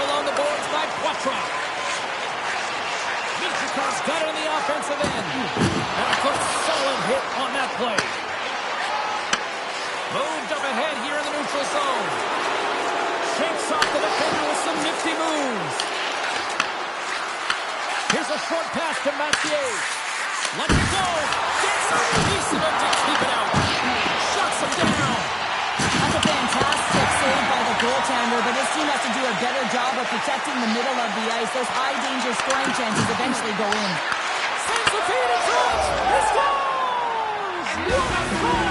along the boards by Poitras. Michikov's got it on the offensive end. And a good solid hit on that play. Moved up ahead here in the neutral zone. Shakes off the defender with some nifty moves. Here's a short pass to Mathieu. Let it go. Gets a piece of it to keep it out. Shuts him down. That's a fantastic save by the goaltender, but his team has to do a better job of protecting the middle of the ice. Those high-danger scoring chances eventually go in. Sends the feed in front. He scores! What a goal!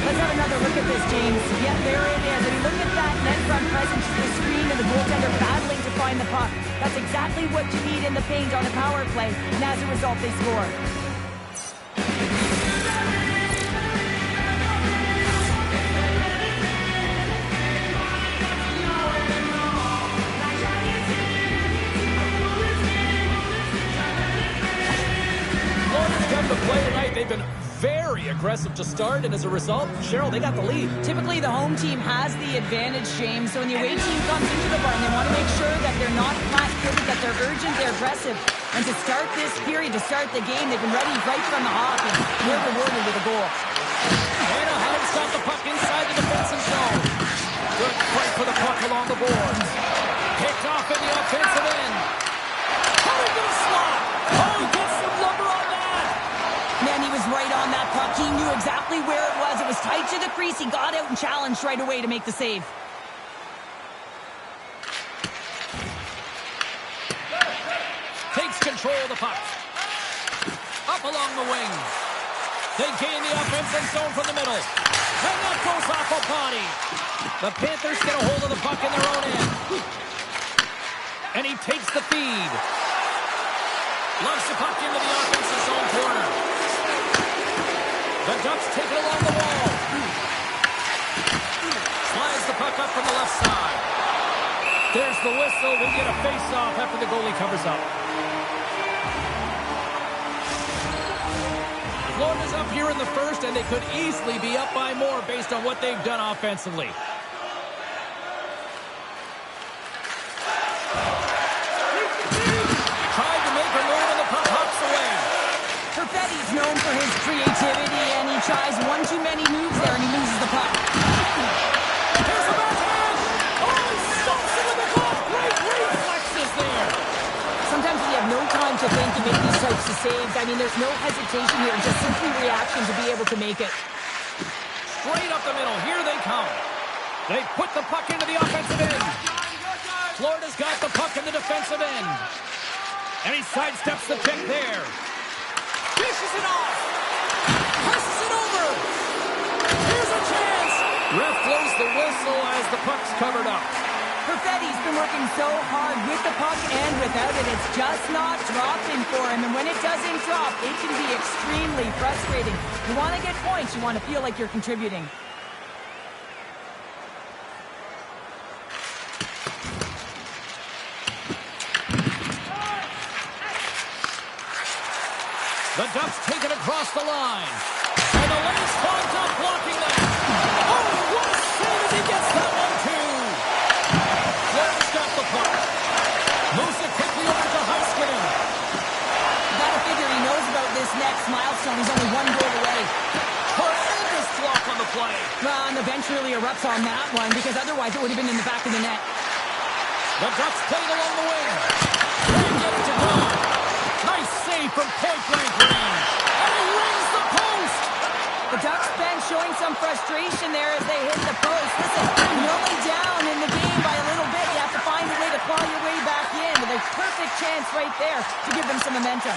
Let's have another look at this, James. Yeah, there it is. I mean, look at that net front presence, the screen, and the goaltender battling to find the puck. That's exactly what you need in the paint on a power play, and as a result, they score. Florida's come to play tonight. They've been very aggressive to start, and as a result, Cheryl, they got the lead. Typically, the home team has the advantage, James. So when the away team comes into the barn, they want to make sure that they're not flat-footed, that they're urgent, they're aggressive. And to start this period, to start the game, they've been ready right from the hop, and they're rewarded with a goal. Anaheim's got the puck inside the defensive zone. Good fight for the puck along the boards. Picked off in the offensive end. Oh, into the slot. Oh, he gets some lumber on that. Man, he was right on that puck. He knew exactly where it was. It was tight to the crease. He got out and challenged right away to make the save. Takes control of the puck. Up along the wing. They gain the offensive zone from the middle. And that goes off a body. The Panthers get a hold of the puck in their own end. And he takes the feed. Loves the puck into the offensive zone corner. The Ducks take it along the wall. Slides the puck up from the left side. There's the whistle. We'll get a face-off after the goalie covers up. Florida's up here in the first, and they could easily be up by more based on what they've done offensively. Tried to make a move, and the puck hops away. Perfetti's known for his creativity, and he tries one too many moves there, and he loses the puck. Here's a backhand. Oh, he stops it with the glove. Great reflexes there. Sometimes you have no time to think to make these types of saves. I mean, there's no hesitation here, just simply reaction to be able to make it. Straight up the middle. Here they come. They put the puck into the offensive end. Florida's got the puck in the defensive end. And he sidesteps the pick there. Dishes it off. Passes it over. Here's a chance. Ref blows the whistle as the puck's covered up. Perfetti's been working so hard with the puck and without it. It's just not dropping for him. And when it doesn't drop, it can be extremely frustrating. You want to get points. You want to feel like you're contributing. The Ducks take it across the line. And the Lanes clogged up blocking that. Oh, what a save as he gets that one, too. Florida's got the puck. Moves it quickly over to Heiskanen. You got to figure he knows about this next milestone. He's only one goal away. Tremendous block on the play. And the bench really erupts on that one because otherwise it would have been in the back of the net. The Ducks play it along the wing. They get it to go. Nice save from point-blank range. And he rings the post. The Ducks bench showing some frustration there as they hit the post. Listen, you're only down in the game by a little bit. You have to find a way to claw your way back in. With a perfect chance right there to give them some momentum.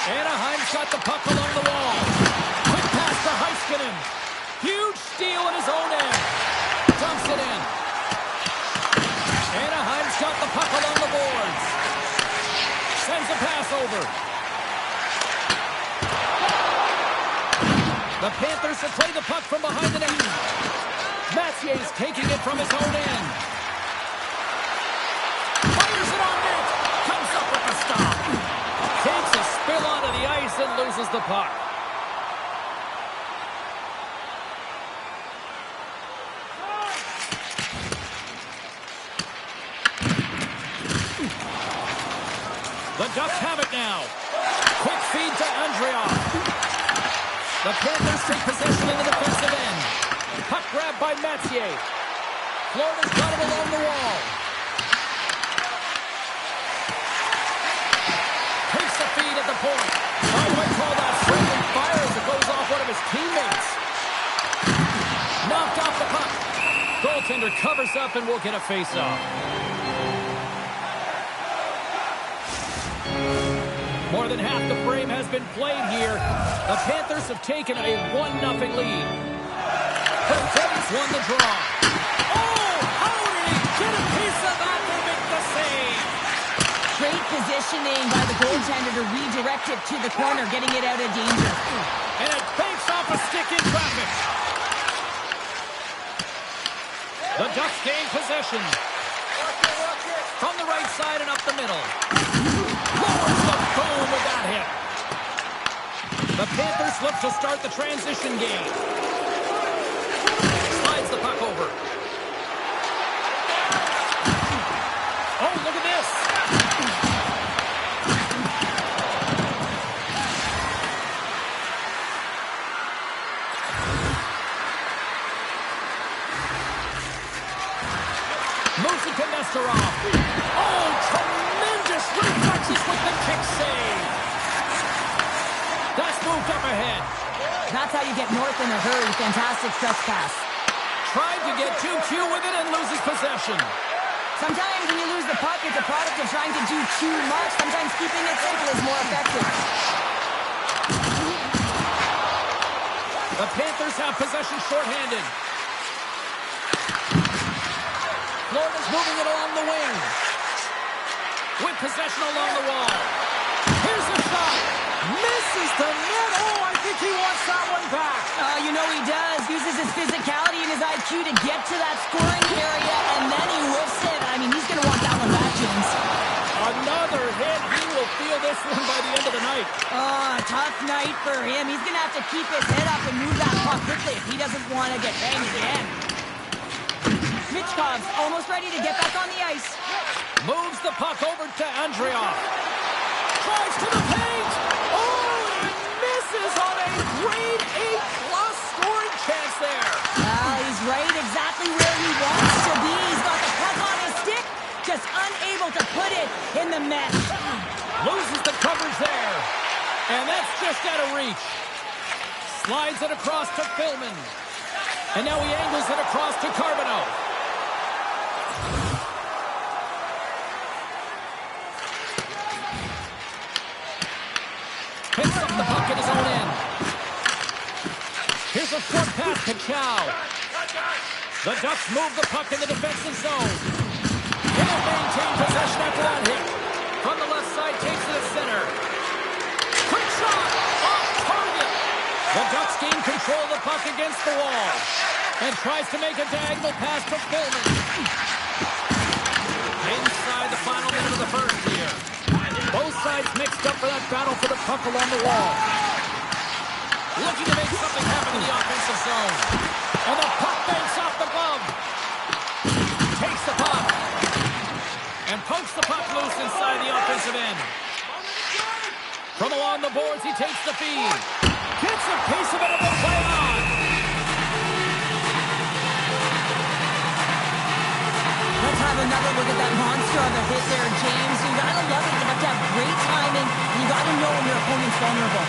Anaheim's got the puck along the wall. Quick pass to Heiskanen. Huge steal in his own end. Dumps it in. Anaheim's got the puck along the boards. Sends a pass over. The Panthers have played the puck from behind the net. Mathier's taking it from his own end. Fires it on net. Comes up with the stop. Takes a spill onto the ice and loses the puck. Ducks have it now. Quick feed to Andreoff. The Panthers take possession in the defensive end. Puck grab by Mathieu. Florida's got it along the wall. Takes the feed at the point. I might call that friendly fire as it goes off one of his teammates. Knocked off the puck. Goaltender covers up and will get a face-off. More than half the frame has been played here. The Panthers have taken a 1-0 lead. The Teddy's won the draw. Oh, how did he get a piece of that to make the save? Great positioning by the goaltender to redirect it to the corner, getting it out of danger. And it banks off a stick in traffic. The Ducks gain possession. From the right side and up the middle. Lowers the boom with that hit. The Panthers look to start the transition game. Slides the puck over. Oh, look at this. Moves it to Nesterov. Oh, tremendous reflexes with the kick save. That's moved up ahead. That's how you get north in a hurry. Fantastic stretch pass. Tried to get too cute with it and loses possession. Sometimes when you lose the puck, it's a product of trying to do too much. Sometimes keeping it simple is more effective. The Panthers have possession shorthanded. Florida's moving it along the wing. With possession along the wall. Here's a shot. Misses the net. Oh, I think he wants that one back. You know he does. Uses his physicality and his IQ to get to that scoring area, and then he whiffs it. I mean, he's going to want that one back, James. Another hit. He will feel this one by the end of the night. Oh, tough night for him. He's going to have to keep his head up and move that puck quickly if he doesn't want to get banged again. Michkov's almost ready to get back on the ice. Moves the puck over to Andreoff. Drives to the paint. Oh, and misses on a grade A+ scoring chance there. He's right exactly where he wants to be. He's got the puck on his stick, just unable to put it in the mesh. Loses the coverage there. And that's just out of reach. Slides it across to Philman. And now he angles it across to Carbonneau. Picks up the puck at his own end. Here's a short pass to Chow. The Ducks move the puck in the defensive zone. They'll maintain possession after that hit. From the left side, takes it to center. Quick shot! Off target! The Ducks gain control of the puck against the wall. And tries to make a diagonal pass to Philman. Inside the final minute of the first here. Both sides mixed up for that battle for the puck along the wall. Looking to make something happen in the offensive zone. And the puck banks off the glove. Takes the puck. And pokes the puck loose inside the offensive end. From along the boards, he takes the feed. Gets a piece of it and will play on. Let's have another look at that monster on the hit there, James. You gotta love it. You have to have great timing. You gotta know when your opponent's vulnerable.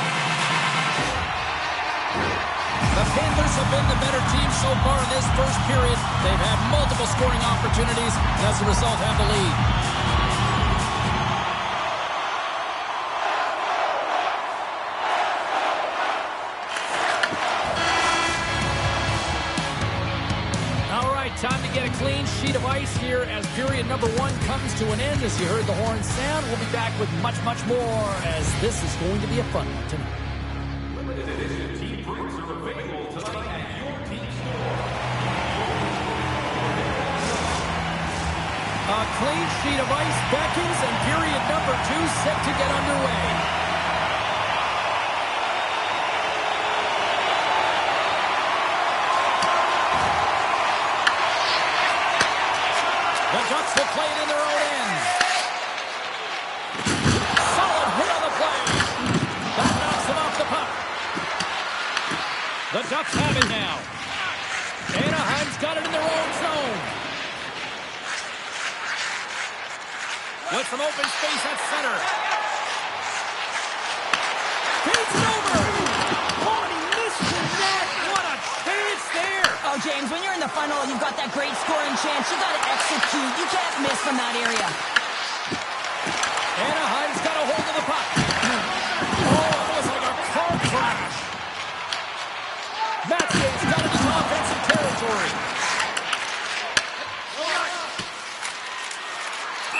The Panthers have been the better team so far in this first period. They've had multiple scoring opportunities, and as a result have the lead. All right, time to get a clean sheet of ice here as period number 1 comes to an end. As you heard the horn sound, we'll be back with much, much more as this is going to be a fun one tonight. A clean sheet of ice beckons and period number 2 set to get underway. The Ducks will play it in their own end. The Ducks have it now. Anaheim's got it in their own zone. With some open space at center. Feeds it over. Oh, he missed the net. What a chance there. Oh, James, when you're in the funnel, you've got that great scoring chance. You got to execute. You can't miss from that area. Anaheim's got a hold of the puck. Oh, it was like a car crash. Matthew's got it in offensive territory.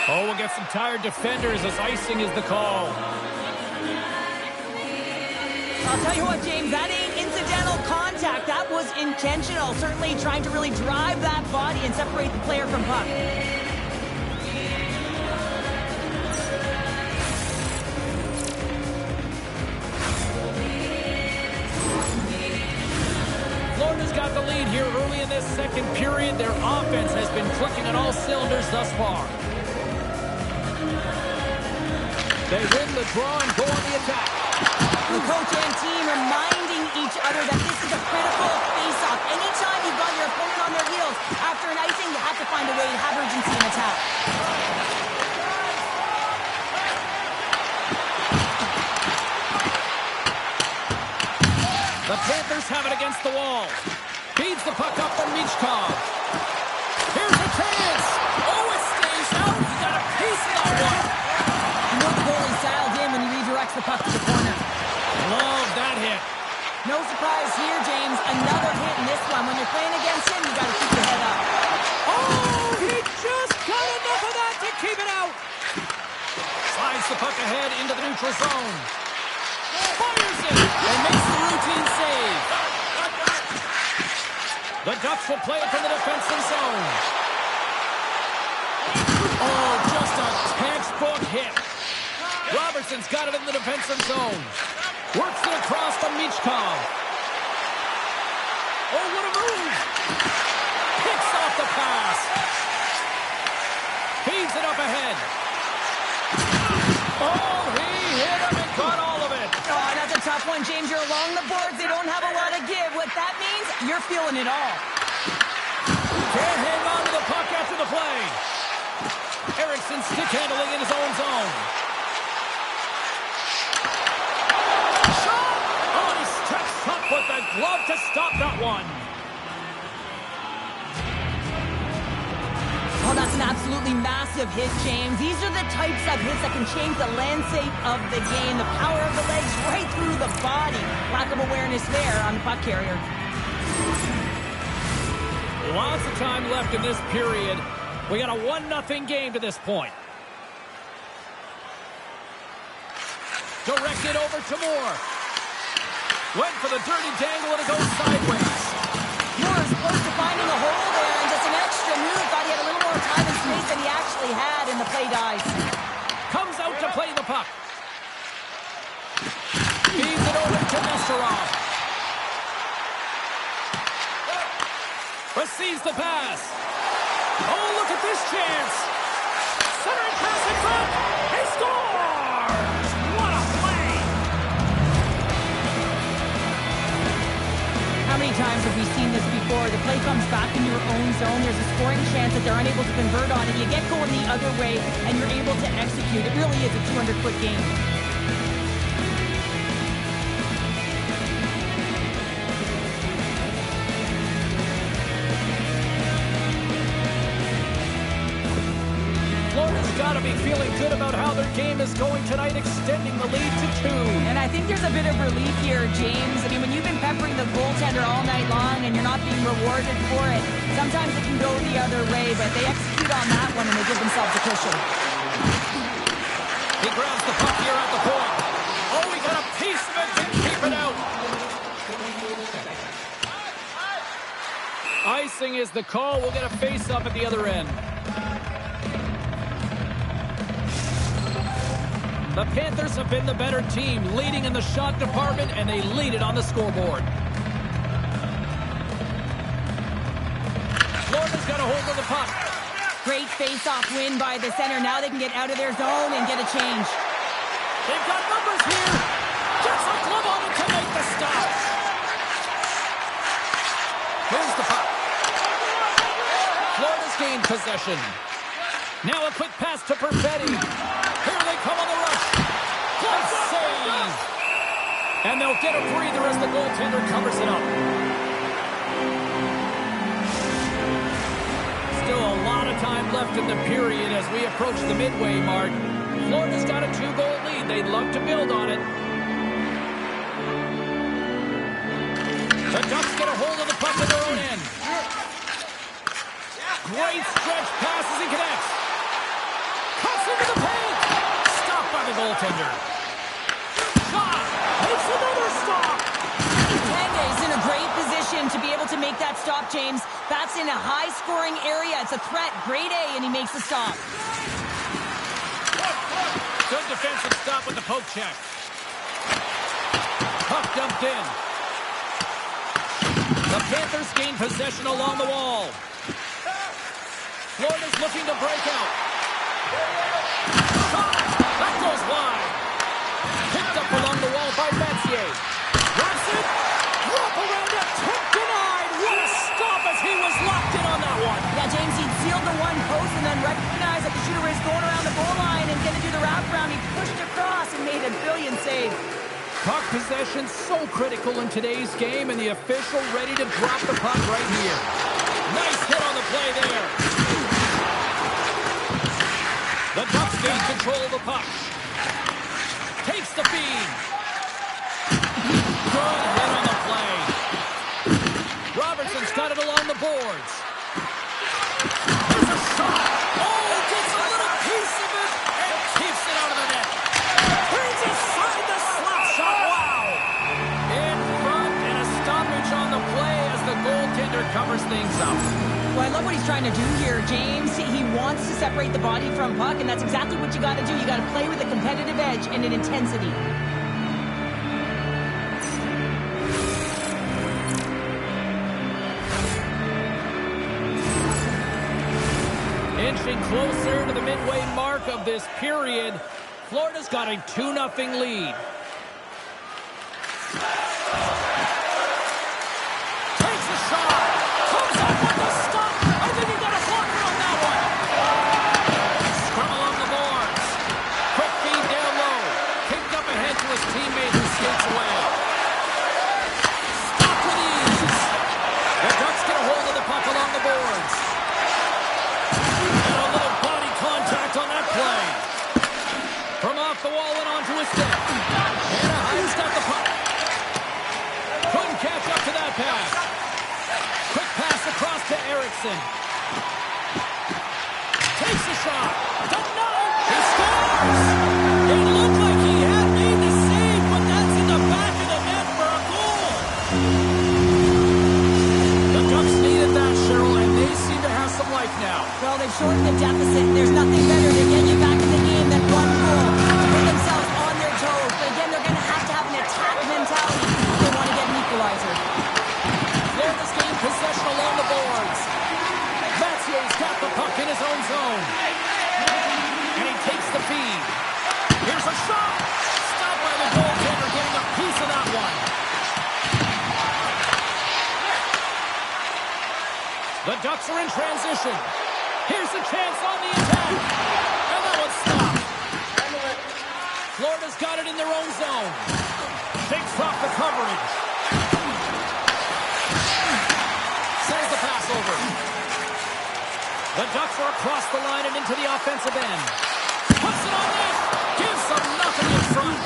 Oh, we'll get some tired defenders as icing is the call. I'll tell you what, James, that ain't incidental contact. That was intentional. Certainly trying to really drive that body and separate the player from puck. Florida's got the lead here early in this second period. Their offense has been clicking on all cylinders thus far. They win the draw and go on the attack. The coach and team reminding each other that this is a critical face-off. Anytime you've got your opponent on their heels, after an icing, you have to find a way to have urgency in attack. The Panthers have it against the wall. Feeds the puck up from Michkov. Here's a chance. Oh, it stays out. He got a piece of that one. You know the goalie's dialed in when he redirects the puck to the corner. Love that hit. No surprise here, James. Another hit in this one. When you're playing against him, you got to keep your head up. Oh, he just got enough of that to keep it out. Slides the puck ahead into the neutral zone. Fires it and makes the routine save. The Ducks will play it from the defensive zone. Oh, just a textbook hit. Robertson's got it in the defensive zone. Works it across to Michkov. Oh, what a move. Picks off the pass. Feeds it up ahead. Oh, he hit him and caught all of it. Oh, that's a tough one, James. You're along the boards. They don't have a lot of give. What that means, you're feeling it all. Can't hang on to the puck after the play. Erickson stick handling in his own zone. Shot! Oh, he steps up with the glove to stop that one. Oh, that's an absolutely massive hit, James. These are the types of hits that can change the landscape of the game. The power of the legs right through the body. Lack of awareness there on the puck carrier. Lots of time left in this period. We got a 1-0 game to this point. Directed over to Moore. Went for the dirty dangle and it goes sideways. Moore is close to finding a hole there and just an extra move. Thought he had a little more time and space than he actually had, and the play dies. Comes out to play the puck. Feeds it over to Nesterov. Receives the pass. Oh, look at this chance. Centering pass in front. He scores! What a play! How many times have we seen this before? The play comes back in your own zone. There's a scoring chance that they're unable to convert on it. You get going the other way, and you're able to execute. It really is a 200-foot game. Got to be feeling good about how their game is going tonight, extending the lead to 2. And I think there's a bit of relief here, James. I mean, when you've been peppering the goaltender all night long and you're not being rewarded for it, sometimes it can go the other way, but they execute on that one and they give themselves a cushion. He grabs the puck here at the point. Oh, he got a piece of it to keep it out. Icing is the call. We'll get a face-up at the other end. The Panthers have been the better team, leading in the shot department, and they lead it on the scoreboard. Florida's got a hold of the puck. Great face-off win by the center. Now they can get out of their zone and get a change. They've got numbers here. Gets a glove on it to make the stop. possession. Now a quick pass to Perfetti. Here they come on the rush. Good save. And they'll get a breather as the goaltender covers it up. Still a lot of time left in the period as we approach the midway mark. Florida's got a 2-goal lead. They'd love to build on it. The Ducks get a hold of the puck in their own end. Great stretch passes and connects. Cuts into the paint. Stopped by the goaltender. Shot. Makes another stop. Kanga is in a great position to be able to make that stop, James. That's in a high-scoring area. It's a threat. Grade A, and he makes the stop. Good defensive stop with the poke check. Puck dumped in. The Panthers gain possession along the wall. Florida's looking to break out. Shot! That goes wide. Picked up along the wall by Messier. Wraps it. Wrap around it. Tip denied. What a stop as he was locked in on that one. Yeah, James, he sealed the one post and then recognized that the shooter was going around the goal line and going to do the wraparound. He pushed across and made a brilliant save. Puck possession so critical in today's game, and the official ready to drop the puck right here. Nice hit on the play there. The Ducks gain control of the puck. Takes the feed. Good hit on the play. Robertson's got it along the boards. There's a shot. Oh, gets a little piece of it and keeps it out of the net. Turns aside the slap shot. Wow. In front and a stoppage on the play as the goaltender covers things up. Well, I love what he's trying to do here, James. He wants to separate the body from puck, and that's exactly what you got to do. You got to play with a competitive edge and an intensity. Inching closer to the midway mark of this period, Florida's got a 2-0 lead. Takes a shot. Comes up with the stop. I think he got a blocker on that one. Scrum along the boards. Quick feed down low. Kicked up ahead to his teammate who skates away. Stop with ease. The Ducks get a hold of the puck along the boards. And a little body contact on that play. From off the wall and onto his stick. And a high step the puck. Couldn't catch up to that pass. Quick pass across to Eriksson. Takes a shot. Denied. He scores. It looked like he had made the save, but that's in the back of the net for a goal. The Ducks needed that, Cheryl, and they seem to have some life now. Well, they've shortened the deficit. There's nothing better to get you back in the game than one goal to put themselves on their toes. But again, they're going to have an attack mentality if they want to get an equalizer. Florida's gained possession along the boards. Massier's got the puck in his own zone. And he takes the feed. Here's a shot. Stopped by the goaltender, getting a piece of that one. The Ducks are in transition. Here's a chance on the attack. And that one's stopped. Florida's got it in their own zone. Shakes off the coverage. Sends the pass over. The Ducks are across the line and into the offensive end. Puts it on net. Gives them nothing in front.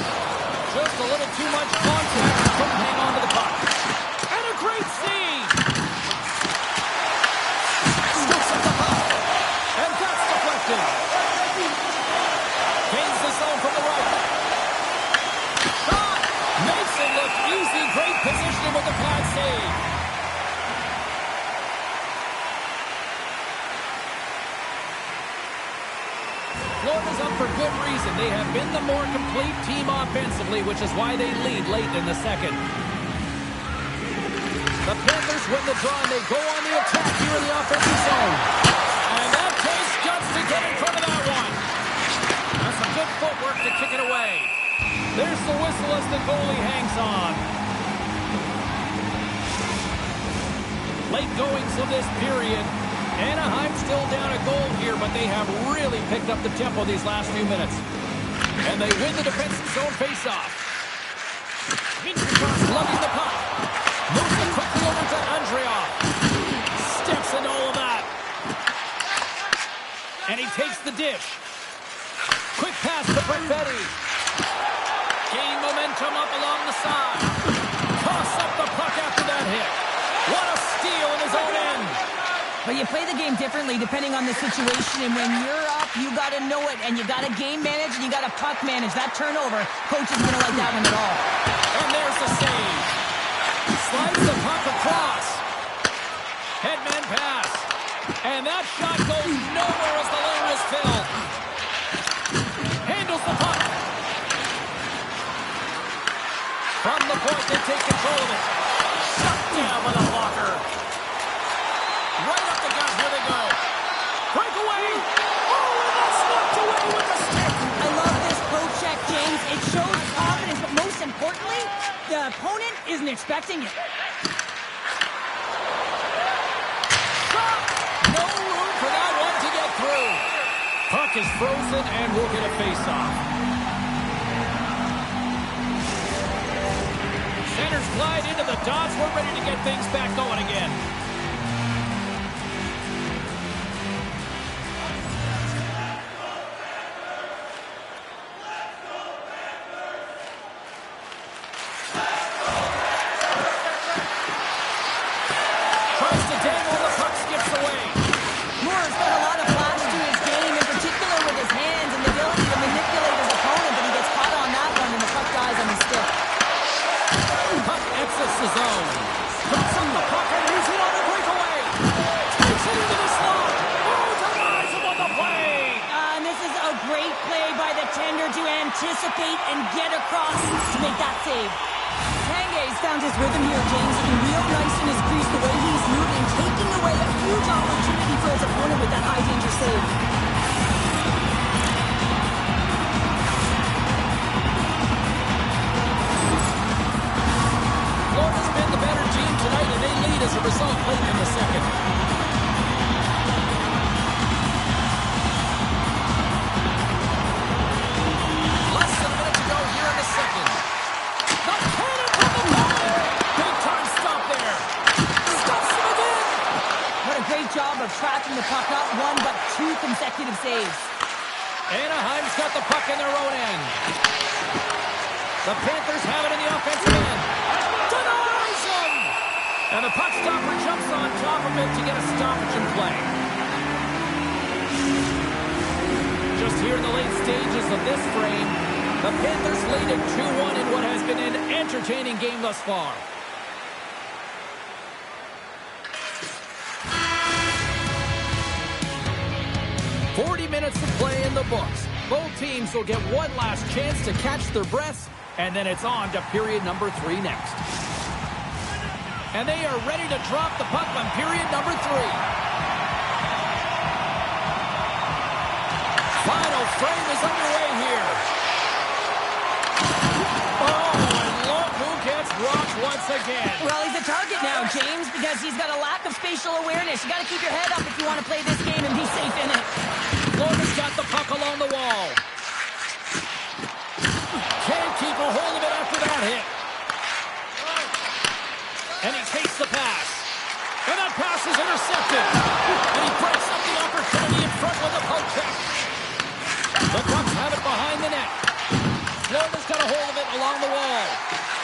Just a little too much contact. Couldn't hang on to the puck. And a great save. Scoops up the puck. And that's deflected. Gains the zone from the right. Shot. Makes it look easy. Great positioning with the pad save. Florida's up for good reason. They have been the more complete team offensively, which is why they lead late in the second. The Panthers win the draw, and they go on the attack here in the offensive zone. And that takes guts to get in front of that one. That's some good footwork to kick it away. There's the whistle as the goalie hangs on. Late goings of this period. Anaheim still down a goal here, but they have really picked up the tempo these last few minutes. And they win the defensive zone faceoff. Lugging the puck. Moves it quickly over to Andreoff. Steps into all of that. And he takes the dish. Quick pass to Perfetti. Gain momentum up along the side. Toss up the puck after that hit. What a steal in his own end. But you play the game differently depending on the situation, and when you're up, you got to know it, and you got to game manage, and you got to puck manage. That turnover, coach isn't going to like that one at all. And there's the save. Slides the puck across. Headman pass. And that shot goes nowhere as the lane was filled. Handles the puck. From the point, they take control of it. Shut down with a blocker. Right up the gut, here they go. Breakaway. Oh, and that's knocked away with the stick. I love this poke check, James. It shows confidence, but most importantly, the opponent isn't expecting it. Shot. No room for that one to get through. Puck is frozen, and we'll get a face-off. Centers glide into the dots. We're ready to get things back going again. The zone. Puts on the puck and he's on a breakaway. Takes it into the slot. Oh, denies him on the play. And this is a great play by the tender to anticipate and get across to make that save. Tanguay's found his rhythm here, James. Looking real nice in his crease, the way he's moving, taking away a huge opportunity for his opponent with that high danger save. Florida's been the better team tonight, and they lead as a result late in the second. Less than a minute to go here in the second. The cannon from the line! Big time stop there. Stops him again! What a great job of tracking the puck, not one but two consecutive saves. Anaheim's got the puck in their own end. The Panthers have it in the offensive end. Denies him! And the puck stopper jumps on top of it to get a stoppage in play. Just here in the late stages of this frame, the Panthers lead at 2-1 in what has been an entertaining game thus far. Minutes to play in the books. Both teams will get one last chance to catch their breaths, and then it's on to period number 3 next. And they are ready to drop the puck on period number 3. Final frame is underway here. Oh, and look who gets rocked once again. Well, he's a target now, James, because he's got a lack of spatial awareness. You got to keep your head up if you want to play this game and be safe in it. Florida's got the puck along the wall. Can't keep a hold of it after that hit. And he takes the pass. And that pass is intercepted. And he breaks up the opportunity in front with a poke check. The Ducks have it behind the net. Florida's got a hold of it along the wall.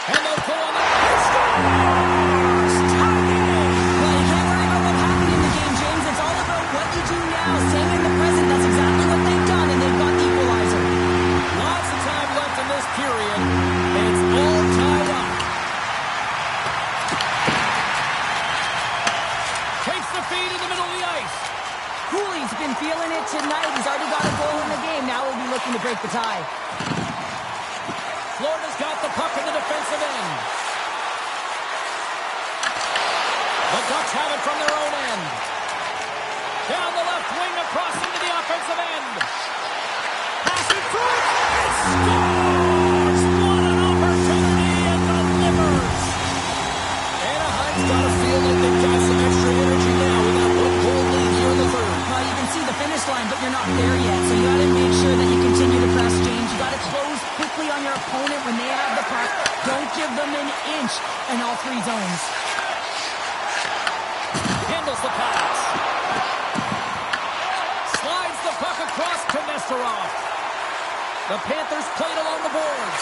And they'll go on the scores! Tie game! Well, you can't worry about what happened in the game, James. It's all about what you do now. Staying in the present. That's exactly what they've done, and they've got the equalizer. Lots of time left in this period. It's all tied up. Takes the feed in the middle of the ice. Cooley's been feeling it tonight. He's already got a goal in the game. Now he'll be looking to break the tie. Florida's got the puck in the defensive end. The Ducks have it from their own end. Down the left wing, across into the offensive end. Passing through, and scores! What an opportunity, and delivers! Anaheim's got to feel like they've got some extra energy now with that 1-goal lead here the pass. Slides the puck across to Nesterov. The Panthers played along the boards.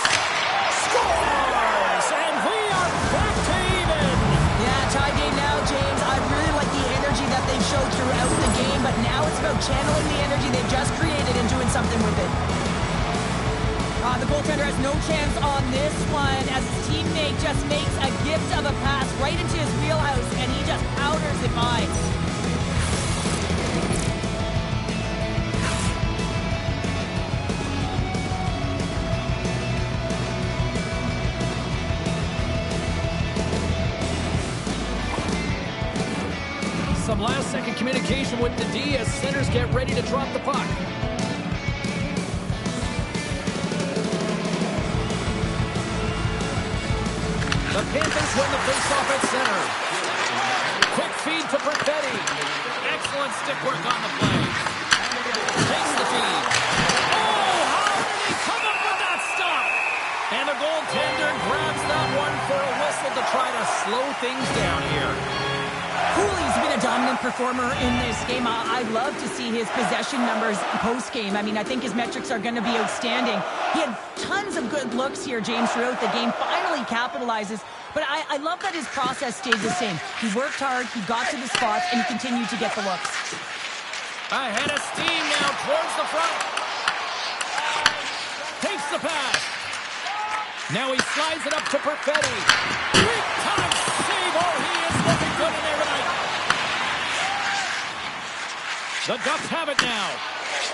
Scores! And we are back to even. Yeah, tie game now, James. I really like the energy that they've showed throughout the game, but now it's about channeling the energy they've just created and doing something with it. The goaltender has no chance on this one as his teammate just makes a gift of a pass right into his wheelhouse, and he just powders it by. Some last-second communication with the D as centers get ready to drop the puck. The Panthers win the face-off at center. Quick feed to Perfetti. Excellent stick work on the play. Takes the feed. Oh, how did he come up with that stop? And the goaltender grabs that one for a whistle to try to slow things down here. Cooley's been a dominant performer in this game. I love to see his possession numbers post-game. I mean, I think his metrics are going to be outstanding. He had tons of good looks here, James, throughout the game. Finally capitalizes. But I love that his process stayed the same. He worked hard, he got to the spots, and he continued to get the looks. Ahead of steam now towards the front. Takes the pass. Now he slides it up to Perfetti. Big time save. Oh, he is looking good in there tonight. The Ducks have it now.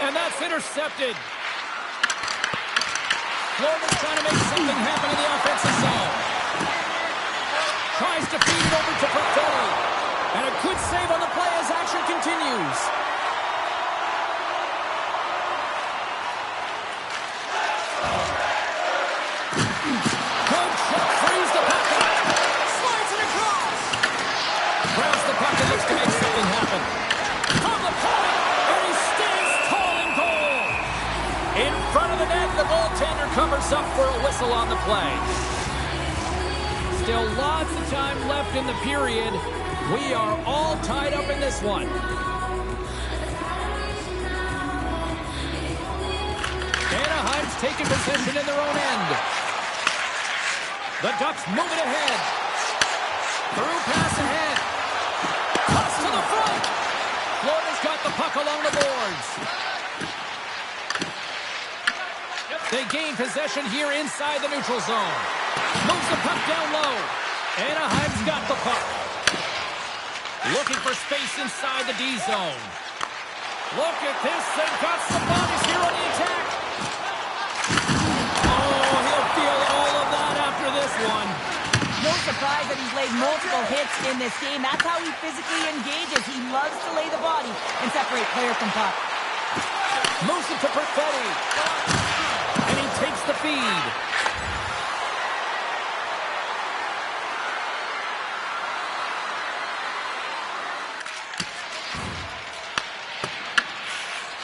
And that's intercepted. Florida's trying to make something happen in the offensive zone. Tries to feed it over to Perfetti. And a good save on the play as action continues. Good shot. Frees the puck. Slides it across. Grabs the puck and looks to make something happen. From the point. And he stands tall in goal. In front of the net, the goaltender covers up for a whistle on the play. Still lots of time left in the period. We are all tied up in this one. Anaheim's taking possession in their own end. The Ducks move it ahead. Through pass ahead. Toss to the front. Florida's got the puck along the boards. They gain possession here inside the neutral zone. Moves the puck down low. Anaheim's got the puck. Looking for space inside the D zone. Look at this. They've got some bodies here on the attack. Oh, he'll feel all of that after this one. No surprise that he's laid multiple hits in this game. That's how he physically engages. He loves to lay the body and separate player from puck. Moves it to Perfetti. And he takes the feed.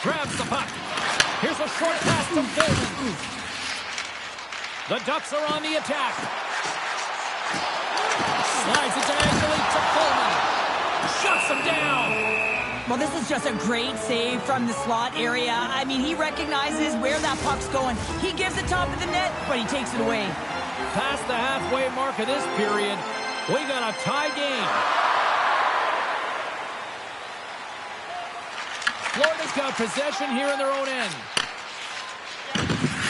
Grabs the puck. Here's a short pass to Bowman. The Ducks are on the attack. Slides it diagonally to Bowman. Shuts him down. Well, this is just a great save from the slot area. I mean, he recognizes where that puck's going. He gives it top of the net, but he takes it away. Past the halfway mark of this period, we got a tie game. Florida's got possession here in their own end.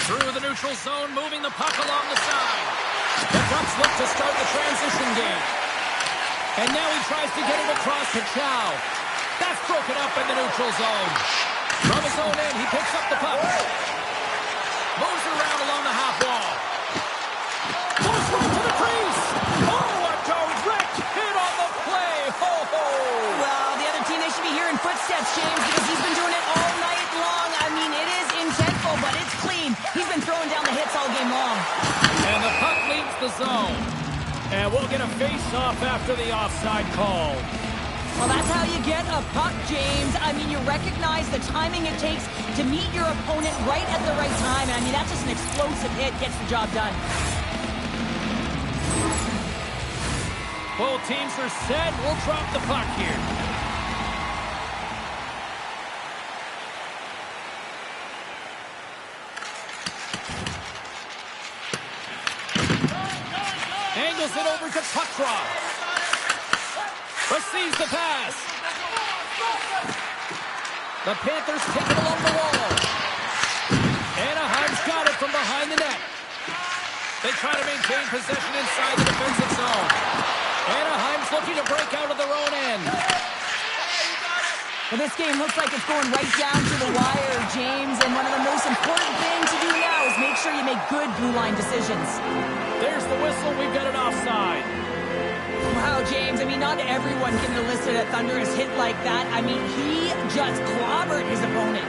Through the neutral zone, moving the puck along the side. The Ducks look to start the transition game. And now he tries to get it across to Chow. That's broken up in the neutral zone. From his own end, he picks up the puck. Moves around along the half wall. Goes right to the crease. Oh, a direct hit on the play. Ho, ho. Well, the other team, they should be hearing footsteps, James, because he's been doing it all night long. I mean, it is intentful, but it's clean. He's been throwing down the hits all game long. And the puck leaves the zone. And we'll get a face-off after the offside call. Well, that's how you get a puck, James. I mean, you recognize the timing it takes to meet your opponent right at the right time. And I mean, that's just an explosive hit, gets the job done. Both teams are set. We'll drop the puck here. Fires it over to Quatra. Receives the pass. The Panthers take it along the wall. Anaheim's got it from behind the net. They try to maintain possession inside the defensive zone. Anaheim's looking to break out of their own end. Well, this game looks like it's going right down to the wire, James, and one of the most important things to do now is make sure you make good blue line decisions. There's the whistle. We've got an offside. Wow, James, I mean, not everyone can elicit a thunderous hit like that. I mean, he just clobbered his opponent.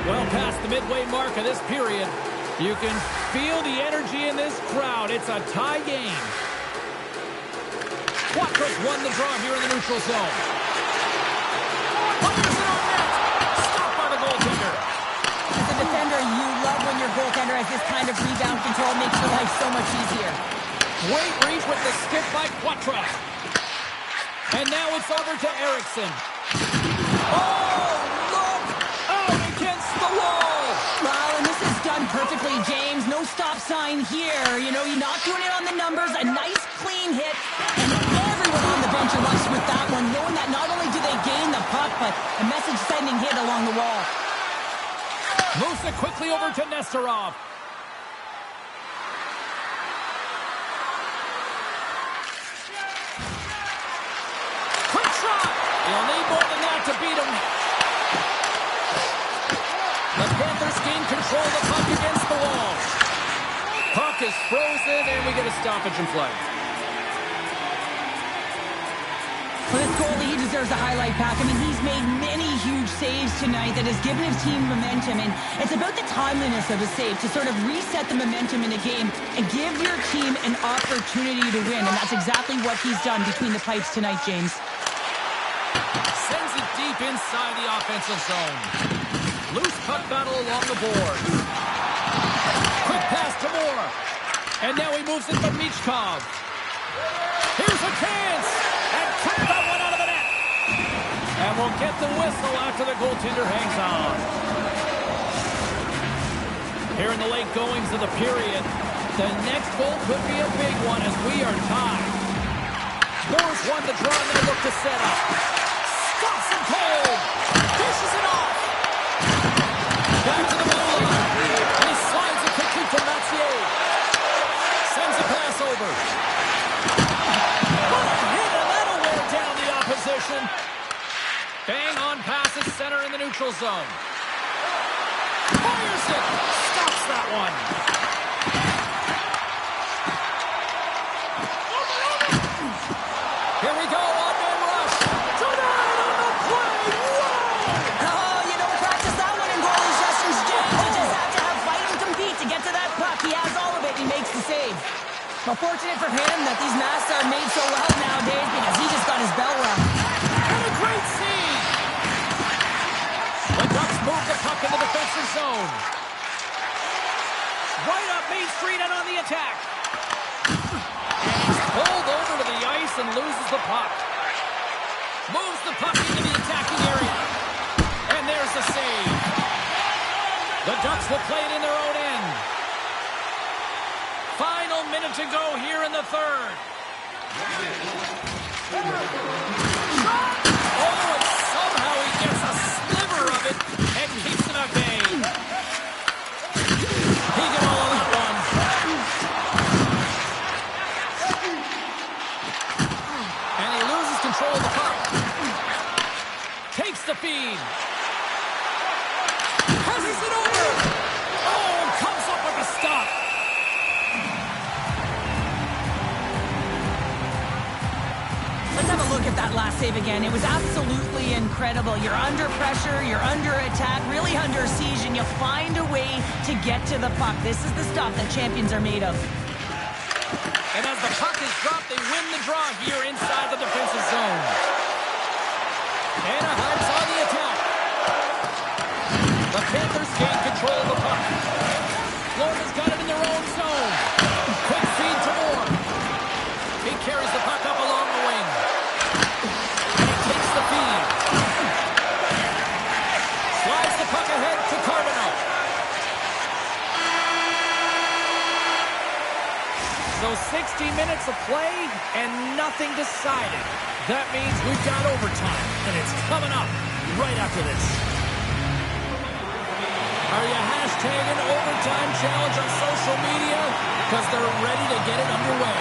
Well past the midway mark of this period, you can feel the energy in this crowd. It's a tie game. Quatra's won the draw here in the neutral zone. Fires it on net. Stopped by the goaltender. As a defender, you love when your goaltender has this kind of rebound control. Makes your life so much easier. Great reach with the skip by Quatra. And now it's over to Eriksson. Oh, look! Out against the wall! Wow, and this is done perfectly, James. No stop sign here. You know, you're not doing it on the numbers. A nice, clean hit. And everyone on the bench erupts with that one, knowing that not only do they gain the puck, but a message-sending hit along the wall. Moves it quickly over to Nesterov. Quick shot! You'll need more than that to beat him. The Panthers gain control of the puck against the wall. Puck is frozen, and we get a stoppage in play. For this goalie, he deserves a highlight pack. I mean, he's made many huge saves tonight that has given his team momentum, and it's about the timeliness of the save to sort of reset the momentum in a game and give your team an opportunity to win, and that's exactly what he's done between the pipes tonight, James. Sends it deep inside the offensive zone. Loose puck battle along the boards. Quick pass to Moore. And now he moves it to Michkov. Here's a chance! And took that one out of the net! And we'll get the whistle after the goaltender hangs on. Here in the late goings of the period, the next goal could be a big one as we are tied. Moore's won the draw and they look to set up. Stops him cold! Dishes it off! Back to the middle line. And he slides it quickly from Mathieu. Sends a pass over. Hit, and that'll wear down the opposition. Bang on passes center in the neutral zone. Fires it. Stops that one. Here we go. On-man rush. Tonight on the play. Whoa! Oh, you don't practice that one in goalie sessions, James. You just have to have fight and compete to get to that puck. He has all of it. He makes the save. Well, fortunate for him that these masks are made so well nowadays because he just got his bell rung. And a great save. The Ducks move the puck in the defensive zone. Right up Main Street and on the attack. And he's pulled over to the ice and loses the puck. Moves the puck into the attacking area. And there's the save. The Ducks will play it in their own end. Final minute to go here in the third. Oh, and somehow he gets a sliver of it and keeps it at bay. He got all of that one. And he loses control of the puck. Takes the feed. Passes it over. Oh, and comes up with a stop. Let's have a look at that last save again. It was absolutely incredible. You're under pressure, you're under attack, really under siege, and you find a way to get to the puck. This is the stuff that champions are made of. And as the puck is dropped, they win the draw here inside the defensive zone. Anaheim's on the attack. The Panthers gain control of the puck. Florida's got it in their own zone. Quick feed to Moore. He carries the puck up along the wing. And he takes the feed. Slides the puck ahead to Carbonell. So 60 minutes of play and nothing decided. That means we've got overtime, and it's coming up right after this. Are you hashtagging overtime challenge on social media? Because they're ready to get it underway.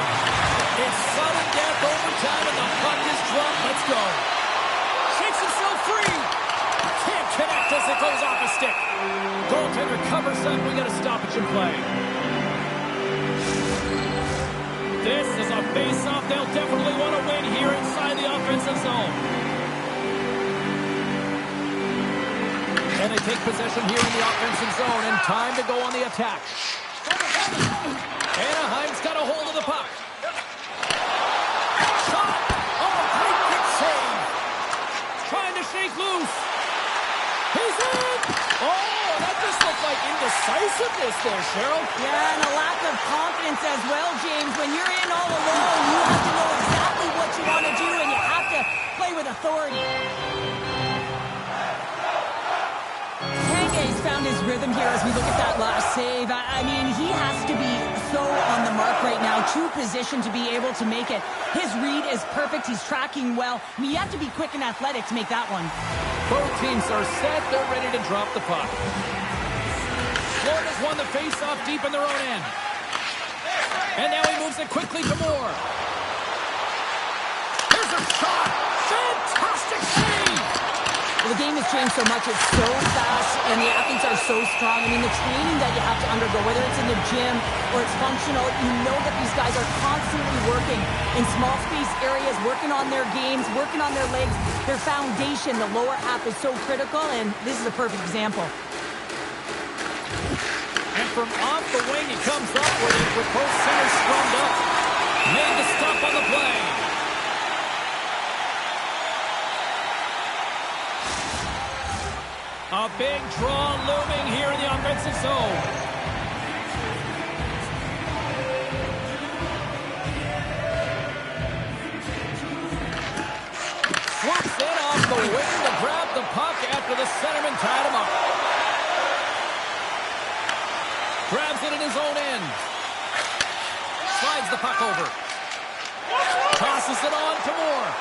It's sudden death overtime, and the puck is dropped. Let's go. Shakes himself free. Can't connect as it goes off a stick. Goaltender covers up. We got a stoppage in play. This is a face-off they'll definitely want to win here inside the offensive zone. And they take possession here in the offensive zone, and time to go on the attack. Anaheim's got a hold of the puck. Shot! Oh, great kick save! Trying to shake loose. He's in! Oh, that just looked like indecisiveness there, Cheryl. Yeah, and a lack of confidence as well, James. When you're in all alone, you have to know exactly what you want to do, and you have to play with authority. He's found his rhythm here as we look at that last save. I mean, he has to be so on the mark right now, too positioned to be able to make it. His read is perfect. He's tracking well. I mean, you have to be quick and athletic to make that one. Both teams are set. They're ready to drop the puck. Florida's won the face-off deep in their own end. And now he moves it quickly to Moore. Here's a shot. Fantastic save. Well, the game has changed so much. It's so fast, and the athletes are so strong. I mean, the training that you have to undergo, whether it's in the gym or it's functional, you know that these guys are constantly working in small space areas, working on their games, working on their legs. Their foundation, the lower half, is so critical, and this is a perfect example. And from off the wing, he comes up with both centers strummed up. Made the stop on the play. A big draw looming here in the offensive zone. Swoops in off the wing to grab the puck after the centerman tied him up. Grabs it in his own end. Slides the puck over. Tosses it on to Moore.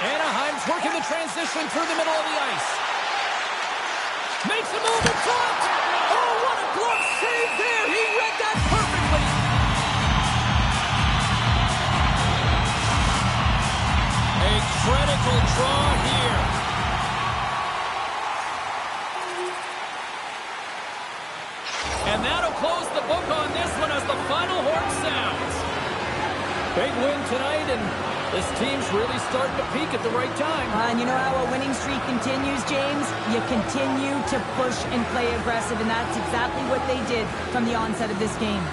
Anaheim's working the transition through the middle of the ice. Makes a move in front. Oh, what a glove save there. He read that perfectly. A critical draw here. And that'll close the book on this one as the final horn sounds. Big win tonight, and this team's really starting to peak at the right time. And you know how a winning streak continues, James? You continue to push and play aggressive, and that's exactly what they did from the onset of this game.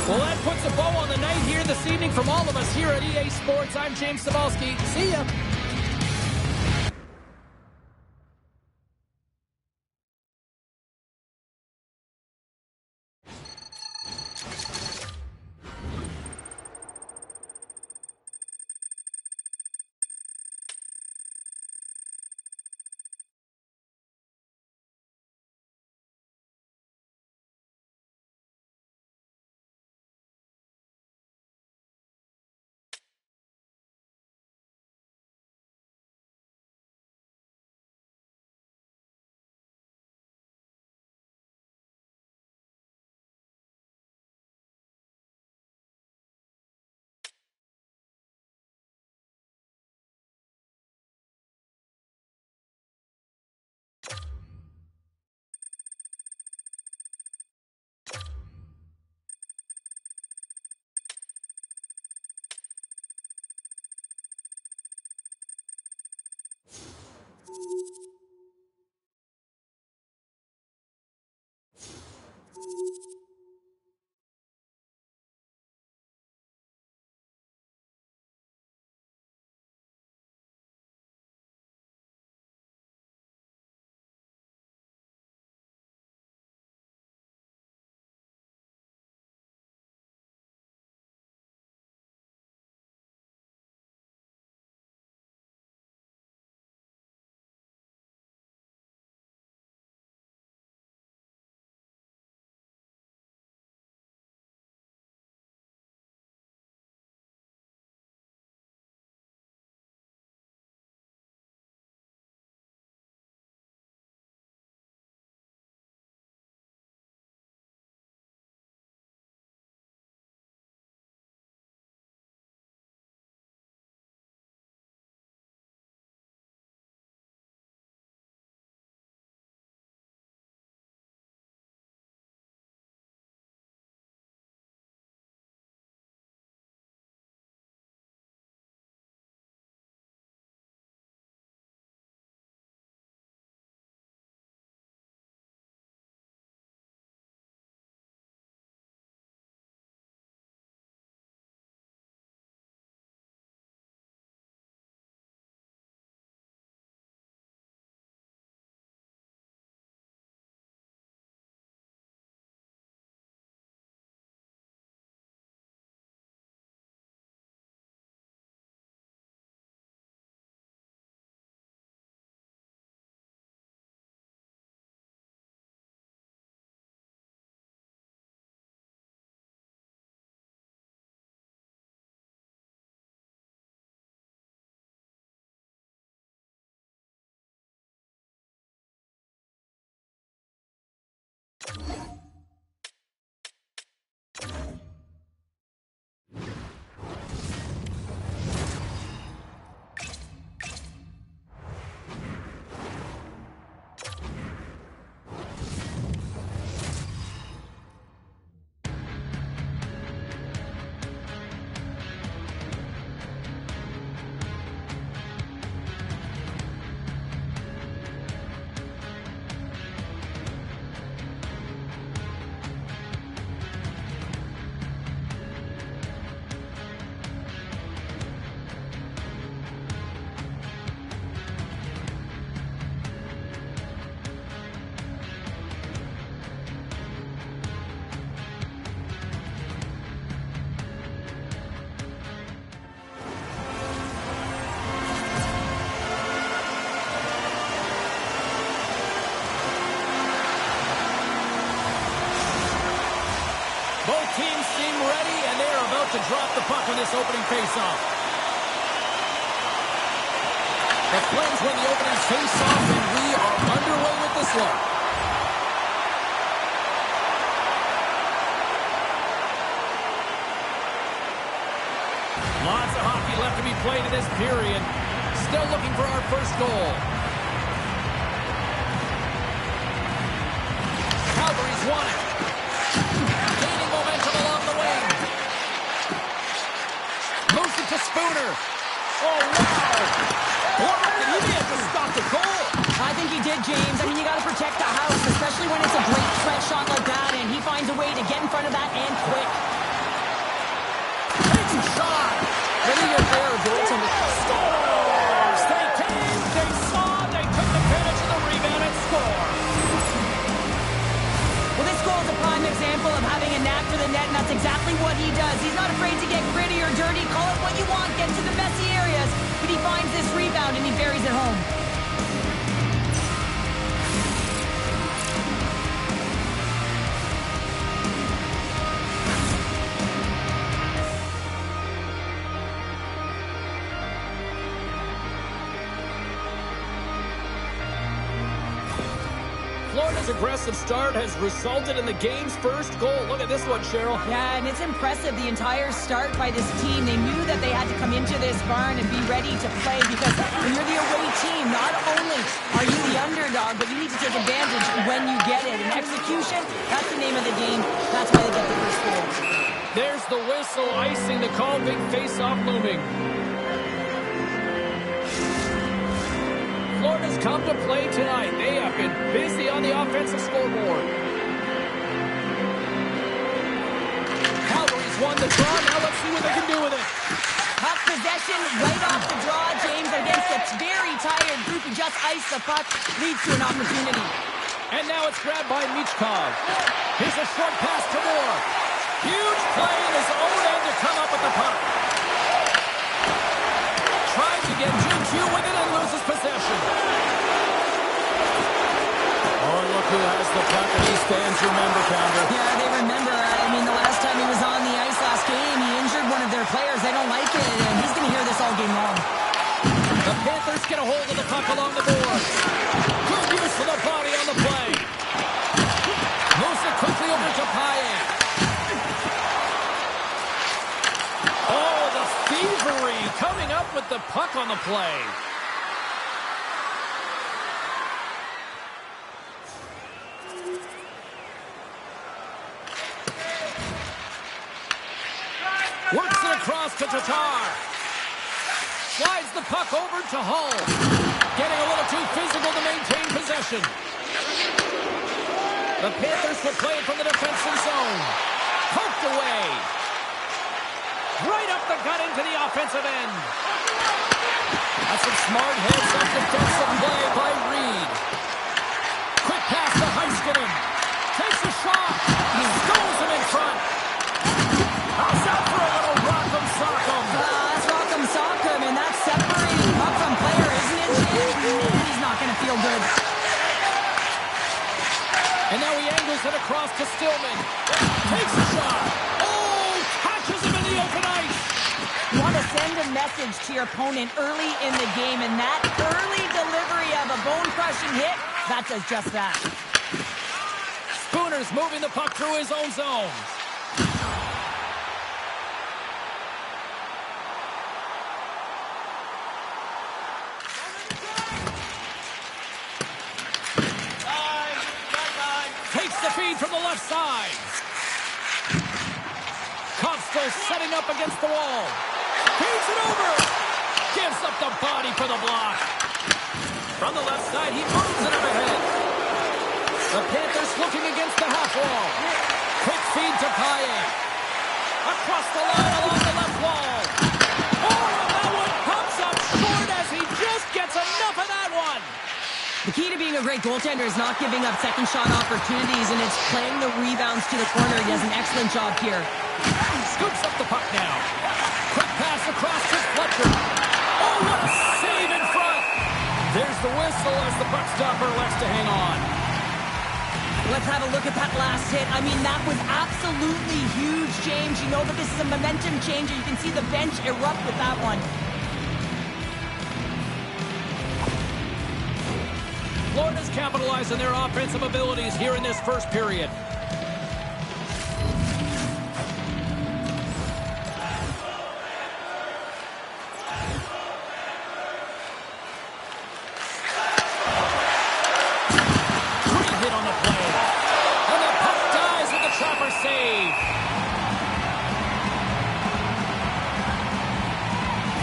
Well, that puts a bow on the night here this evening from all of us here at EA Sports. I'm James Cybulski. See ya. seem ready, and they're about to drop the puck on this opening faceoff. The Flames win the opening faceoff, and we are underway with this one. Lots of hockey left to be played in this period. Still looking for our first goal. Calgary's won it. Gaining momentum along the wing. Moves it to Spooner. Oh, wow. Blocked, and he may have to stop the goal. I think he did, James. I mean, you got to protect the house, especially when it's a great threat shot like that, and he finds a way to get in front of that and quick. Takes a shot. Winning your fair goaltender. Scores! They came, they saw, they took advantage of the rebound and score. Well, this goal is a prime example of having a knack for the net, and that's exactly what he does. He's not afraid to get gritty or dirty. Call it what you want, get to the messy areas, but he finds this rebound and he buries it home. Florida's aggressive start has resulted in the game's first goal. Look at this one, Cheryl. Yeah, and it's impressive, the entire start by this team. They knew that they had to come into this barn and be ready to play, because when you're the away team, not only are you the underdog, but you need to take advantage when you get it. And execution, that's the name of the game. That's why they get the first goal. There's the whistle, icing the call, big face-off looming. Florida's come to play tonight. They have been busy on the offensive scoreboard. Calgary's won the draw. Now let's see what they can do with it. Tough possession right off the draw, James, against a very tired group who just iced the puck, leads to an opportunity. And now it's grabbed by Michkov. Here's a short pass to Moore. Huge play in his own end to come up with the puck. Tries to get 2-2 with it and loses possession. Oh, look who has the puck, and these fans remember, Pounder. Yeah, they remember. I mean, the last time he was on the ice last game, he injured one of their players. They don't like it, and he's going to hear this all game long. The Panthers get a hold of the puck along the boards. Good use of the body on the play. Moves it quickly over to Paye. Oh, the thievery coming up with the puck on the play. Works it across to Tatar. Slides the puck over to Hull. Getting a little too physical to maintain possession. The Panthers will play it from the defensive zone. Poked away. Right up the gut into the offensive end. That's some smart heads-up defensive play by Reed. Quick pass to Heiskanen. Takes a shot. He goes him in front. How's that for a little rock'em sock'em? That's rock'em sock'em, and that's separating puck from player, isn't it, Jim? He's not going to feel good. And now he angles it across to Stillman. Takes a shot. Oh, catches him in the open ice. You want to send a message to your opponent early in the game, and that early delivery of a bone-crushing hit, that does just that. Spooner's moving the puck through his own zone. Takes the feed from the left side. Costa setting up against the wall. Feeds it over. Gives up the body for the block. From the left side, he moves it up ahead. The Panthers looking against the half wall. Quick feed to Paye. Across the line along the left wall. Oh, that one comes up short as he just gets enough of that one. The key to being a great goaltender is not giving up second shot opportunities, and it's playing the rebounds to the corner. He does an excellent job here. Scoops up the puck now. Quick pass across to Fletcher. Oh, what a save in front. There's the whistle as the puck stopper elects to hang on. Let's have a look at that last hit. I mean, that was absolutely huge, James. You know that this is a momentum changer. You can see the bench erupt with that one. Florida's capitalizing their offensive abilities here in this first period.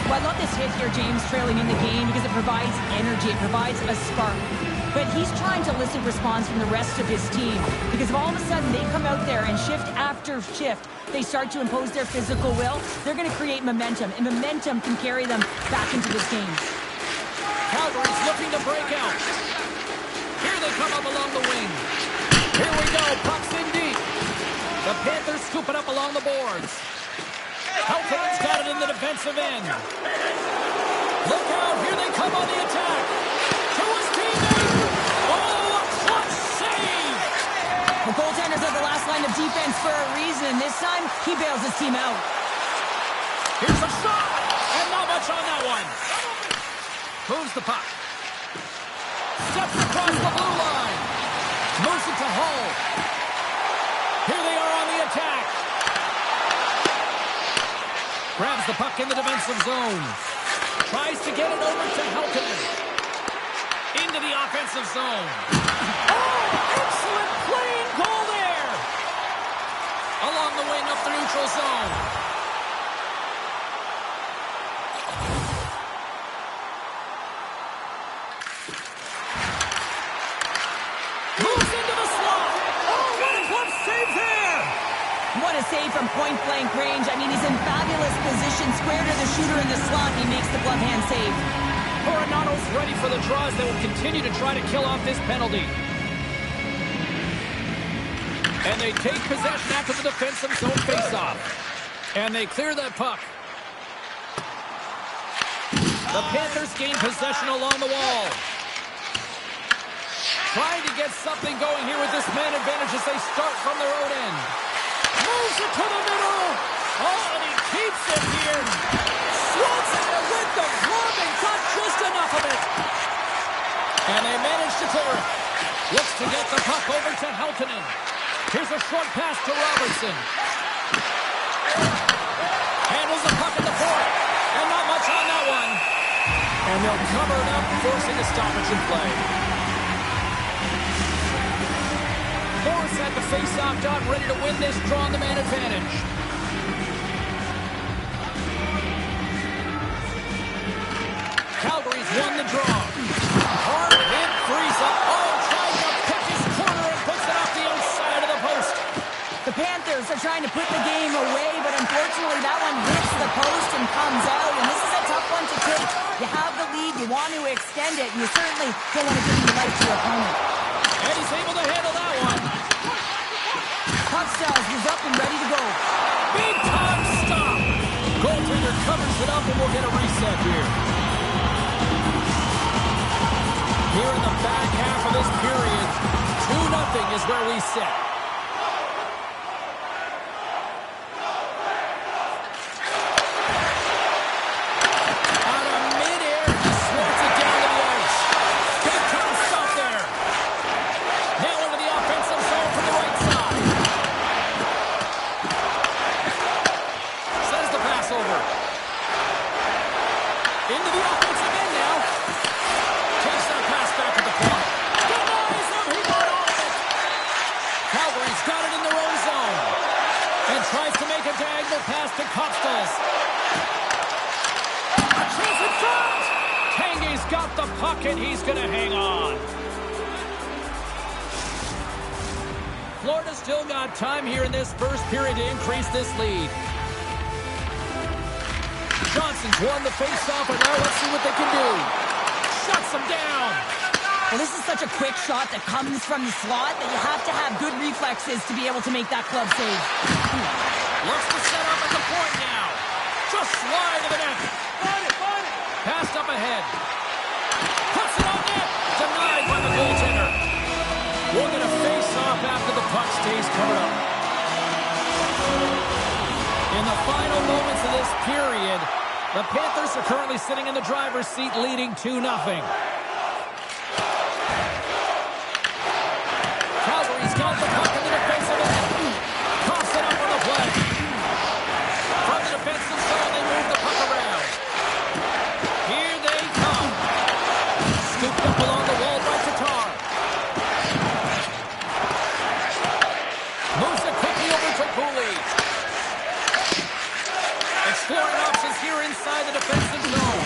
Well, I love this hit here, James, trailing in the game because it provides energy. It provides a spark. But he's trying to elicit response from the rest of his team because if all of a sudden they come out there and shift after shift, they start to impose their physical will, they're going to create momentum, and momentum can carry them back into this game. Calgary's looking to break out. Here they come up along the wing. Here we go, puck's in deep. The Panthers scoop it up along the boards. Heltonen's got it in the defensive end. Look out, here they come on the attack. To his teammate. Oh, a clutch save. The goaltender's at the last line of defense for a reason. This time, he bails his team out. Here's a shot, and not much on that one. Moves the puck. Steps across the blue line. Moves it to Hull. Here they are on the attack. Grabs the puck in the defensive zone. Tries to get it over to Heltonen. Into the offensive zone. Oh, excellent playing goal there. Along the wing up the neutral zone. Moves into the slot. Oh, what a glove save there. What a save from point-blank range. I mean, he's in fabulous position. Square to the shooter in the slot. He makes the glove hand save. Coronato's ready for the draws that will continue to try to kill off this penalty. And they take possession after the defensive zone faceoff. And they clear that puck. The Panthers gain possession along the wall. Trying to get something going here with this man advantage as they start from their own end. Moves it to the middle. Oh, and he keeps it here. Swats it with the glove and got just enough of it. And they manage to clear it. Looks to get the puck over to Heltonen. Here's a short pass to Robertson. Handles the puck in the fourth. And not much on that one. And they'll cover it up, forcing a stoppage in play. Morris at the face-off dot, ready to win this draw on the man advantage. Calgary's won the draw. Hard hit, frees up. Oh, tries to pick his corner and puts it off the outside of the post. The Panthers are trying to put the game away, but unfortunately that one hits the post and comes out, and this is a tough one to take. You have the lead, you want to extend it, and you certainly don't want to give the life to your opponent. And he's able to handle that one. Hufstelz is up and ready to go. Big time stop. Goaltender covers it up and we'll get a reset here. Here in the back half of this period, 2-0 is where we sit. Out of midair, he swats it down to the ice. Big time stop there. Now into the offensive zone from the right side. Sends the pass over. Into the offensive end now. Takes that pass back at the point. Denies him. He got all of it. Calgary's got it in their own zone. And tries to make a diagonal pass to Hufstelz. A chance in front. Tanguay's got the puck and he's going to hang on. Florida's still got time here in this first period to increase this lead. Johnson's won the face-off, and now let's see what they can do. Shuts them down. Well, this is such a quick shot that comes from the slot that you have to have good reflexes to be able to make that club save. Looks to set up at the point now. Just slide to the net. Passed up ahead. Puts it on net. Denied by the goaltender. We're going to face off covered up. In the final moments of this period, the Panthers are currently sitting in the driver's seat leading 2-0. Calgary's got the puck in the defensive end. Toss it up on the play. From the defensive zone, they move the puck around. Here they come. Scooped up along the wall by Tatar. Moves it quickly over to Cooley. Exploring options here inside the defensive zone.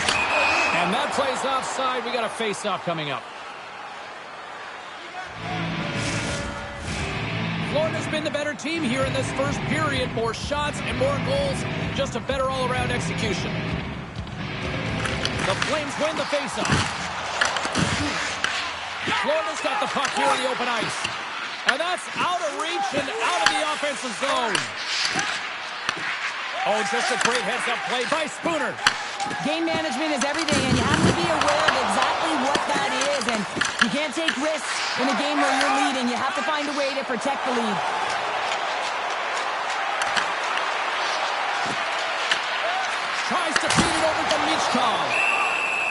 And that plays offside. We got a face-off coming up. Florida's been the better team here in this first period. More shots and more goals. Just a better all-around execution. The Flames win the face-off. Florida's got the puck here in the open ice. And that's out of reach and out of the offensive zone. Oh, just a great heads-up play by Spooner. Game management is everything, and you have to be aware of exactly what that is. And you can't take risks in a game where you're leading. You have to find a way to protect the lead. Tries to feed it over to Michkov.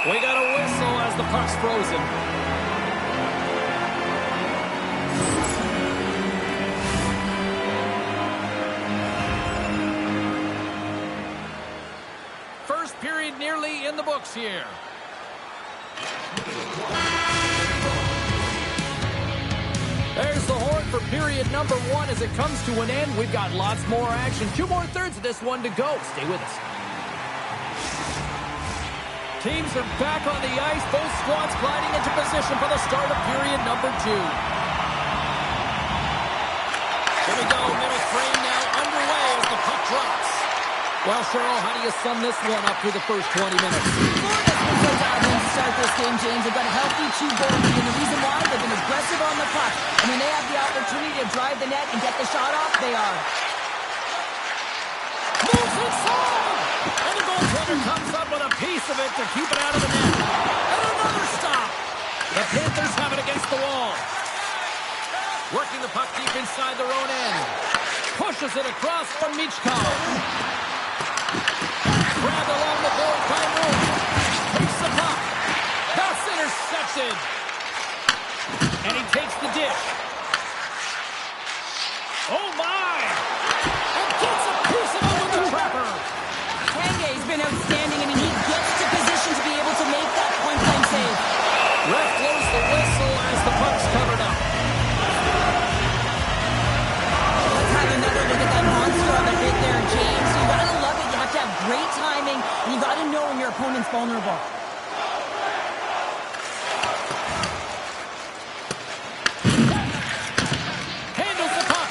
We got a whistle as the puck's frozen. First period nearly in the books here. There's the horn for period number 1 as it comes to an end. We've got lots more action. 2 more thirds of this one to go. Stay with us. Teams are back on the ice. Both squads gliding into position for the start of period number 2. Here we go. Middle frame now underway as the puck drops. Well, Cheryl, how do you sum this one up through the first 20 minutes? Florida's been so dominant to start this game, James. They've got a healthy 2-goal lead, and the reason why, they've been aggressive on the puck. And when they have the opportunity to drive the net and get the shot off, they are. Moves inside! And the goaltender comes up with a piece of it to keep it out of the net. And another stop! The Panthers have it against the wall. Working the puck deep inside their own end. Pushes it across from Michkov. Grabbed along the board by Moon. Takes the puck. That's intercepted. And he takes the dish. Oh, my! And gets a piece of it with the trapper. Tanguay's been outstanding. I mean, he gets to position to be able to make that point-blank save. Ref blows the whistle as the puck's covered up. Let's have another look at that monster on the hit there, James. You gotta love it. You have to have great timing, and you gotta know when your opponent's vulnerable. Handles the puck.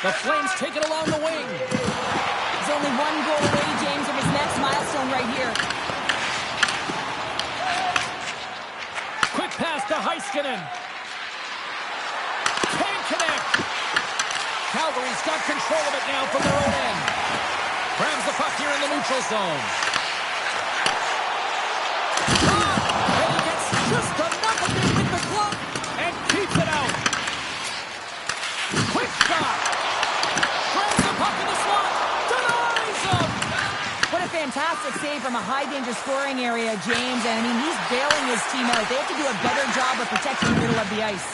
The Flames take it along the wing. He's only 1 goal away, James, of his next milestone right here. Quick pass to Heiskanen. Can't connect. Calgary's got control of it now from their own end. Grabs the puck here in the neutral zone. And he gets just enough of it with the glove and keeps it out. Quick shot. Grabs the puck in the slot. Denies him. What a fantastic save from a high-danger scoring area, James. And, I mean, he's bailing his team out. They have to do a better job of protecting the middle of the ice.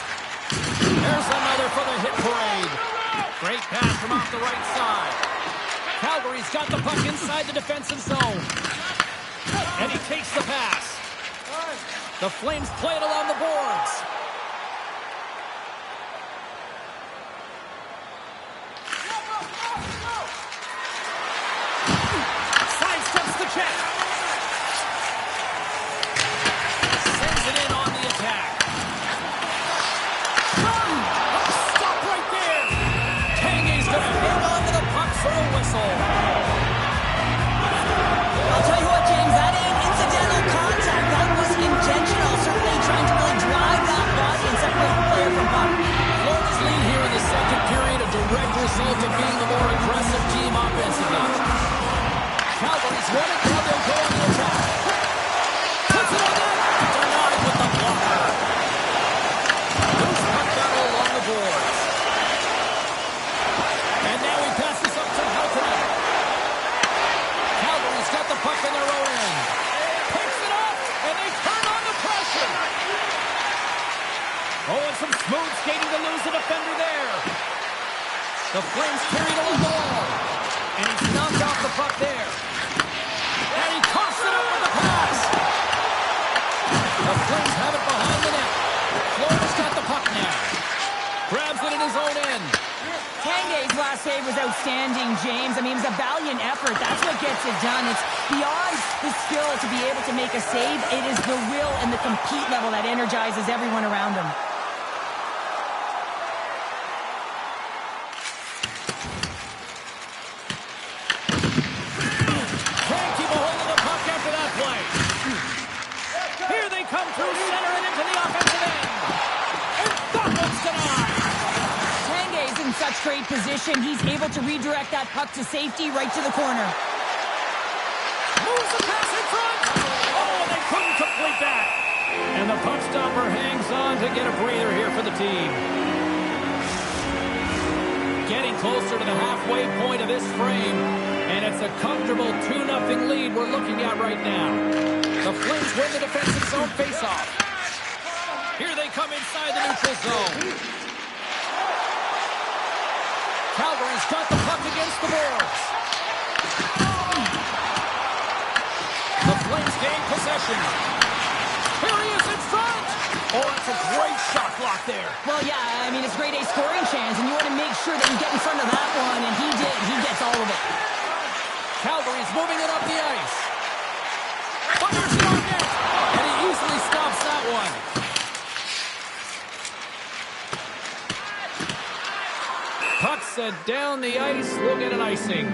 There's another for the hit parade. Great pass from off the right side. Calgary's got the puck inside the defensive zone. And he takes the pass. The Flames play it along the boards. Sidesteps the check. Sends it in on the attack. Stop right there. Tanguay's going to hang on to the puck for a whistle. I'll tell you what, James, that ain't incidental contact. That was intentional, certainly trying to really drive that some smooth skating to lose the defender there. The Flames carried along the wall. And he's knocked off the puck there. And he coughs it up with the pass. The Flames have it behind the net. Florida's got the puck now. Grabs it in his own end. Tanguay's last save was outstanding, James. I mean, it was a valiant effort. That's what gets it done. It's beyond the skill to be able to make a save. It is the will and the compete level that energizes everyone around him. Can't keep a hold of the puck after that play. Here they come through center and into the offensive end. And that one's denied. Tanguay's in such great position. He's able to redirect that puck to safety right to the corner. Moves the pass in front. Oh, they couldn't complete that. And the puck stopper hangs on to get a breather here for the team. Getting closer to the halfway point of this frame. And it's a comfortable 2-0 lead we're looking at right now. The Flames win the defensive zone faceoff. Here they come inside the neutral zone. Calgary's got the puck against the boards. The Flames gain possession. Here he is in front. Oh, that's a great shot block there. Well, yeah, I mean, it's grade A scoring chance, and you want to make sure that you get in front of that one, and he did. He gets all of it. Calgary's moving it up the ice. Fires it on net, and he easily stops that one. Puck sent down the ice. We'll get an icing.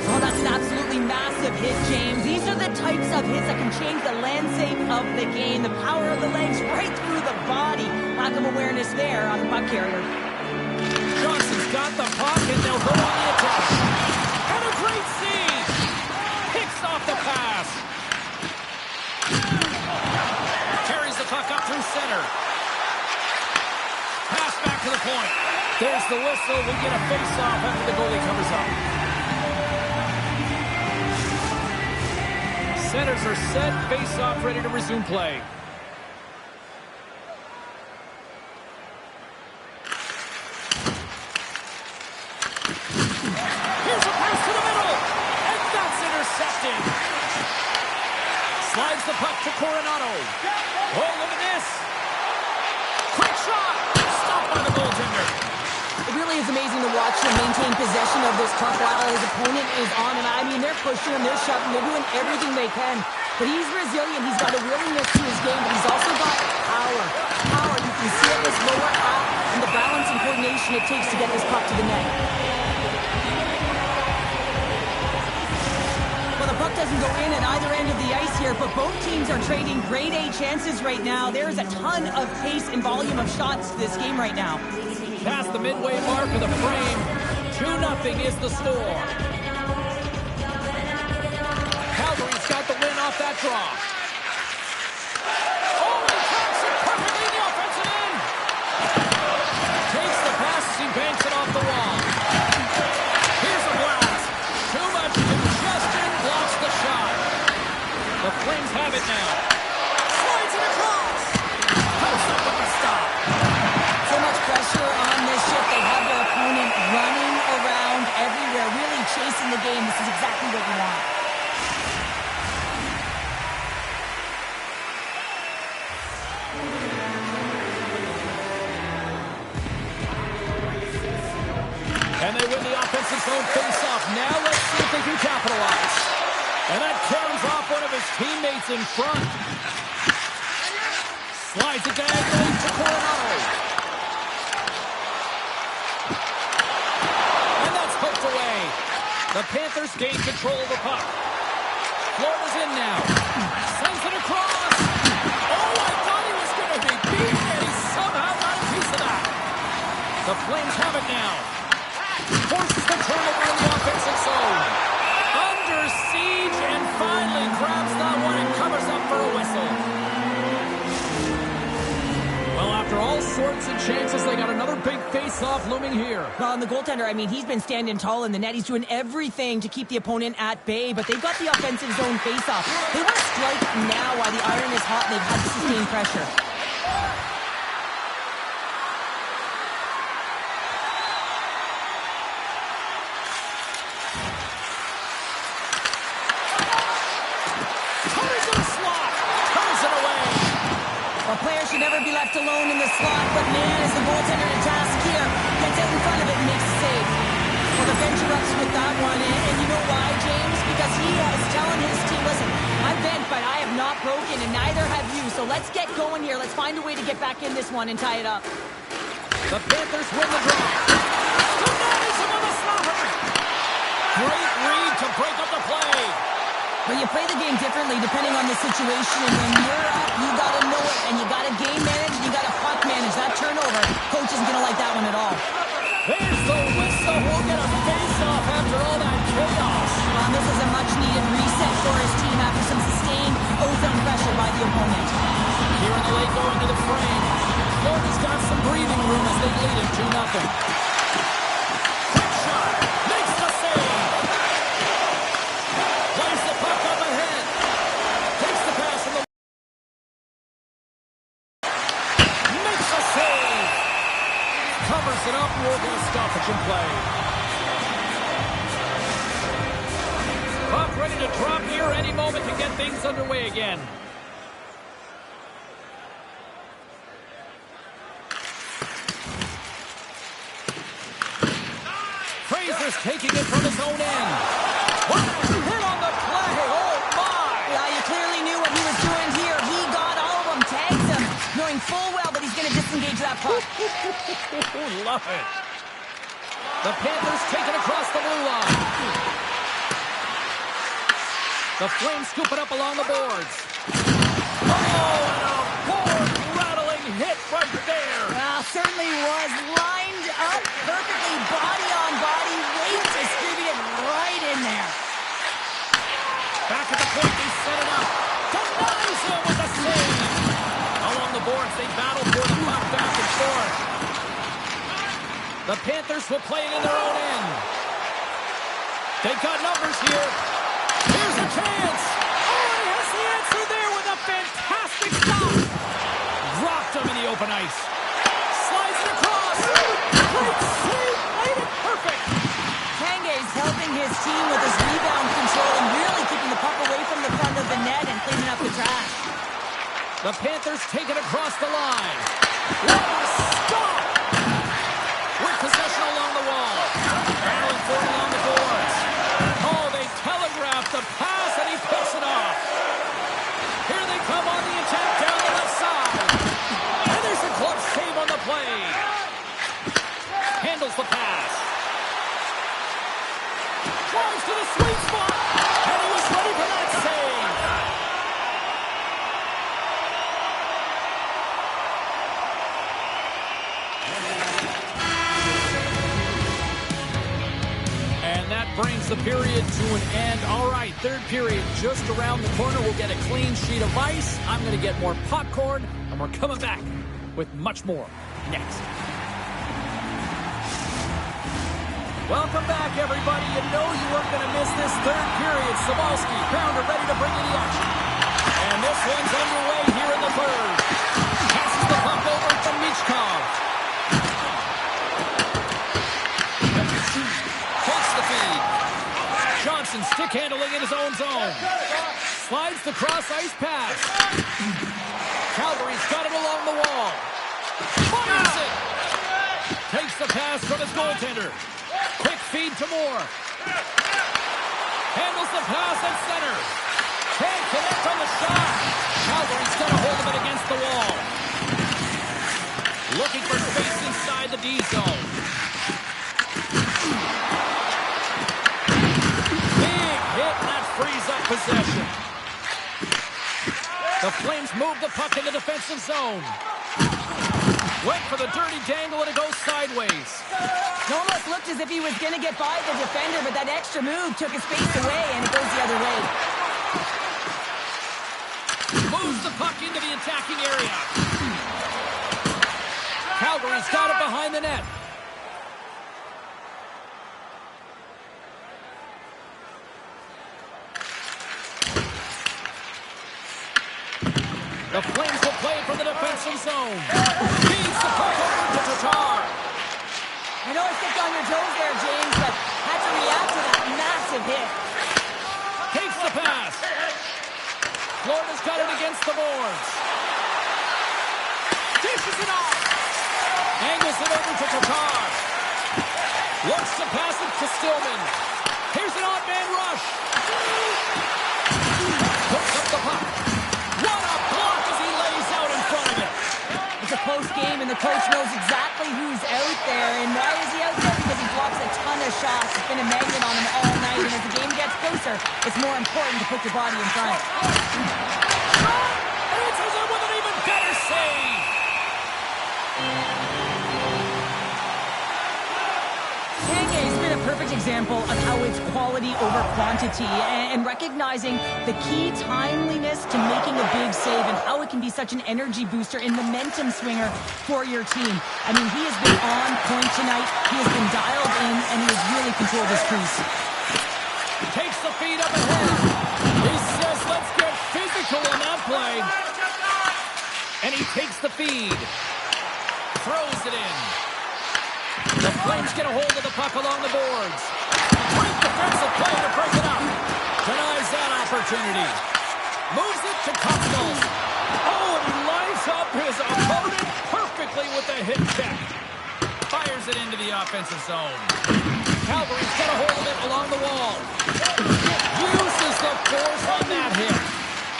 Oh, that's an absolutely massive hit, James. These are the types of hits that can change the landscape of the game. The power of the legs right through the body. Lack of awareness there on the puck carrier. Johnson's got the puck, and they'll go on the attack. And a great save. Picks off the pass. Carries the puck up through center. Pass back to the point. There's the whistle. We get a face-off after the goalie covers up. Centers are set. Face-off ready to resume play. Here's a pass to the middle. And that's intercepted. Slides the puck to Coronado. Oh, look at this. Quick shot. Stopped by the goaltender. It really is amazing to watch him maintain possession of this puck while his opponent is on him. I mean, they're pushing him, they're shoving, they're doing everything they can. But he's resilient. He's got a willingness to his game, but he's also got power. Power. You can see it in his lower half and the balance and coordination it takes to get this puck to the net. Well, the puck doesn't go in at either end of the ice here, but both teams are trading grade A chances right now. There is a ton of pace and volume of shots to this game right now. Past the midway mark of the frame. 2-0 is the score. Calgary's got the win off that draw. Oh, he tracks it perfectly in the offensive end. Takes the pass as he banks it off the wall. Here's a blast. Too much congestion blocks the shot. The Flames have it now. Slides it across. Post up with a stop. So much pressure on this shift. They have their opponent running around everywhere, really chasing the game. This is exactly what we want. And they win the offensive zone face-off. Now let's see if they can capitalize. And that carries off one of his teammates in front. Slides it diagonally to Coronado. And that's hooked away. The Panthers gain control of the puck. Florida's in now. Sends it across. Oh, I thought he was going to be beaten, and he somehow got a piece of that. The Flames have it now. Forces the turnover in the offensive zone. Under siege, and finally grabs that one and covers up for a whistle. Well, after all sorts of chances, they got another big face-off looming here. Well, and the goaltender, I mean, he's been standing tall in the net. He's doing everything to keep the opponent at bay, but they've got the offensive zone face-off. They want to strike now while the iron is hot and they've had to sustain pressure. Players should never be left alone in the slot, but man, is the goaltender to task here. Gets out in front of it and makes a save. Well, the bench erupts with that one, and you know why, James? Because he is telling his team, listen, I'm bent, but I have not broken, and neither have you, so let's get going here. Let's find a way to get back in this one and tie it up. The Panthers win the draw. Denies him on the slaughter. Great read to break up the play. But you play the game differently depending on the situation, and when you're up, you got to know it, and you got to game manage, and you got to puck manage. That turnover, coach isn't going to like that one at all. There's the whistle. We'll get a face-off after all that chaos. This is a much-needed reset for his team after some sustained ozone pressure by the opponent. Here in the late going to the frame. Florida's got some breathing room as they lead it 2-0. It up, we'll get a stoppage in play. Puck ready to drop here any moment to get things underway again. Fraser's taking it from his own end. What a hit on the play! Oh my! Yeah, you clearly knew what he was doing here. He got all of them, tags them, knowing full well that he's going to disengage that puck. Love it. The Panthers take it across the blue line. The Flames scoop it up along the boards. Oh, and a board-rattling hit right there. Well, certainly was lined up perfectly, body on body, weight distributed right in there. Back at the point, they set it up. Denies him with a save. Along the boards, they battle for the puck back and forth. The Panthers will play it in their own end. They've got numbers here. Here's a chance. Oh, he has the answer there with a fantastic stop. Dropped him in the open ice. Slides it across. Great save. Played it perfect. Kange's helping his team with his rebound control and really keeping the puck away from the front of the net and cleaning up the trash. The Panthers take it across the line. What a stop! With possession along the wall. Battling for it along the boards. Oh, they telegraphed the pass and he picks it off. Here they come on the attack down the left side. And there's a glove save on the play. Handles the pass. Drives to the sweet spot. And he was ready for that save. Brings the period to an end. All right, third period just around the corner. We'll get a clean sheet of ice. I'm going to get more popcorn, and we're coming back with much more next. Welcome back, everybody. You know you weren't going to miss this third period. Sabalski, Pounder ready to bring you the action. And this one's underway here in the third. Passes the puck over to Michkov. Johnson stick handling in his own zone. Slides the cross ice pass. Calgary's got it along the wall. Fires it. Takes the pass from his goaltender. Quick feed to Moore. Handles the pass at center. Can't connect on the shot. Calgary's got a hold of it against the wall. Looking for space inside the D zone. Frees up possession. The Flames move the puck in the defensive zone. Went for the dirty dangle and it goes sideways. It almost looked as if he was going to get by the defender, but that extra move took his space away and it goes the other way. Moves the puck into the attacking area. Calgary's It's got it behind the net. The Flames will play it from the defensive zone. Feeds the puck over to Tatar. I know I stepped on your toes there, James, but had to react to that massive hit. Takes the pass. Florida's got it against the boards. Dishes it off. Angles it over to Tatar. Looks to pass it to Stillman. Here's an odd man rush. Hooks up the puck. What a block as he lays out in front of it. It's a close game, and the coach knows exactly who's out there. And why is he out there? Because he blocks a ton of shots. It's been a magnet on him all night. And as the game gets closer, it's more important to put your body in front. Answers it with an even better save. Tanguay's been a perfect example of how it's quality over quantity and recognizing the key timeliness to making a big save and how it can be such an energy booster and momentum swinger for your team. I mean, he has been on point tonight. He has been dialed in, and he has really controlled his crease. Takes the feed up ahead. He says, let's get physical in that play. And he takes the feed. Throws it in. The Flames get a hold of the puck along the boards. Great defensive play to break it up. Denies that opportunity. Moves it to Coxels. Oh, and he lines up his opponent perfectly with a hit check. Fires it into the offensive zone. Calgary's got a hold of it along the wall. Uses the force on that hit.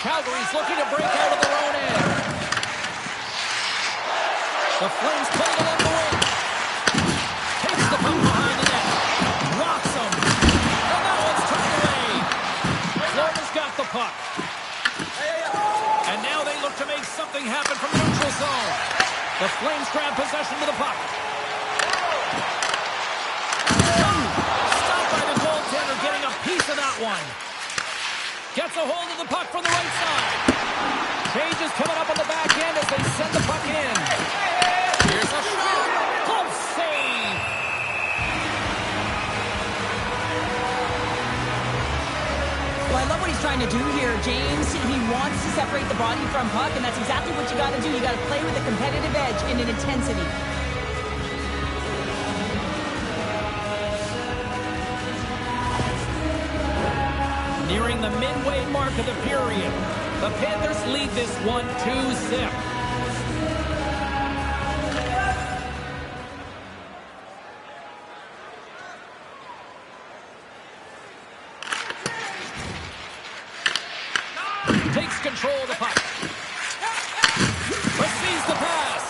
Calgary's looking to break out of their own end. The Flames play it along the wing. Takes the puck behind the net. Rocks him. And that one's turned away. Florida's got the puck. And now they look to make something happen from the neutral zone. The Flames grab possession of the puck. Stopped by the goaltender getting a piece of that one. Gets a hold of the puck from the right side. Changes coming up on the back end as they send the puck in. Here's a shot. Close save. Well, I love what he's trying to do here, James. He wants to separate the body from puck, and that's exactly what you got to do. You got to play with a competitive edge and an intensity. Nearing the midway mark of the period, the Panthers lead this 1-2-zip. Takes control of the puck. Receives the pass.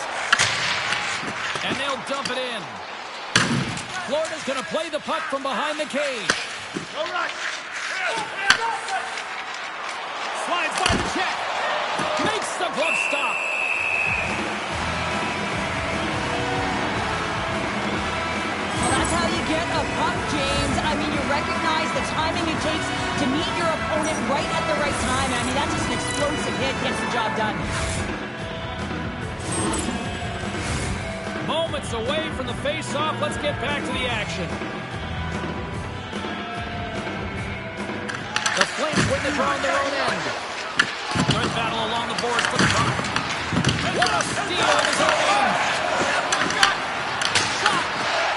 And they'll dump it in. Florida's going to play the puck from behind the cage. All right. Slides by the check. Makes the glove stop. Well, that's how you get a puck, James. I mean, you recognize the timing it takes to meet your opponent right at the right time. I mean, that's just an explosive hit. Gets the job done. Moments away from the face-off. Let's get back to the action. The Flames win the draw on their own end. Good battle along the boards for the puck. What a steal in his own end. Shot.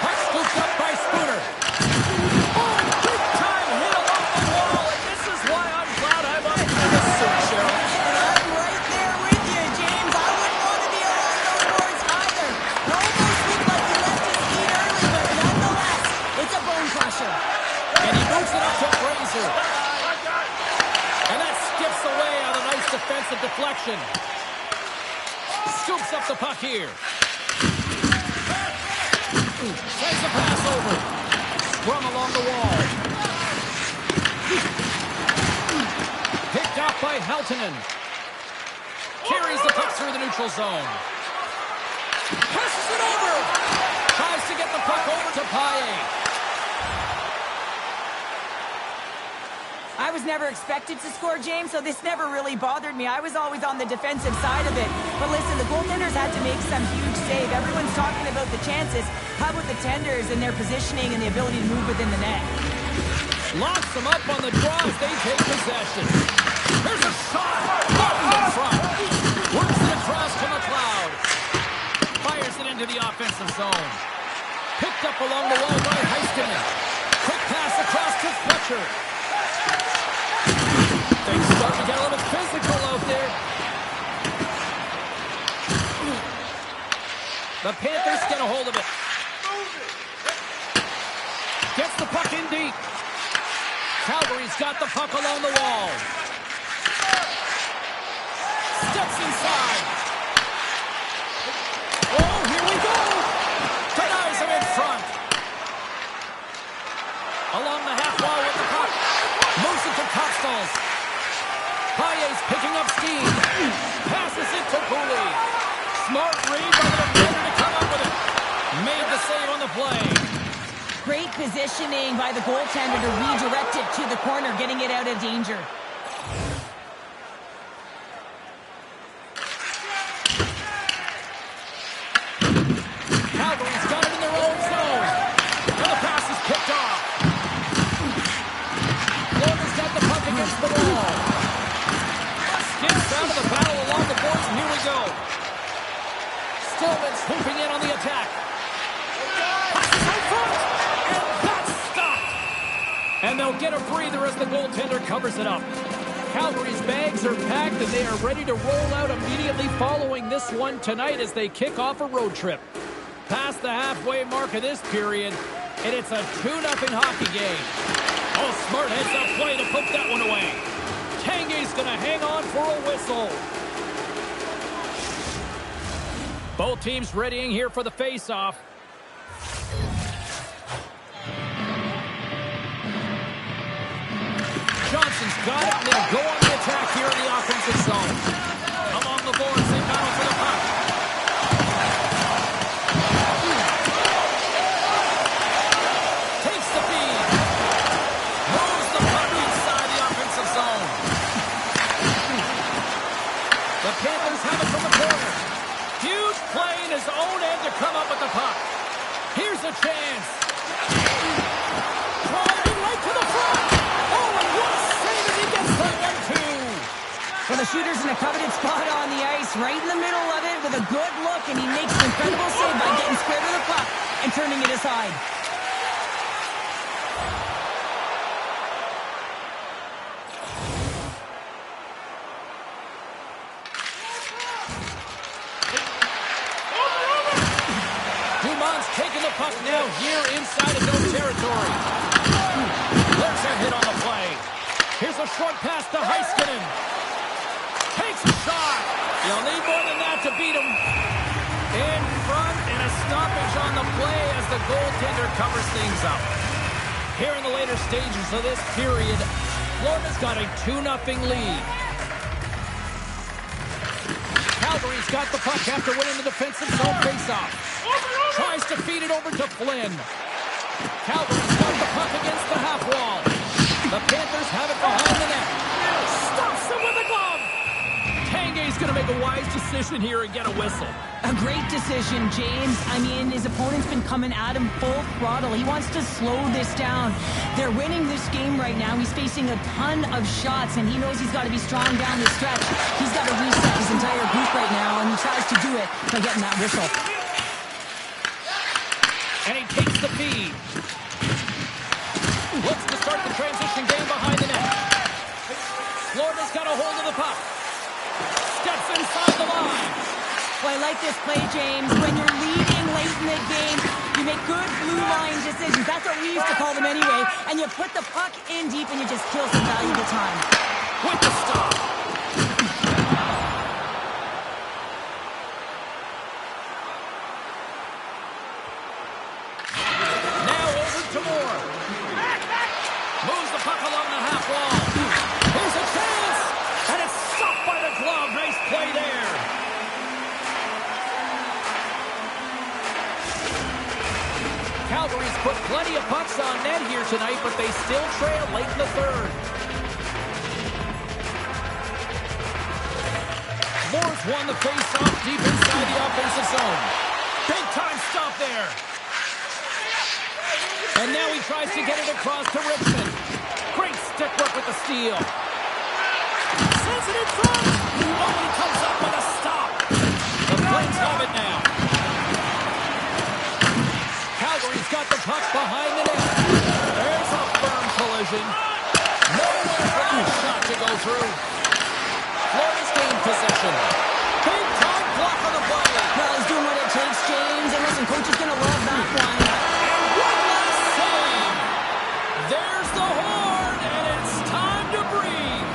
Puck scooped up by Spooner. Oh, big time hit along the wall. And this is why I'm glad I'm up in this suit, Cheryl. And I'm right there with you, James. I wouldn't want to be along those boards either. It almost looked like he left his feet early, but nonetheless, it's a bone crusher. And he moves it up to Fraser. And that skips away on a nice defensive deflection. Scoops up the puck here. Sends a pass over. Sprung along the wall. Picked up by Haltonen. Carries the puck through the neutral zone. Passes it over. Tries to get the puck over to Paille. I I was never expected to score, James, so this never really bothered me. I was always on the defensive side of it. But listen, the goaltenders had to make some huge save. Everyone's talking about the chances. How about the tenders and their positioning and the ability to move within the net? Locks them up on the draw as they take possession. There's a shot. Button in front. Works it across to McLeod. Fires it into the offensive zone. Picked up along the wall by Heiskanen. Quick pass across to Fletcher. Things start to get a little physical out there. The Panthers get a hold of it. Gets the puck in deep. Calgary's got the puck along the wall. Steps inside. Oh, here we go. Denies him in front. Along the half wall with the puck. Moves it to Costals. Paille's picking up steam. Passes it to Pooley. Smart read by the defender to come up with it. Made the save on the play. Great positioning by the goaltender to redirect it to the corner, getting it out of danger. Calgary's got it in their own zone. And the pass is picked off. Florida's got the puck against the wall. Skips out of the battle along the boards, and here we go. Stillman swooping in on the attack. Passes out front. And they'll get a breather as the goaltender covers it up. Calgary's bags are packed and they are ready to roll out immediately following this one tonight as they kick off a road trip. Past the halfway mark of this period, and it's a 2-0 hockey game. Oh, smart heads-up play to poke that one away. Tanguay's going to hang on for a whistle. Both teams readying here for the face-off. Johnson's got it, and they'll go on the attack here in the offensive zone. Along the boards, they battle for the puck. Takes the feed. Moves the puck inside the offensive zone. The Panthers have it from the corner. Huge play in his own end to come up with the puck. Here's a chance. Driving right to the front. Well, the shooter's in a coveted spot on the ice, right in the middle of it with a good look, and he makes an incredible save by getting square to the puck and turning it aside. Dumont's taking the puck now here inside of no territory. There's a hit on the play. Here's a short pass to Heiskanen. Takes a shot. You'll need more than that to beat him. In front, and a stoppage on the play as the goaltender covers things up. Here in the later stages of this period, Florida's got a 2-0 lead. Calgary's got the puck after winning the defensive zone faceoff. Tries to feed it over to Flynn. Calgary's got the puck against the half wall. The Panthers have it behind the net. Stops him with a glove. Tanguay's going to make a wise decision here and get a whistle. A great decision, James. I mean, his opponent's been coming at him full throttle. He wants to slow this down. They're winning this game right now. He's facing a ton of shots, and he knows he's got to be strong down the stretch. He's got to reset his entire group right now, and he tries to do it by getting that whistle. And he takes the feed. Looks to start the transition game behind the net. Florida's got a hold of the puck. Steps inside the line. Well, I like this play, James. When you're leading late in the game, you make good blue line decisions. That's what we used to call them anyway. And you put the puck in deep and you just kill some valuable time. With the stop. Now over to Moore. Moves the puck along the half wall. Here's a chance. And it's stopped by the glove. Nice play there. Calgary's put plenty of pucks on net here tonight, but they still trail late in the third. has won the face-off deep inside the offensive zone. Big-time stop there. And now he tries to get it across to Richmond. Great stick work with the steal. Sends it in front. Oh, he comes up with a stop. The Flames have it now. Calgary's got the puck behind the net. There's a firm collision. Nowhere for that shot to go through. Florida's gained possession. Big-time block on the play. Well, he's doing what it takes, James. And listen, coach is going to love that one. And one last save. There's the horn, and it's time to breathe.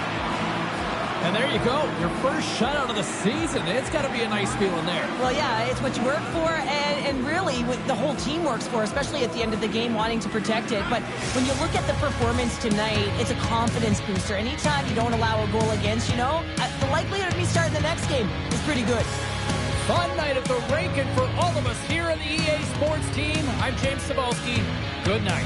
And there you go. Your first shutout of the season. It's got to be a nice feeling there. Well, yeah, it's what you work for, and really what the whole team works for, especially at the end of the game, wanting to protect it. But when you look at the performance tonight, it's a confidence booster. Anytime you don't allow a goal against, the likelihood of me starting the next game is pretty good. Fun night at the rink, and for all of us here on the EA Sports team, I'm James Cybulski. Good night.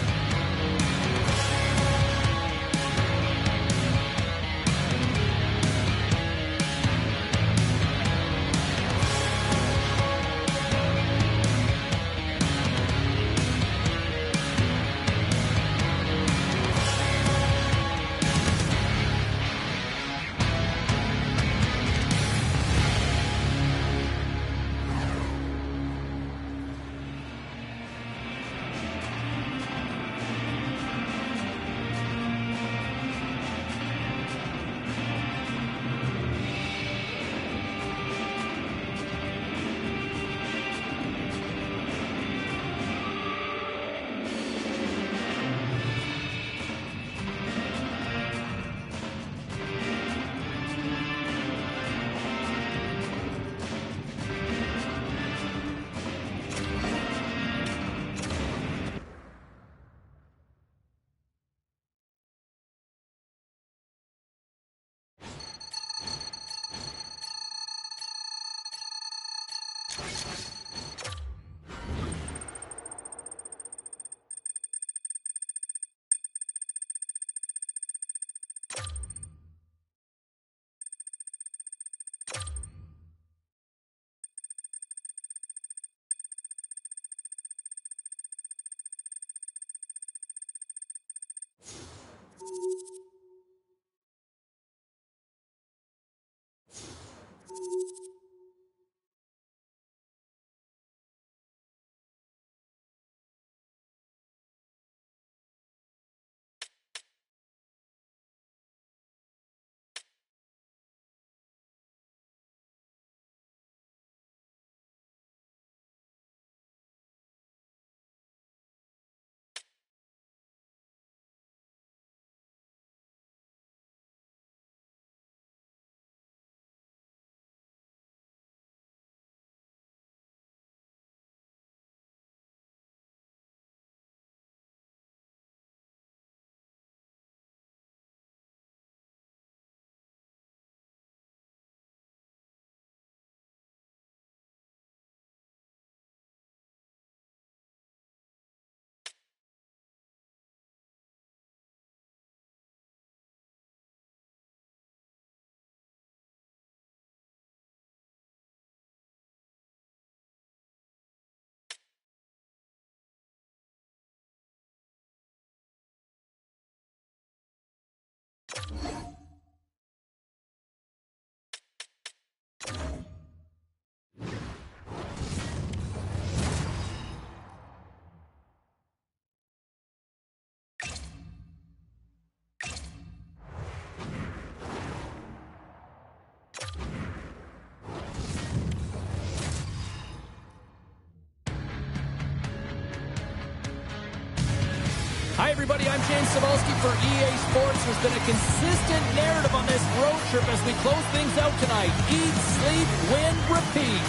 Hi, everybody. I'm James Cybulski for EA Sports. There's been a consistent narrative on this road trip as we close things out tonight. Eat, sleep, win, repeat.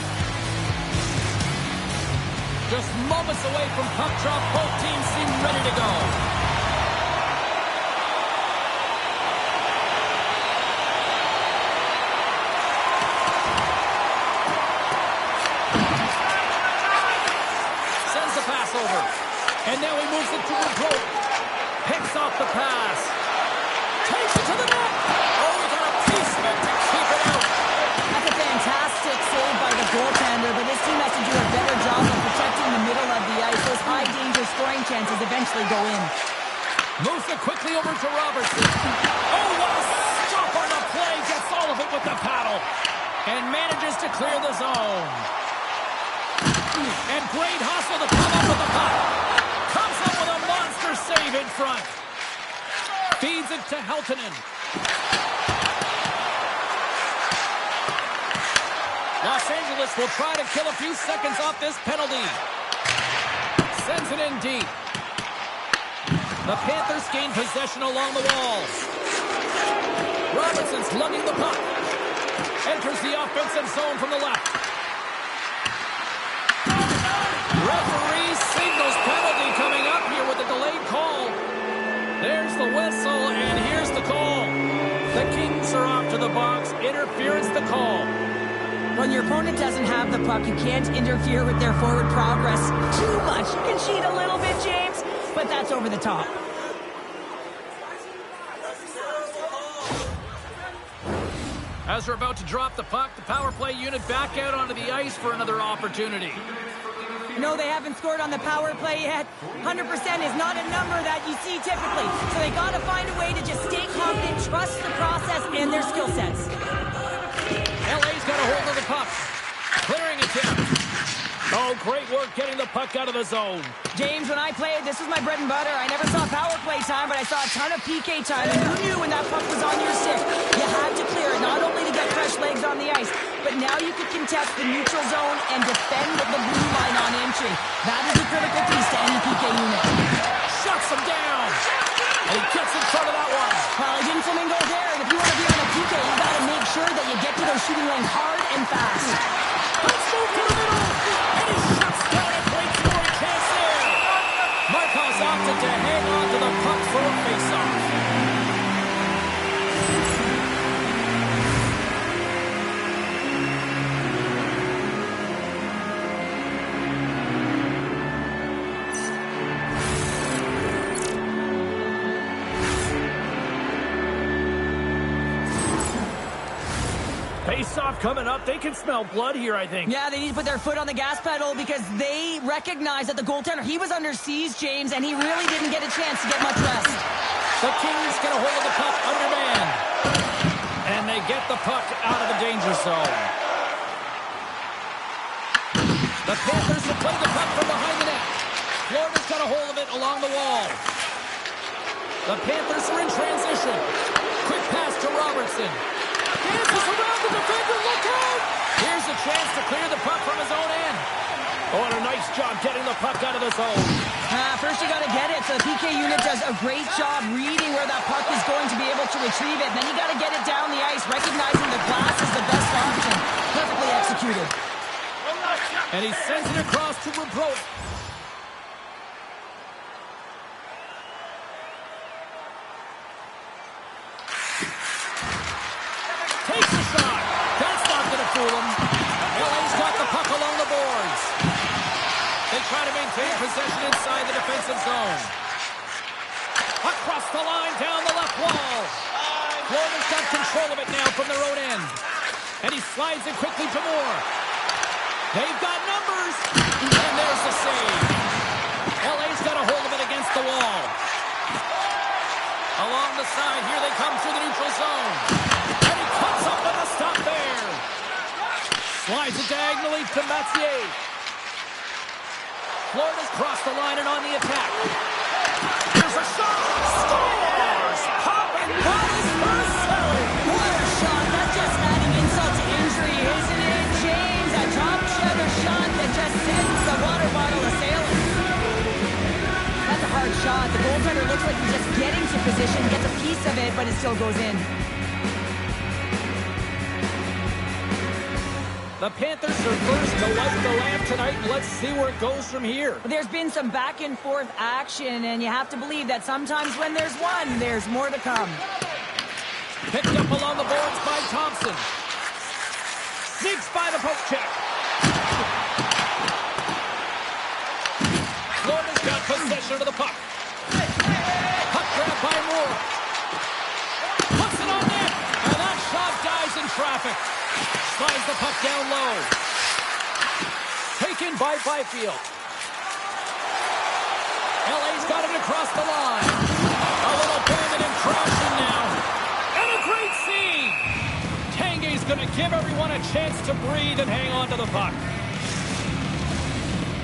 Just moments away from puck drop. Both teams seem ready to go. Sends the pass over. And now he moves it to the goal. Picks off the pass. Takes it to the net. Oh, we got a piece of it to keep it out. That's a fantastic over to Robertson. Oh, what a stop on the play. Gets all of it with the paddle. And manages to clear the zone. And great hustle to come up with the puck. Comes up with a monster save in front. Feeds it to Heltonen. Los Angeles will try to kill a few seconds off this penalty. Sends it in deep. The Panthers gain possession along the walls. Robertson's lugging the puck. Enters the offensive zone from the left. Referee signals penalty coming up here with a delayed call. There's the whistle, and here's the call. The Kings are off to the box. Interference the call. When your opponent doesn't have the puck, you can't interfere with their forward progress too much. You can cheat a little bit, James, but that's over the top. As we're about to drop the puck, the power play unit back out onto the ice for another opportunity. No, they haven't scored on the power play yet. 100% is not a number that you see typically. So they got to find a way to just stay confident, trust the process and their skill sets. LA's got a hold of the puck. Clearing attempt. Oh, great work getting the puck out of the zone. James, when I played, this was my bread and butter. I never saw power play time, but I saw a ton of PK time. And you knew when that puck was on your stick, you had to clear it, not only to get fresh legs on the ice, but now you could contest the neutral zone and defend the blue line on entry. That is a critical piece to any PK unit. Shuts him down. And he gets in front of that one. Well, he didn't flamingo there. And if you want to be on a PK, you got to make sure that you get to those shooting lanes hard and fast. Let's move to the middle. And he shuts down a great scoring chance there. Markov's opted to hang on to the puck for a face-off. Face-off coming up. They can smell blood here, I think. Yeah, they need to put their foot on the gas pedal because they recognize that the goaltender, he was under siege, James, and he really didn't get a chance to get much rest. The Kings get a hold of the puck undermanned. And they get the puck out of the danger zone. The Panthers will play the puck from behind the net. Florida's got a hold of it along the wall. The Panthers are in transition. Quick pass to Robertson. Dances around the defender, look out! Here's a chance to clear the puck from his own end. Oh, and a nice job getting the puck out of the zone. First you got to get it, so the PK unit does a great job reading where that puck is going to be able to retrieve it. And then you got to get it down the ice, recognizing the glass is the best option. Perfectly executed. And he sends it across to Rebro. Takes a shot. That's not going to fool him. LA's got the puck along the boards. They try to maintain possession inside the defensive zone. Across the line, down the left wall. Florida's got control of it now from their own end. And he slides it quickly to Moore. They've got numbers. And there's the save. LA's got a hold of it against the wall. Along the side, here they come through the neutral zone. And he comes up with a stop there. Slides it diagonally to Mathieu. Florida's crossed the line and on the attack. Here's a shot. Scores! Pop and bodies first save. What a shot. That's just adding insult to injury, isn't it, James? A top cheddar shot that just sends the water bottle a-sailing. That's a hard shot. The goaltender looks like he's just getting to position, gets a piece of it, but it still goes in. The Panthers are first to light the lamp tonight. Let's see where it goes from here. There's been some back and forth action, and you have to believe that sometimes when there's one, there's more to come. Picked up along the boards by Thompson. Sneaks by the poke check. Florida's got possession of the puck. Puck grab by Moore. Puts it on net. And that shot dies in traffic. Slides the puck down low. Taken by Byfield. LA's got it across the line. A little band going to give everyone a chance to breathe and hang on to the puck.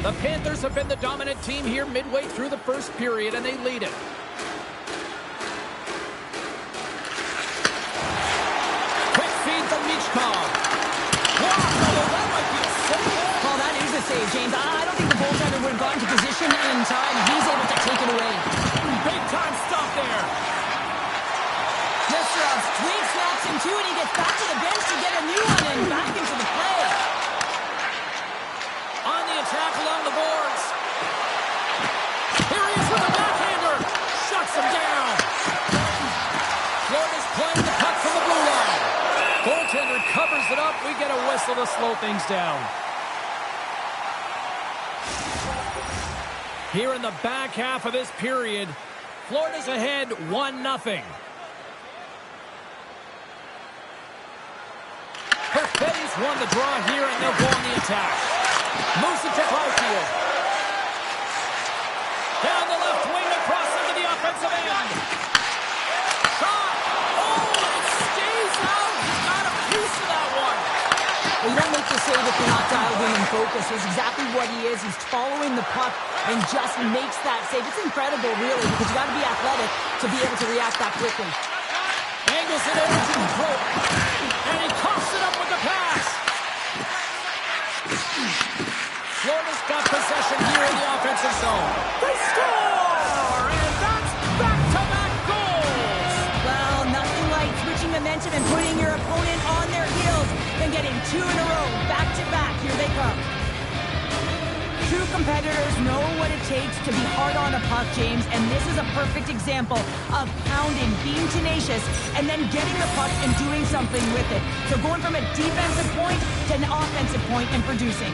The Panthers have been the dominant team here midway through the first period, and they lead it. Quick feed from Michkov. That might be a save. Well, that is a save, James. I don't think the goaltender would have gotten to position in time. He's able to take it away. Big time stop there. Yesterov's twig snaps him too, and he gets back to the bench to get a new one and back into the play. On the attack along the boards. Here he is with a backhander. Shuts him down. Florida's playing the puck from the blue line. Goaltender covers it up. We get a whistle to slow things down. Here in the back half of this period, Florida's ahead 1-0. Perfetti's won the draw here, and they'll go on the attack. Moves it to Byfield. Down the left wing across into the offensive end. Shot! Oh, it stays out. He got a piece of that one. Well, you don't make the save if you're not dialed in and focused. It's exactly what he is. He's following the puck and just makes that save. It's incredible, really, because you got to be athletic to be able to react that quickly. Angles it over to the throat. And he coughs it up with the pass. Florida's got possession here in the offensive zone. They score! And that's back-to-back goals! Well, nothing like switching momentum and putting your opponent on their heels and getting two in a row, back-to-back. Here they come. True competitors know what it takes to be hard on a puck, James, and this is a perfect example of pounding, being tenacious, and then getting the puck and doing something with it. So going from a defensive point to an offensive point and producing.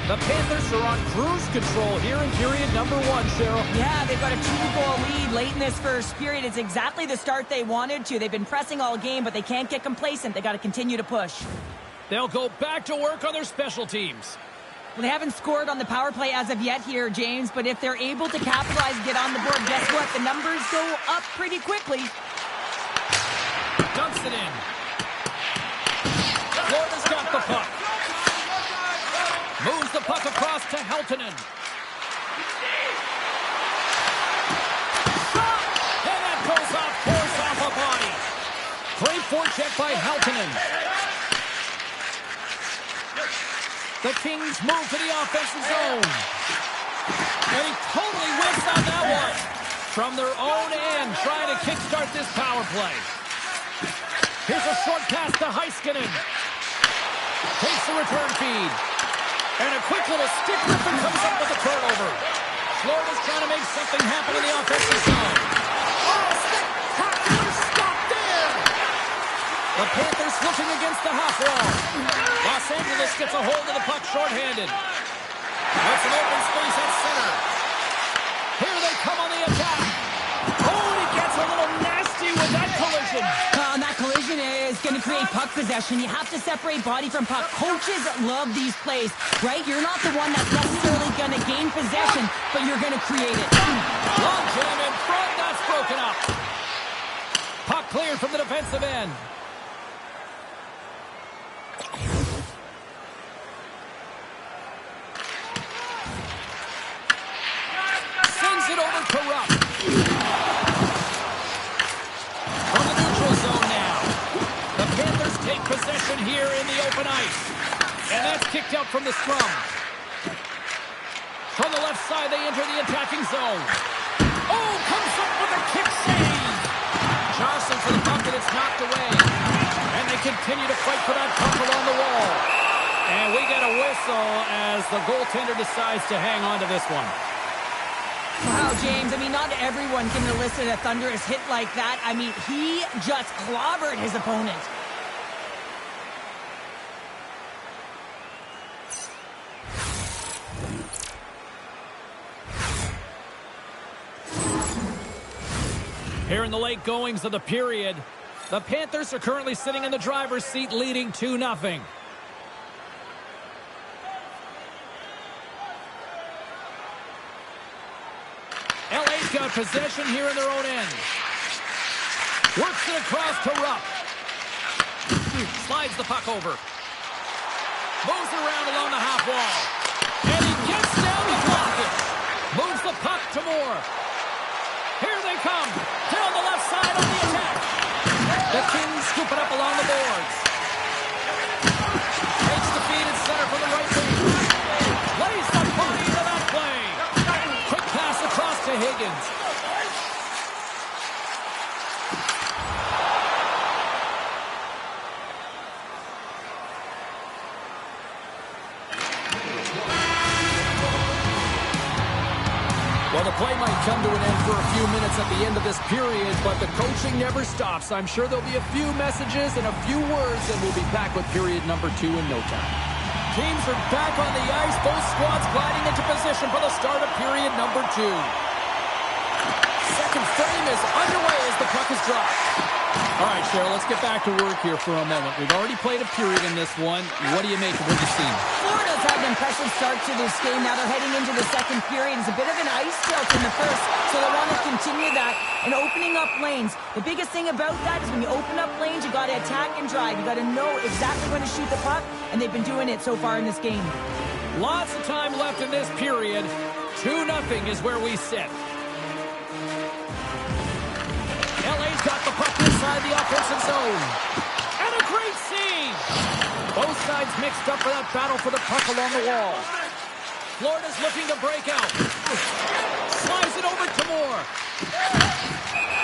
The Panthers are on cruise control here in period number 1, Cheryl. Yeah, they've got a 2-goal lead late in this first period. It's exactly the start they wanted to. They've been pressing all game, but they can't get complacent. They got to continue to push. They'll go back to work on their special teams. Well, they haven't scored on the power play as of yet here, James, but if they're able to capitalize and get on the board, guess what? The numbers go up pretty quickly. Dumps it in. Florida's got the puck. Moves the puck across to Heltonen. Shot! And that goes off, force off a body. Great forecheck by Heltonen. The Kings move to the offensive zone. And he totally whiffs on that one. From their own end, trying to kickstart this power play. Here's a short pass to Heiskanen. Takes the return feed. And a quick little stick Griffin comes up with a turnover. Florida's trying to make something happen in the offensive zone. Oh, spectacular stop there! The Panthers looking against the half wall. Los Angeles gets a hold of the puck shorthanded. That's an open space at center. Here they come on the attack. Oh, he gets a little nasty with that collision. And that collision is going to create puck possession. You have to separate body from puck. Coaches love these plays, right? You're not the one that's necessarily going to gain possession, but you're going to create it. Long jam in front. That's broken up. Puck cleared from the defensive end. Sends it over to Rupp. From the neutral zone now. The Panthers take possession here in the open ice. And that's kicked out from the scrum. From the left side, they enter the attacking zone. Oh, comes up with a kick save. Johnson for the puck, and it's knocked away. And they continue to fight for that puck along the wall. And we get a whistle as the goaltender decides to hang on to this one. Wow, James, I mean, not everyone can elicit a thunderous hit like that. I mean, he just clobbered his opponent. Here in the late goings of the period, the Panthers are currently sitting in the driver's seat leading 2-0. LA's got possession here in their own end. Works it across to Rupp. Slides the puck over. Moves around along the half wall. And he gets down to block it. Moves the puck to Moore. Here they come. Down the left side on the attack. The Kings scoop it up along the boards. Takes the feed in center from the right wing. Lays the body into that play. Quick pass across to Higgins. Well, the play might come to an end for a few minutes at the end of this period, but the coaching never stops. I'm sure there'll be a few messages and a few words, and we'll be back with period number 2 in no time. Teams are back on the ice. Both squads gliding into position for the start of period number 2. Second frame is underway as the puck is dropped. All right, Cheryl, let's get back to work here for a moment. We've already played a period in this one. What do you make of what you've seen? Florida's had an impressive start to this game. Now they're heading into the second period. It's a bit of an ice tilt in the first, so they want to continue that and opening up lanes. The biggest thing about that is when you open up lanes, you got to attack and drive. You got to know exactly when to shoot the puck, and they've been doing it so far in this game. Lots of time left in this period. 2-0 is where we sit. LA's got the puck inside the offensive zone. And a great save. Both sides mixed up for that battle for the puck along the wall. Florida's looking to break out. Slides it over to Moore.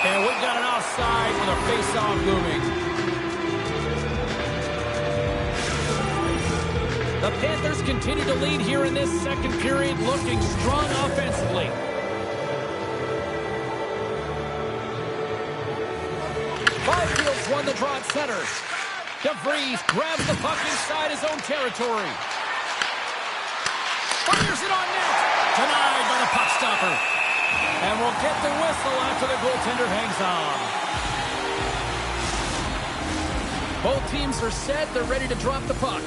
And we've got an offside with a face-off looming. The Panthers continue to lead here in this second period, looking strong offensively. Byfield's won the draw at center. DeVries grabs the puck inside his own territory. Fires it on net. Denied by the puck stopper. And we'll get the whistle after the goaltender hangs on. Both teams are set. They're ready to drop the puck.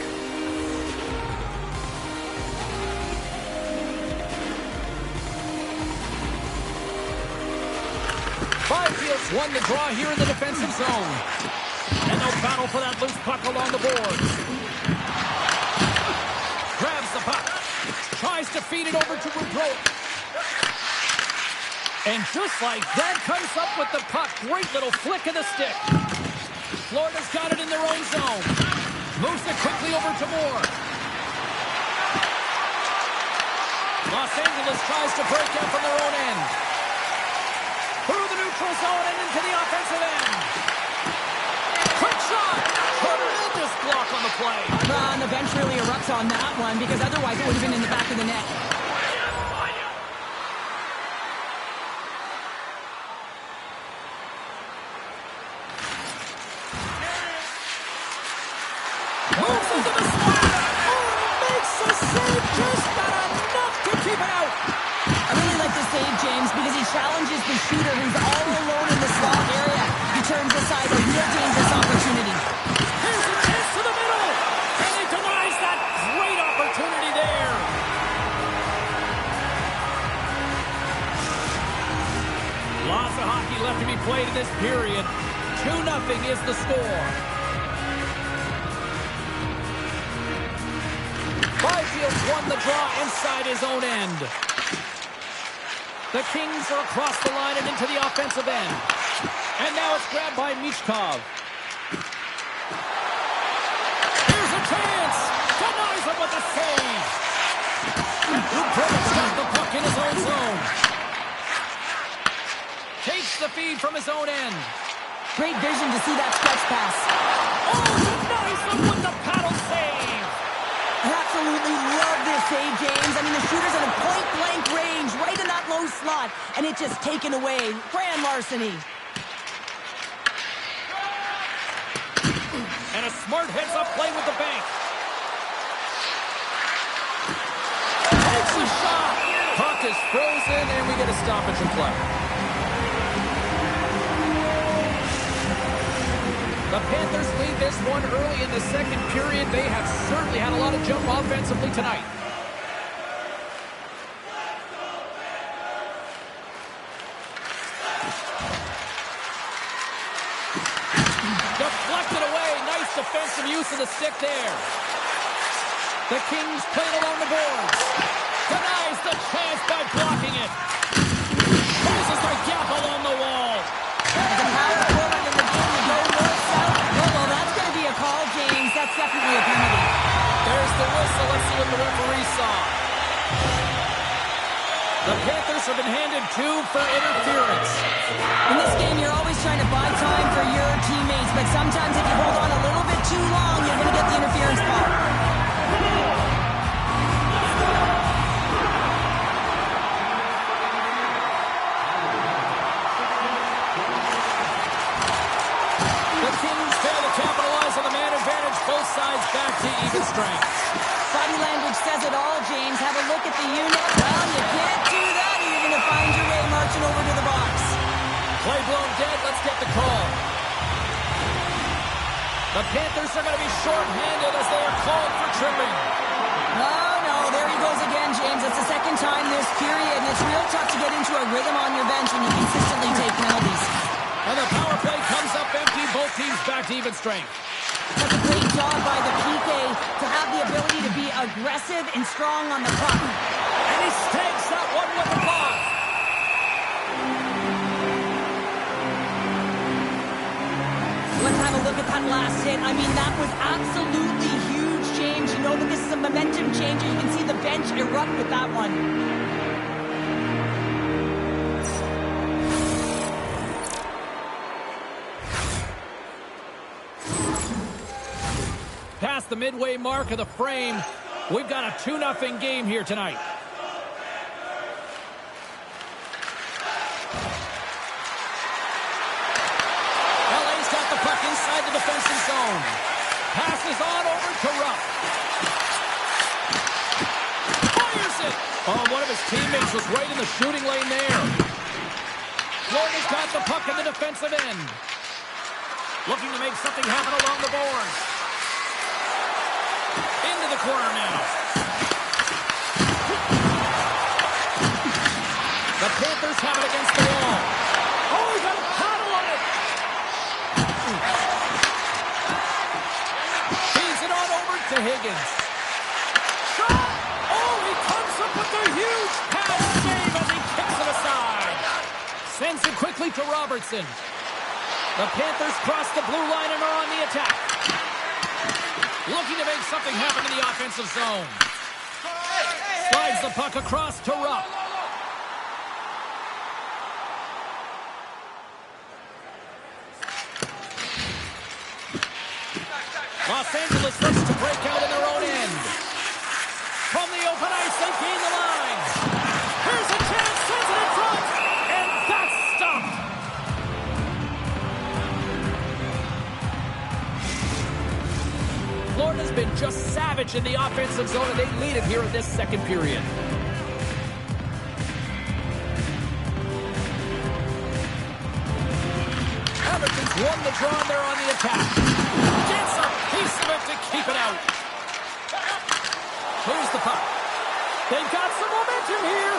Byfield's won the draw here in the defensive zone. And no battle for that loose puck along the boards. Grabs the puck. Tries to feed it over to Rubro. And just like that, comes up with the puck. Great little flick of the stick. Florida's got it in their own zone. Moves it quickly over to Moore. Los Angeles tries to break out from their own end. Through the neutral zone and into the offensive end. Quick shot. Tremendous block on the play. And the bench really erupts on that one because otherwise it would have been in the back of the net. Moves into the slot. Makes a save. Just not enough to keep it out. I really like the save, James, because he challenges the shooter who's all alone in the slot area. He turns aside a real dangerous opportunity. Here's a chance to the middle. And he denies that great opportunity there. Lots of hockey left to be played in this period. 2-0 is the score. Byfield's won the draw inside his own end. The Kings are across the line and into the offensive end. And now it's grabbed by Michkov. Here's a chance. Denies him with a save. Luprovic's got the puck in his own zone. Takes the feed from his own end. Great vision to see that stretch pass. Oh, denies him with the paddle save. I absolutely love this save, James. I mean, the shooter's at a point-blank range, right in that low slot, and it's just taken away. Grand larceny. And a smart heads-up play with the bank. Takes a shot. Puck is frozen, and we get a stoppage in play. The Panthers lead this one early in the second period. They have certainly had a lot of jump offensively tonight. defensive use of the stick there. The Kings play it along the boards. Denies the chance by blocking it. Closes the gap along the wall. The power forward in the game to go north-south. Well, that's going to be a call, James. That's definitely a penalty. There's the whistle. Let's see what the referee saw. The Panthers have been handed 2 for interference. In this game, you're always trying to buy time for your teammates, but sometimes if you hold on a little bit too long, you're going to get the interference call. The Kings fail to capitalize on the man advantage. Both sides back to even strength. Body language says it all, James. Have a look at the unit. Well, you can't do that, or you're going to find your way marching over to the box. Play blown dead. Let's get the call. The Panthers are going to be short-handed as they are called for tripping. No, there he goes again, James. It's the second time this period, and it's real tough to get into a rhythm on your bench when you consistently take penalties. And the power play comes up empty. Both teams back to even strength. That's a great job by the PK to have the ability to be aggressive and strong on the puck. And he stakes that one with the ball. Let's have a look at that last hit. I mean, that was absolutely huge, James. You know that this is a momentum changer. You can see the bench erupt with that one. Past the midway mark of the frame, we've got a 2-0 game here tonight. LA's got the puck inside the defensive zone. Passes on over to Rupp. Fires it! Oh, one of his teammates was right in the shooting lane there. Florida's got the puck in the defensive end. Looking to make something happen along the boards. Into the corner now. The Panthers have it against the wall. Oh, he got a paddle on it. Feeds it on over to Higgins. Shot! Oh, he comes up with a huge pass save as he kicks it aside. Sends it quickly to Robertson. The Panthers cross the blue line and are on the attack. Looking to make something happen in the offensive zone. Slides the puck across to Rupp. Los Angeles looks to break out in their own end. From the open ice, they gain the line. Here's a chance, sends it in front, and that's stopped. Florida's been just savage in the offensive zone, and they lead it here in this second period. Everton's won the draw, and they're on the attack. Gets a piece of it to keep it out. Here's the puck. They've got some momentum here.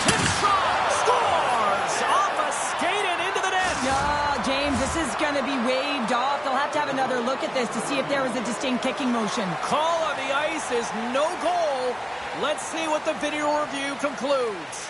Tip shot, scores! Off a skate and into the net. Yeah, James, this is going to be waved off. They'll have to have another look at this to see if there was a distinct kicking motion. Call on the ice is no goal. Let's see what the video review concludes.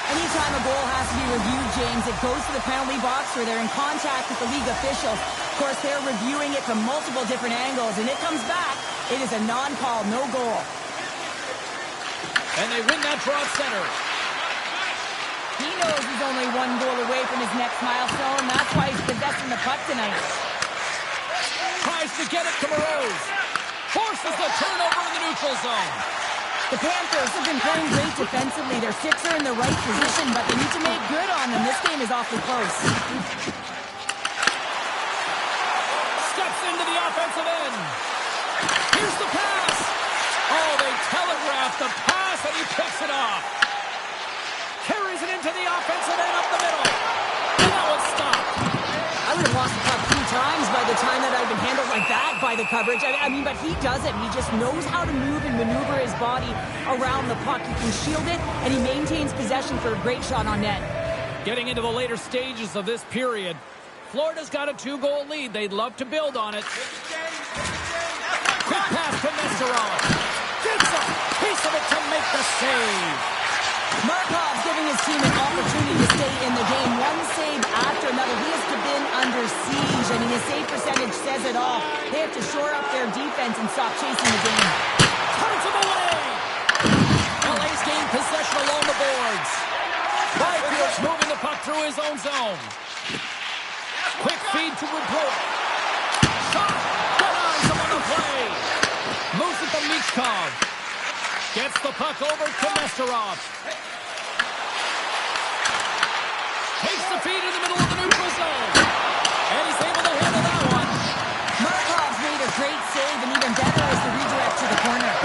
Anytime a goal has to be reviewed, James, it goes to the penalty box where they're in contact with the league officials. Of course, they're reviewing it from multiple different angles, and it comes back. It is a non-call, no goal. And they win that draw at center. He knows he's only one goal away from his next milestone. That's why he's possessing the puck tonight. Tries to get it to Moroz. Forces the turnover in the neutral zone. The Panthers have been playing great defensively. Their sticks are in the right position, but they need to make good on them. This game is awfully close. Steps into the offensive end. Here's the pass. Oh, they telegraphed the pass, and he picks it off. Carries it into the offensive end up the middle. And that was stopped. I would have by the coverage. I mean, but he does it. He just knows how to move and maneuver his body around the puck. He can shield it, and he maintains possession for a great shot on net. Getting into the later stages of this period, Florida's got a 2-goal lead. They'd love to build on it. Quick pass to Nesterov. Gets a piece of it to make the save. Markov's giving his team an opportunity to stay in the game. One save after another. He has been under siege. I mean, his save percentage says it all. They have to shore up their defense and stop chasing the game. Turns him away. LA's gained possession along the boards. Byfield's moving the puck through his own zone. Quick feed to Woodrow. Shot. Denies him on the play. Moves it to Michkov. Gets the puck over to Nesterov. Takes the feed in the middle of the neutral zone. And he's able to handle that one. Markov's made a great save, and even better is the redirect to the corner.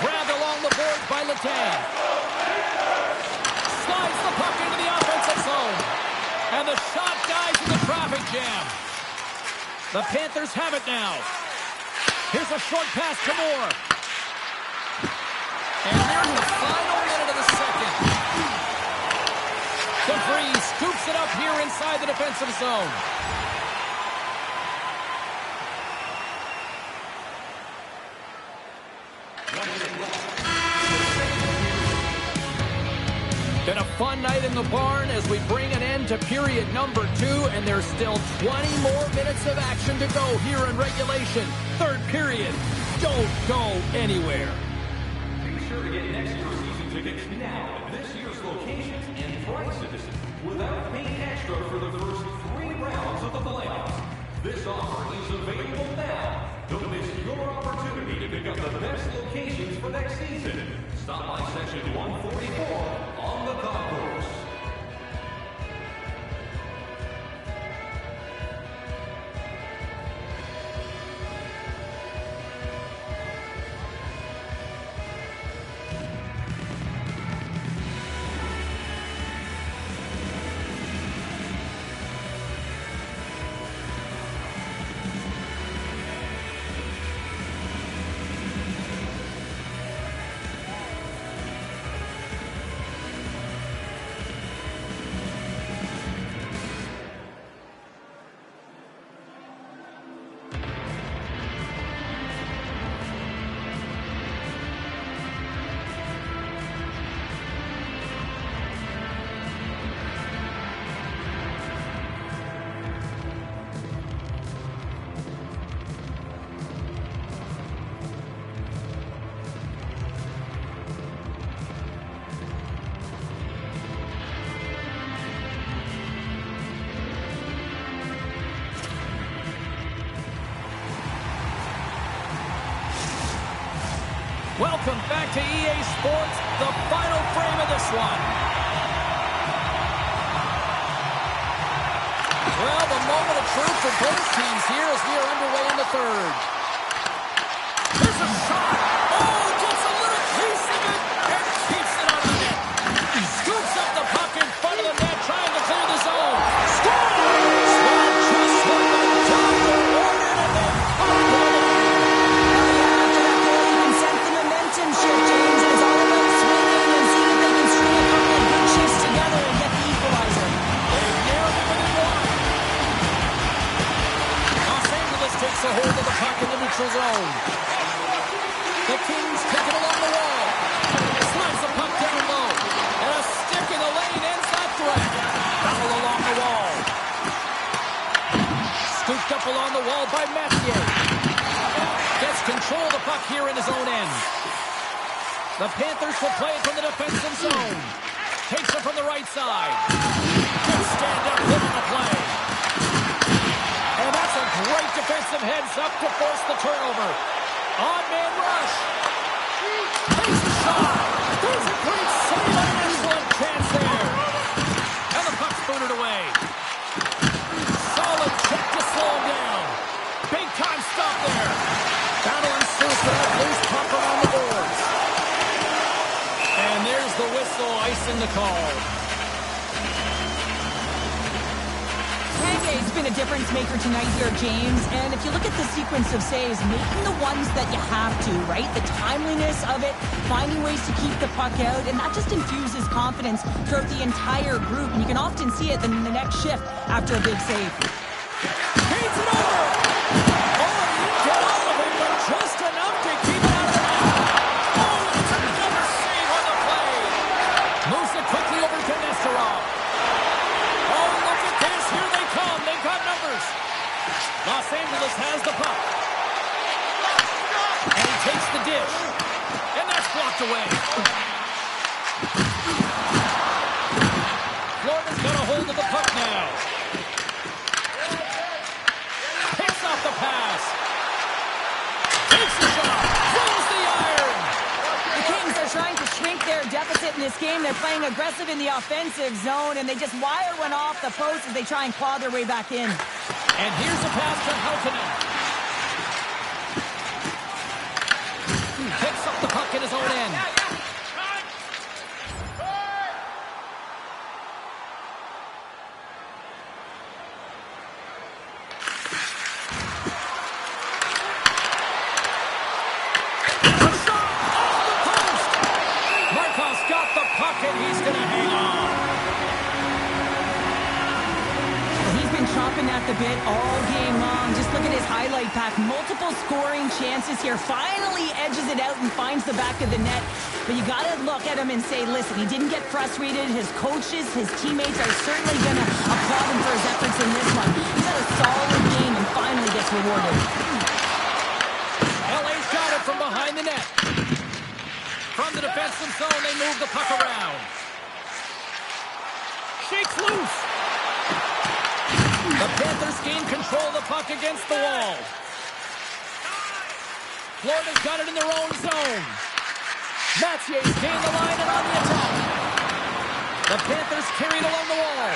Grabbed along the boards by Letang. Slides the puck into the offensive zone. And the shot dies in the traffic jam. The Panthers have it now. Here's a short pass to Moore. And near the final minute of the second. DeVries scoops it up here inside the defensive zone. Been a fun night in the barn as we bring an end to period number 2, and there's still 20 more minutes of action to go here in regulation. Third period. Don't go anywhere. Be sure to get next year's season tickets now at this year's locations and prices without paying extra for the first 3 rounds of the playoffs. This offer is available now. Don't miss your opportunity to pick up the best locations for next season. Stop by section 144 on the golf course. Welcome back to EA Sports, the final frame of this one. Well, the moment of truth for both teams here as we are underway in the third. There's a shot. Oh, gets a little piece of it and keeps it out of the net. He scoops up the puck in front of the net, trying to clear the zone. Scores! Well, just what the doctor ordered and then popped it away. Shift, James, and it's all about swinging and seeing if they can string a couple of good shifts together and get the equalizer. They've nailed it within one. Los Angeles takes a hold of the puck in the neutral zone. The Kings take it along the wall. Slides the puck down low. And a stick in the lane ends that threat. Battle along the wall. Scooped up along the wall by Mathieu. Gets control of the puck here in his own end. The Panthers will play it from the defensive zone. Takes it from the right side. Good stand-up hit on the play. And that's a great defensive heads-up to force the turnover. On-man rush. Takes the shot. There's a great save and an excellent chance there. And the puck's booted away. Solid check to slow him down. Big-time stop there. Battle ensues for that loose puck around the boards. And there's the whistle, icing the call. Kange's been been a difference maker tonight here, James. And if you look at the sequence of saves, making the ones that you have to, right? The timeliness of it, finding ways to keep the puck out, and that just infuses confidence throughout the entire group. And you can often see it in the next shift after a big save. Paints it over! Oh, you get off of him, but just enough to keep it out of the net. Oh, it's another save on the play. Moves it quickly over to Nesterov. Oh, look at this. Here they come. They've got numbers. Los Angeles has the puck. And he takes the dish. And that's blocked away. Florida's got a hold of the puck now. Picks off the pass. Takes the shot. Throws the iron. The Kings are trying to shrink their deficit in this game. They're playing aggressive in the offensive zone, and they just wire one off the post as they try and claw their way back in. And here's a pass to Heltonen. He picks up the puck in his own end. He's going to hang on. He's been chomping at the bit all game long. Just look at his highlight pack. Multiple scoring chances here. Finally edges it out and finds the back of the net. But you got to look at him and say, listen, he didn't get frustrated. His coaches, his teammates are certainly going to applaud him for his efforts in this one. He's had a solid game and finally gets rewarded. LA's got it from behind the net. From the defensive zone, they move the puck around. Shakes loose. The Panthers gain control of the puck against the wall. Florida's got it in their own zone. Mathier's gained the line and on the attack. The Panthers carry it along the wall.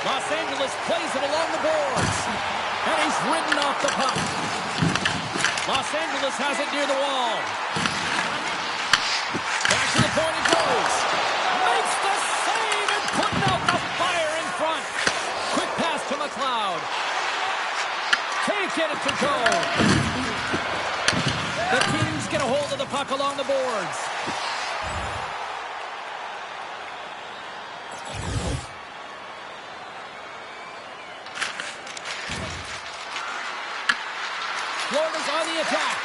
Los Angeles plays it along the boards. And he's ridden off the puck. Los Angeles has it near the wall. Back to the point it goes. Makes the save and putting out the fire in front. Quick pass to McLeod. Can't get it to go. The Kings get a hold of the puck along the boards. Florida's on the attack.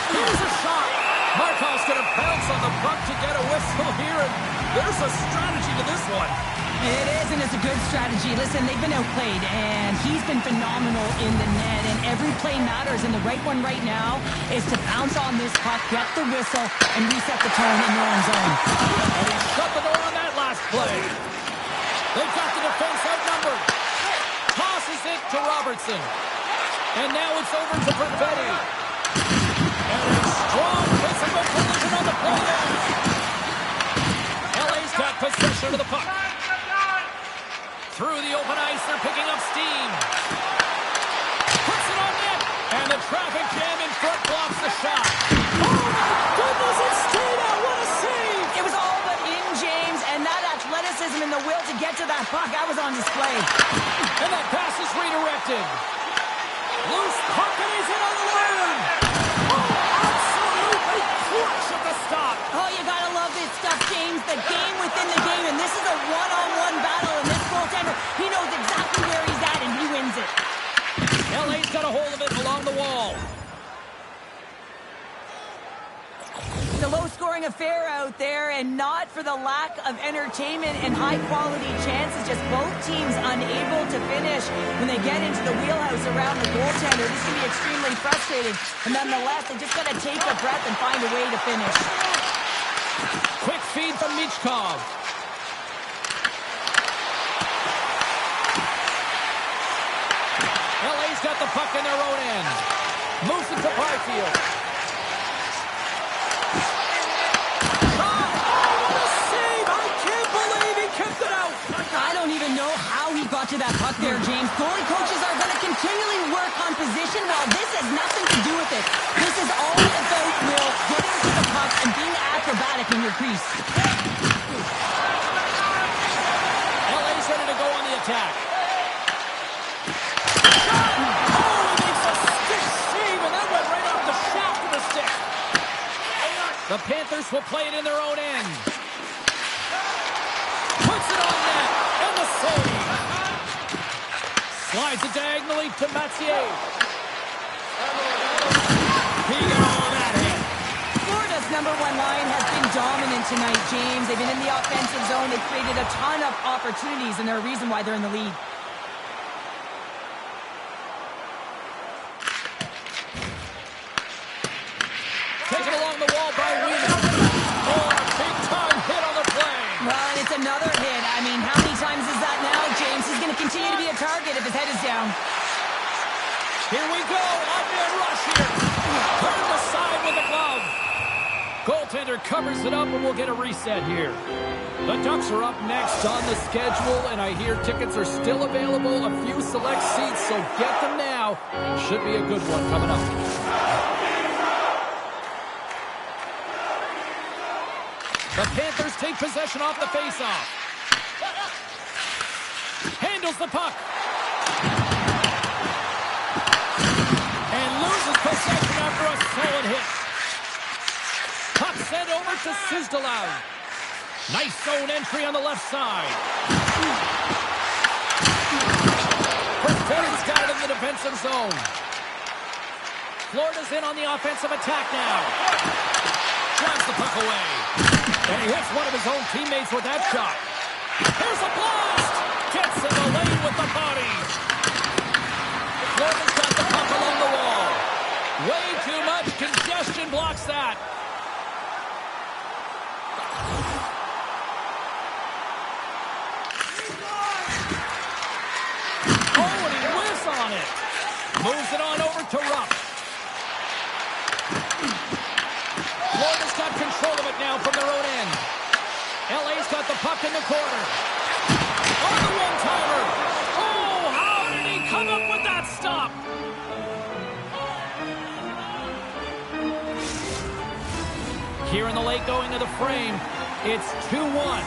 Here's a shot. Markov's going to bounce on the puck to get a whistle here, and there's a strategy to this one. It is, and it's a good strategy. Listen, they've been outplayed, and he's been phenomenal in the net, and every play matters, and the right one right now is to bounce on this puck, get the whistle, and reset the tone in their own zone. And he shut the door on that last play. They've got the defense outnumbered. Tosses it to Robertson. And now it's over to Perfetti. And a strong physical collision on the play there. LA's got possession of the puck. Through the open ice, they're picking up steam. Puts it on net. And the traffic jam in front blocks the shot. Oh, my goodness, it stayed out. What a save. It was all but in, James, and that athleticism and the will to get to that puck, that was on display. And that pass is redirected. Loose puck and he's in on the line. Oh, absolutely clutch at the stop. Oh, you gotta love this stuff, James. The game within the game, and this is a one-on-one battle, and this goaltender, he knows exactly where he's at, and he wins it. LA's got a hold of it along the wall. It's a low-scoring affair out there, and not for the lack of entertainment and high-quality chances. Just both teams unable to finish when they get into the wheelhouse around the goaltender. This can be extremely frustrating, but nonetheless, they just got to take a breath and find a way to finish. Quick feed from Michkov. LA's got the puck in their own end. Moves it to Byfield. I don't even know how he got to that puck there, James. Goalie coaches are going to continually work on position while this has nothing to do with it. This is all about will, getting to the puck, and being acrobatic in your crease. LA's ready The Panthers will play it in their own end. Puts it on net, and the save. Slides it diagonally to Mathieu. He got all that hit. Florida's number one line has been dominant tonight, James. They've been in the offensive zone. They've created a ton of opportunities, and they're a reason why they're in the lead. Taken along the wall by Wheeler. Oh, a big-time hit on the play. Well, and it's another hit. I mean, how many times is that now, James? He's going to continue to be a target if his head is down. Here we go. Odd-man rush here. Turned aside with the glove. Goaltender covers it up, and we'll get a reset here. The Ducks are up next on the schedule, and I hear tickets are still available. A few select seats, so get them now. Should be a good one coming up. The Panthers take possession off the faceoff. Handles the puck. And loses possession after a solid hit. Puck sent over to Sizdalau. Nice zone entry on the left side. Performance got it in the defensive zone. Florida's in on the offensive attack now. Drives the puck away. And he hits one of his own teammates with that shot. Here's a blast! Gets in the lane with the body. Florida's got the puck along the wall. Way too much congestion blocks that. Oh, and he whiffs on it. Moves it on over to Rupp. Florida's got control of it now from their own end. LA's got the puck in the corner. On the one-timer. Oh, how did he come up with that stop? Here in the late going to the frame, it's 2-1.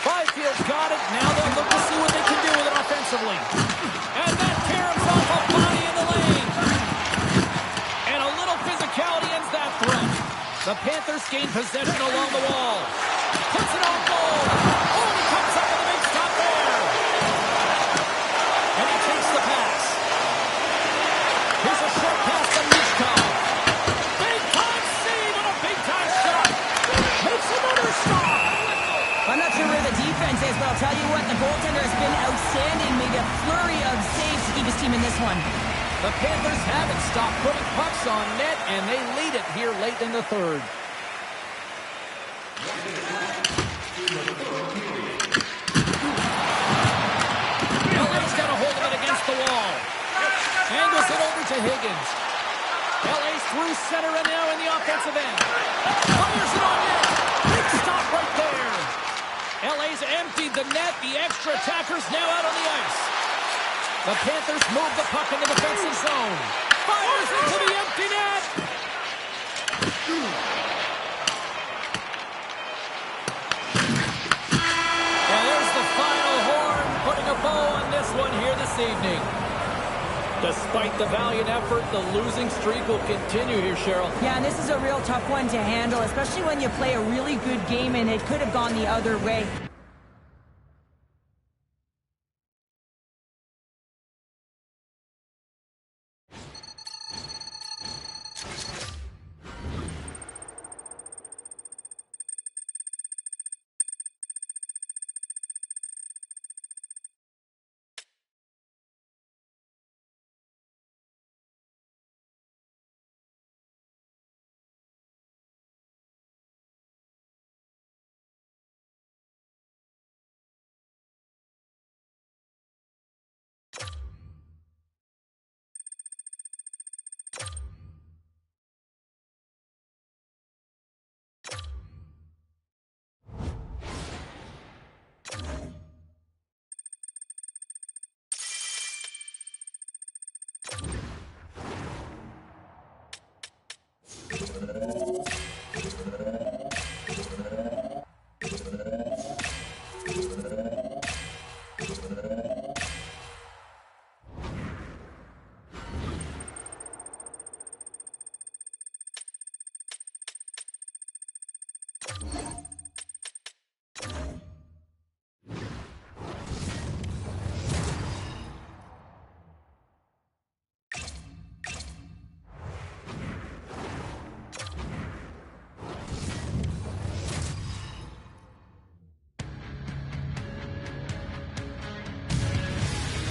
Byfield's got it. Now they'll look to see what they can do with it offensively. And that caroms off a body in the lane. And a little physicality ends that threat. The Panthers gain possession along the wall. Puts it on goal. Oh, he comes up with a big stop there. And he takes the pass. Here's a short pass to Michkov. Big-time save and a big-time shot. Makes another stop. I'm not sure where the defense is, but I'll tell you what, the goaltender has been outstanding. Made a flurry of saves to keep his team in this one. The Panthers haven't stopped putting pucks on net, and they lead it here late in the third. LA's got a hold of it against the wall. Angles it over to Higgins. LA's through center and now in the offensive end. Fires it on net. Big stop right there. LA's emptied the net. The extra attackers now out on the ice. The Panthers move the puck in the defensive zone. Fires into the empty net. And there's the final horn, putting a bow on this one here this evening. Despite the valiant effort, the losing streak will continue here, Cheryl. Yeah, and this is a real tough one to handle, especially when you play a really good game and it could have gone the other way.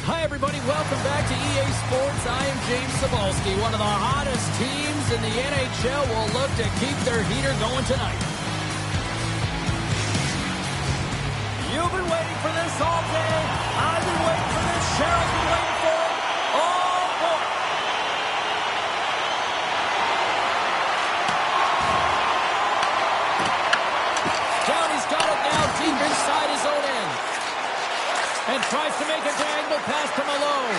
Hi, everybody. Welcome back to EA Sports. I am James Cebulski. One of the hottest teams in the NHL will look to keep their heater going tonight. You've been waiting for this all day. I've been waiting for this. Cheryl's been waiting for it. Oh, boy. Down, he's got it now deep inside his own end. And tries to make a diagonal pass to Malone.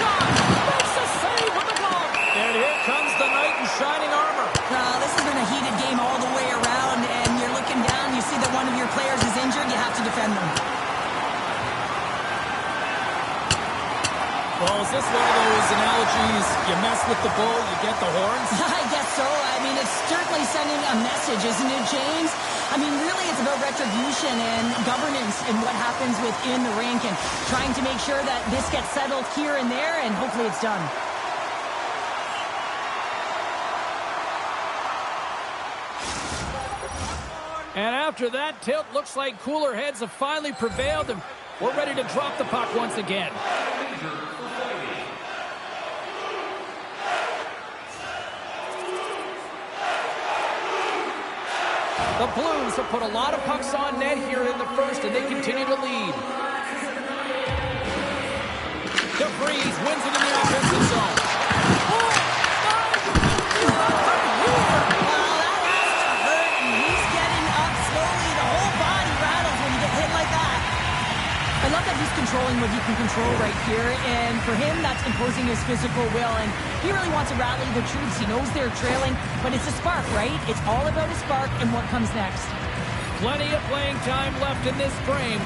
Shot! Makes a save with the glove. And here comes the knight in shining armor. This has been a heated game all the way around, and you're looking down, you see that one of your players is injured, you have to defend them. Well, is this one of those analogies, you mess with the bull, you get the horns? I guess so. I mean, it's certainly sending a message, isn't it, James? I mean, really, it's about retribution and governance and what happens within the rink and trying to make sure that this gets settled here and there, and hopefully it's done. And after that tilt, looks like cooler heads have finally prevailed, and we're ready to drop the puck once again. The Blues have put a lot of pucks on net here in the first, and they continue to lead. DeVries wins it in the offensive zone. I love that he's controlling what he can control right here, and for him, that's imposing his physical will, and he really wants to rally the troops. He knows they're trailing, but it's a spark, right? It's all about a spark and what comes next. Plenty of playing time left in this frame.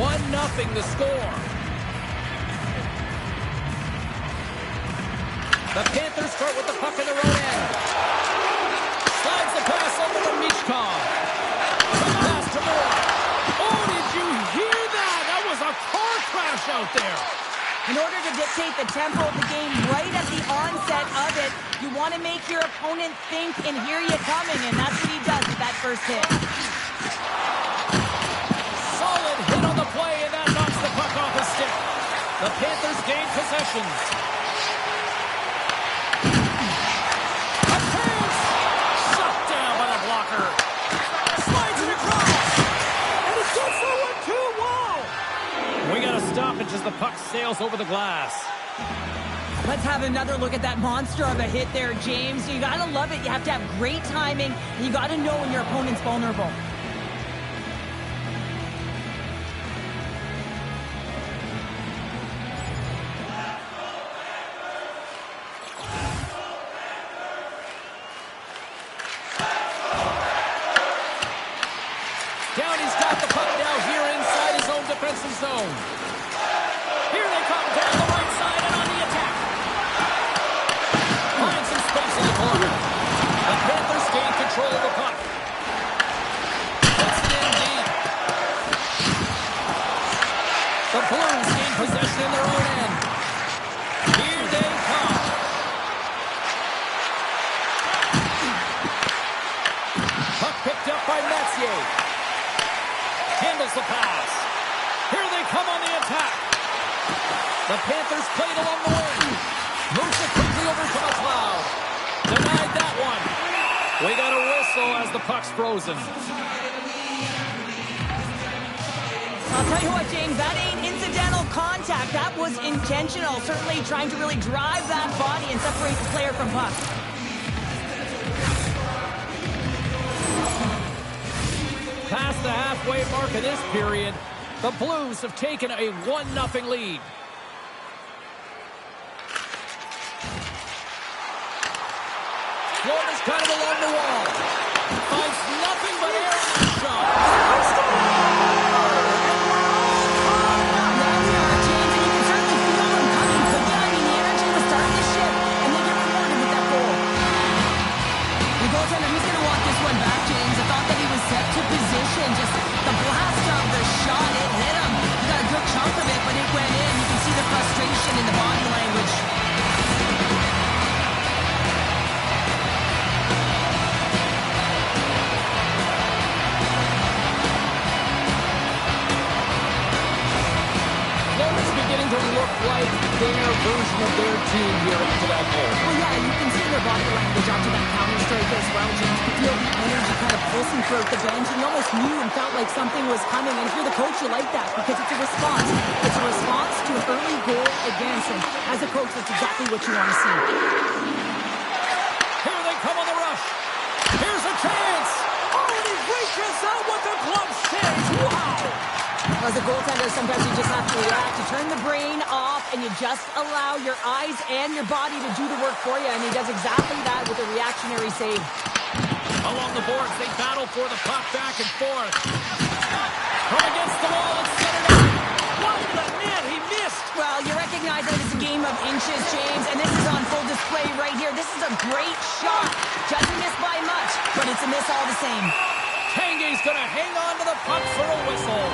1-0 the score. The Panthers start with the puck in their own end. Slides the pass over to Mishkov. Pass to Moore. Oh, did you hear that? That was a car crash out there. In order to dictate the tempo of the game right at the onset of it, you want to make your opponent think and hear you coming, and that's what he does with that first hit. Solid hit on the play, and that knocks the puck off his stick. The Panthers gain possession. A chance! Shut down by the blocker. Slides it across. And he gets that one too. Wow! We got to stop it as the puck sails over the glass. Let's have another look at that monster of a hit there, James. You got to love it. You have to have great timing, and you got to know when your opponent's vulnerable. Down, he's got the puck now here inside his own defensive zone. Here they come down the right side and on the attack. Finds some space in the corner. The Panthers gain control of the puck. Puts it in deep. The Blues gain possession in their own end. Here they come. Puck picked up by Messier. Handles the pass. Here they come on the attack. The Panthers played along the wing. Moves it quickly over to McLeod. Denied that one. We got a whistle as the puck's frozen. I'll tell you what, James, that ain't incidental contact. That was intentional. Certainly trying to really drive that body and separate the player from puck. Past the halfway mark of this period, the Blues have taken a 1-0 lead. Florida's got it along the wall. Finds nothing but air on the shot. James, and you can certainly feel them coming. But yeah, I mean, the energy was starting to shift, and they get rewarded with that goal. The goaltender, he's going to walk this one back, James. I thought that he was set to position. Just the blast of the shot, it hit him. He got a good chunk of it, but it went in. You can see the frustration in the body language. like their version of their team here into that goal. Well, yeah, you can see their body language after that counter strike as well, James. You feel the energy kind of pulsing throughout the bench, and you almost knew and felt like something was coming. And if you're the coach, you like that because it's a response. It's a response to an early goal against, and as a coach, that's exactly what you want to see. Here they come on the rush. Here's a chance. Oh, and he reaches out with the glove save. Wow. As a goaltender, sometimes you just have to react. You turn the brain off, and you just allow your eyes and your body to do the work for you, and he does exactly that with a reactionary save. Along the boards, they battle for the puck back and forth. From against the wall, it's centered out. Wide of the net, he missed. Well, you recognize that it's a game of inches, James, and this is on full display right here. This is a great shot. Doesn't miss by much, but it's a miss all the same. Tanguay's going to hang on to the puck for a whistle.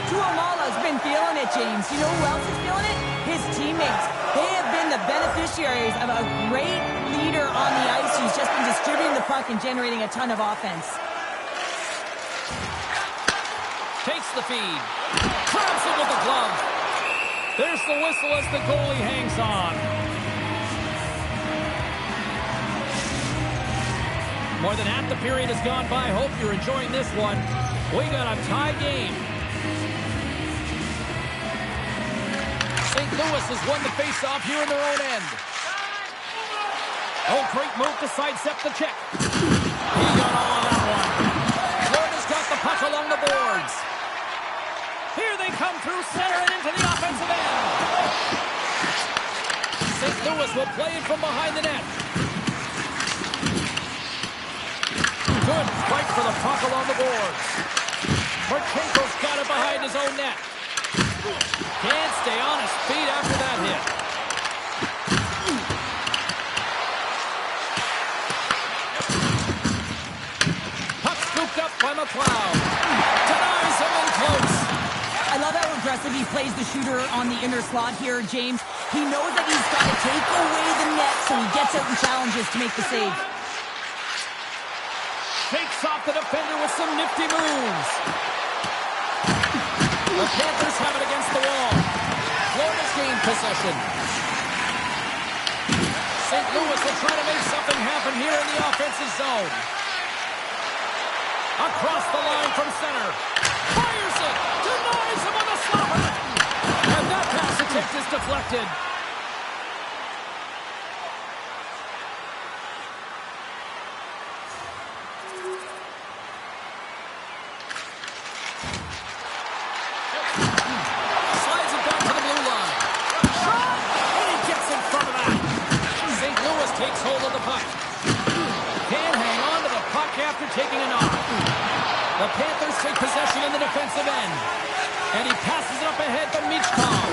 Tuamala's been feeling it, James. You know who else is feeling it? His teammates. They have been the beneficiaries of a great leader on the ice who's just been distributing the puck and generating a ton of offense. Takes the feed. Grabs it with the glove. There's the whistle as the goalie hangs on. More than half the period has gone by. Hope you're enjoying this one. We got a tie game. St. Louis has won the faceoff here in their own end. Oh, great move to sidestep the check. He got all on that one. Florida's got the puck along the boards. Here they come through center and into the offensive end. St. Louis will play it from behind the net. Good fight for the puck along the boards. Marchenko's got it behind his own net. Can't stay on his feet after that hit. Puck scooped up by McLeod. Denies him in close. I love how aggressive he plays the shooter on the inner slot here, James. He knows that he's got to take away the net, so he gets out and challenges to make the save. Shakes off the defender with some nifty moves. The Panthers have it against the wall. Florida's gained possession. St. Louis will try to make something happen here in the offensive zone. Across the line from center. Fires it. Denies him on the slapper. And that pass attempt is deflected. Taking a knock. The Panthers take possession in the defensive end. And he passes it up ahead to Michkov.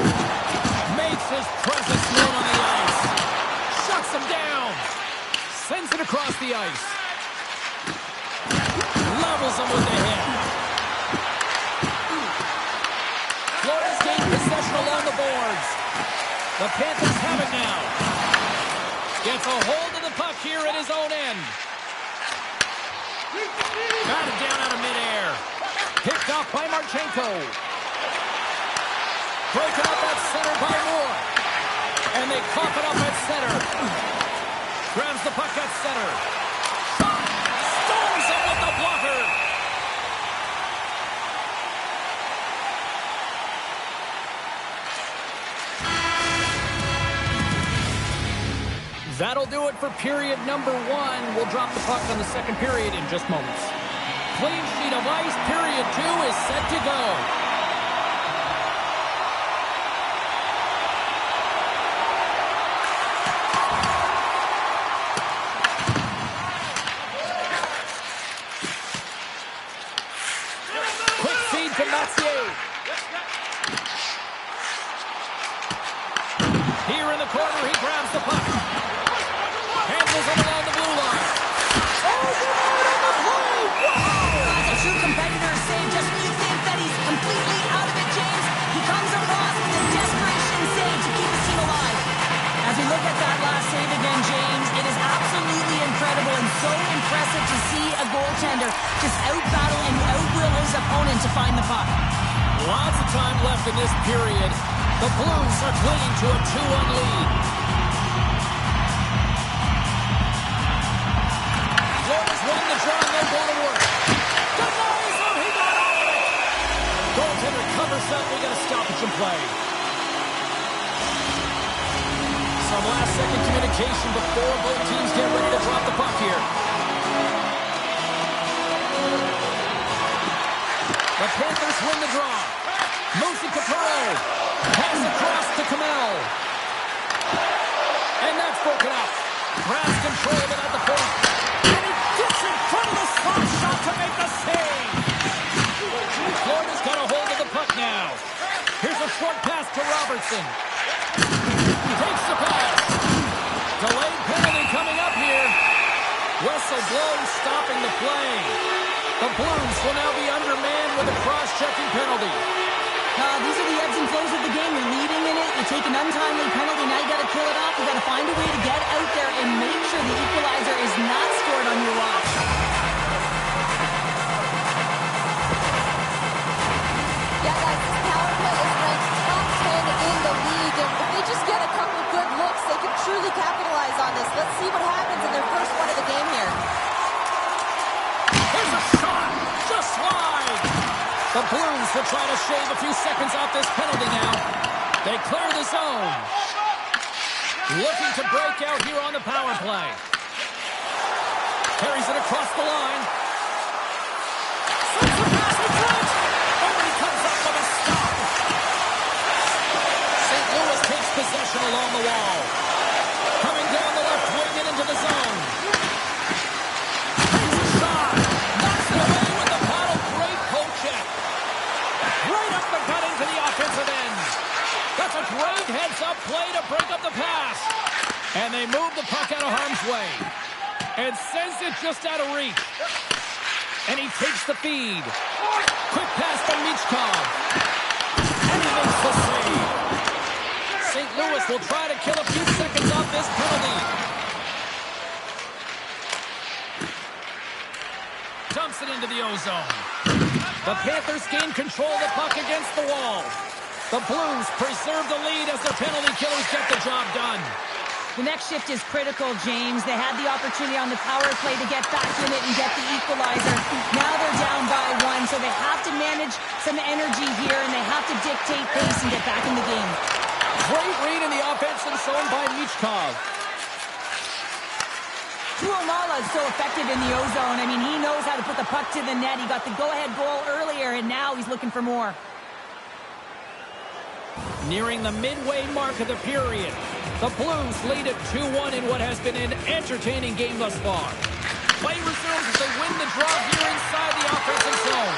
Makes his presence known on the ice. Shuts him down. Sends it across the ice. Levels him with the hit. Florida's gained possession along the boards. The Panthers have it now. Gets a hold of the puck here in his own end. Got it down out of midair. Picked off by Marchenko. Broken up at center by Moore. And they cough it up at center. Grabs the puck at center. Storms it with the blocker. That'll do it for period number 1. We'll drop the puck on the second period in just moments. Clean sheet of ice. Period 2 is set to go. Quick feed to Mathieu. Here in the corner, he grabs the puck. Handles it along the blue line. Oh, good on the play! Wow! That's a true competitor save. Just when you think that he's completely out of it, James, he comes across with a desperation save to keep his team alive. As we look at that last save again, James, it is absolutely incredible and so impressive to see a goaltender just out-battle and out-will his opponent to find the puck. Lots of time left in this period. The Blues are clinging to a 2-1 lead. Florida's won the draw and they'll go to work. Denies him, he got over it. Goaltender covers up, we got a stoppage in play. Some last-second communication before both teams get ready to drop the puck here. The Panthers win the draw. Moves it to Perot. Pass across to Kamel. And that's broken up. Grabs control of it at the point. And he gets in front of the slot shot to make the save. Florida's got a hold of the puck now. Here's a short pass to Robertson. Takes the pass. Delayed penalty coming up here. Whistle blows, stopping the play. The Blues will now be undermanned with a cross-checking penalty. These are the ebbs and flows of the game. You're leading in it. You take an untimely penalty. Now you got to kill it off. You got to find a way to get out there and make sure the equalizer is not scored on your watch. Yeah, guys, this power play is ranked top 10 in the league. And if they just get a couple good looks, they can truly capitalize on this. Let's see what happens in their first one of the game here. There's a shot! Just wide! The Blues will try to shave a few seconds off this penalty now. They clear the zone. Looking to break out here on the power play. Carries it across the line. Sends the pass in front. Oh, and he comes up with a stop. St. Louis takes possession along the wall. Coming down the left wing and into the zone. Takes a shot. Knocks it away with the paddle. Great poke check. Right up the gut into the offensive end. That's a great heads-up play to break up the pass. And they move the puck out of harm's way. And sends it just out of reach. And he takes the feed. Quick pass from Michkov. And he makes the save. St. Louis will try to kill a few seconds off this penalty. Dumps it into the ozone. The Panthers gain control of the puck against the wall. The Blues preserve the lead as their penalty killers get the job done. The next shift is critical, James. They had the opportunity on the power play to get back in it and get the equalizer. Now they're down by one, so they have to manage some energy here, and they have to dictate pace and get back in the game. Great read in the offensive zone by Michkov. Tuomala is so effective in the ozone. I mean, he knows how to put the puck to the net. He got the go-ahead goal earlier, and now he's looking for more. Nearing the midway mark of the period, the Blues lead at 2-1 in what has been an entertaining game thus far. Play resumes as they win the draw here inside the offensive zone.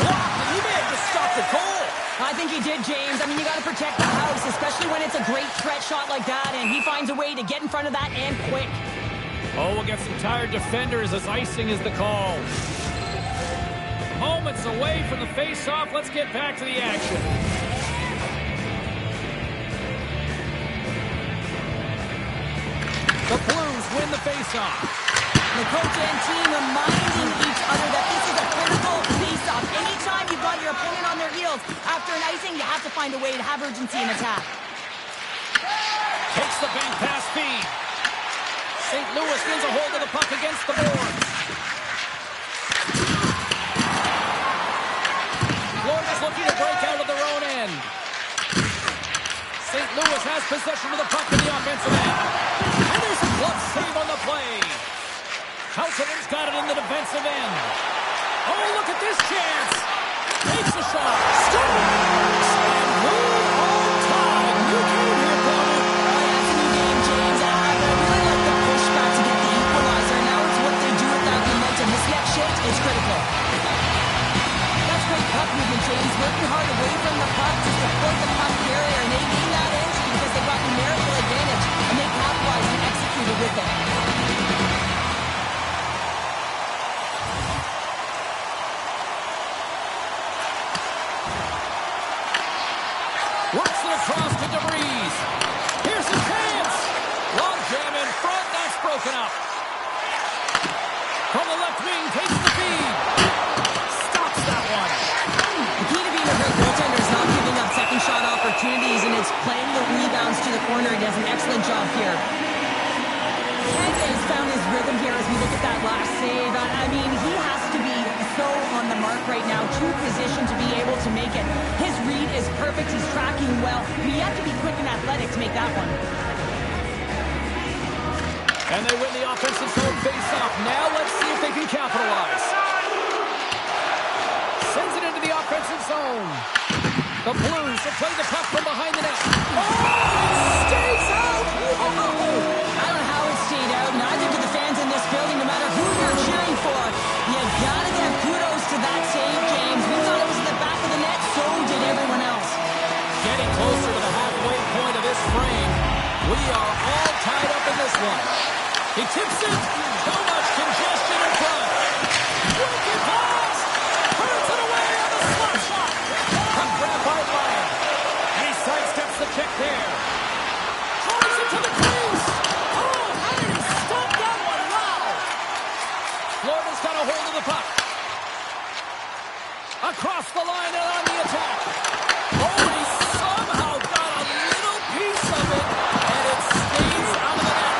Blocked, and he may have just stopped the goal. I think he did, James. I mean, you got to protect the house, especially when it's a great threat shot like that, and he finds a way to get in front of that and quick. Oh, we'll get some tired defenders as icing is the call. Moments away from the face-off. Let's get back to the action. The Blues win the face-off. The coach and team reminding each other that this is a critical face-off. Anytime you've got your opponent on their heels after an icing, you have to find a way to have urgency in attack. Takes the bank pass feed. St. Louis wins a hold of the puck against the boards. Florida's looking to break out of their own end. St. Louis has possession of the puck in the offensive end. And there's a glove save on the play. Houseman's got it in the defensive end. Oh, look at this chance. Takes a shot. Scores! And we're on time. New game here, Paul. That's a new game, James. I really like the pushback to get the equalizer. Now it's what they do with that momentum. This next shift is critical. That's great puck movement, James. Working hard away from the puck to support the puck carrier. And they gain that entry because they got numerical advantage. And they capitalized and executed with it. look at that last save. I mean, he has to be so on the mark right now, too positioned to be able to make it. His read is perfect. He's tracking well. I mean, you have to be quick and athletic to make that one. And they win the offensive zone face-off. Now let's see if they can capitalize. Sends it into the offensive zone. The Blues have played the puck from behind the net. Oh, it stays out! Whoa! I don't know how it stayed out. Neither do the fans in this building, no matter who you're cheering for. You gotta give kudos to that save, James. We thought it was in the back of the net, so did everyone else. Getting closer to the halfway point of this frame. We are all tied up in this one. He tips it. So much congestion in front. Wicked pass. Turns it away on the slap shot. A grab by Ryan. And he sidesteps the check there. Drives it to the crease. Oh, how did he stop that one? Wow. Florida's got a hold of the puck. Across the line and on the attack. Oh, he somehow got a little piece of it. And it stays out of the net.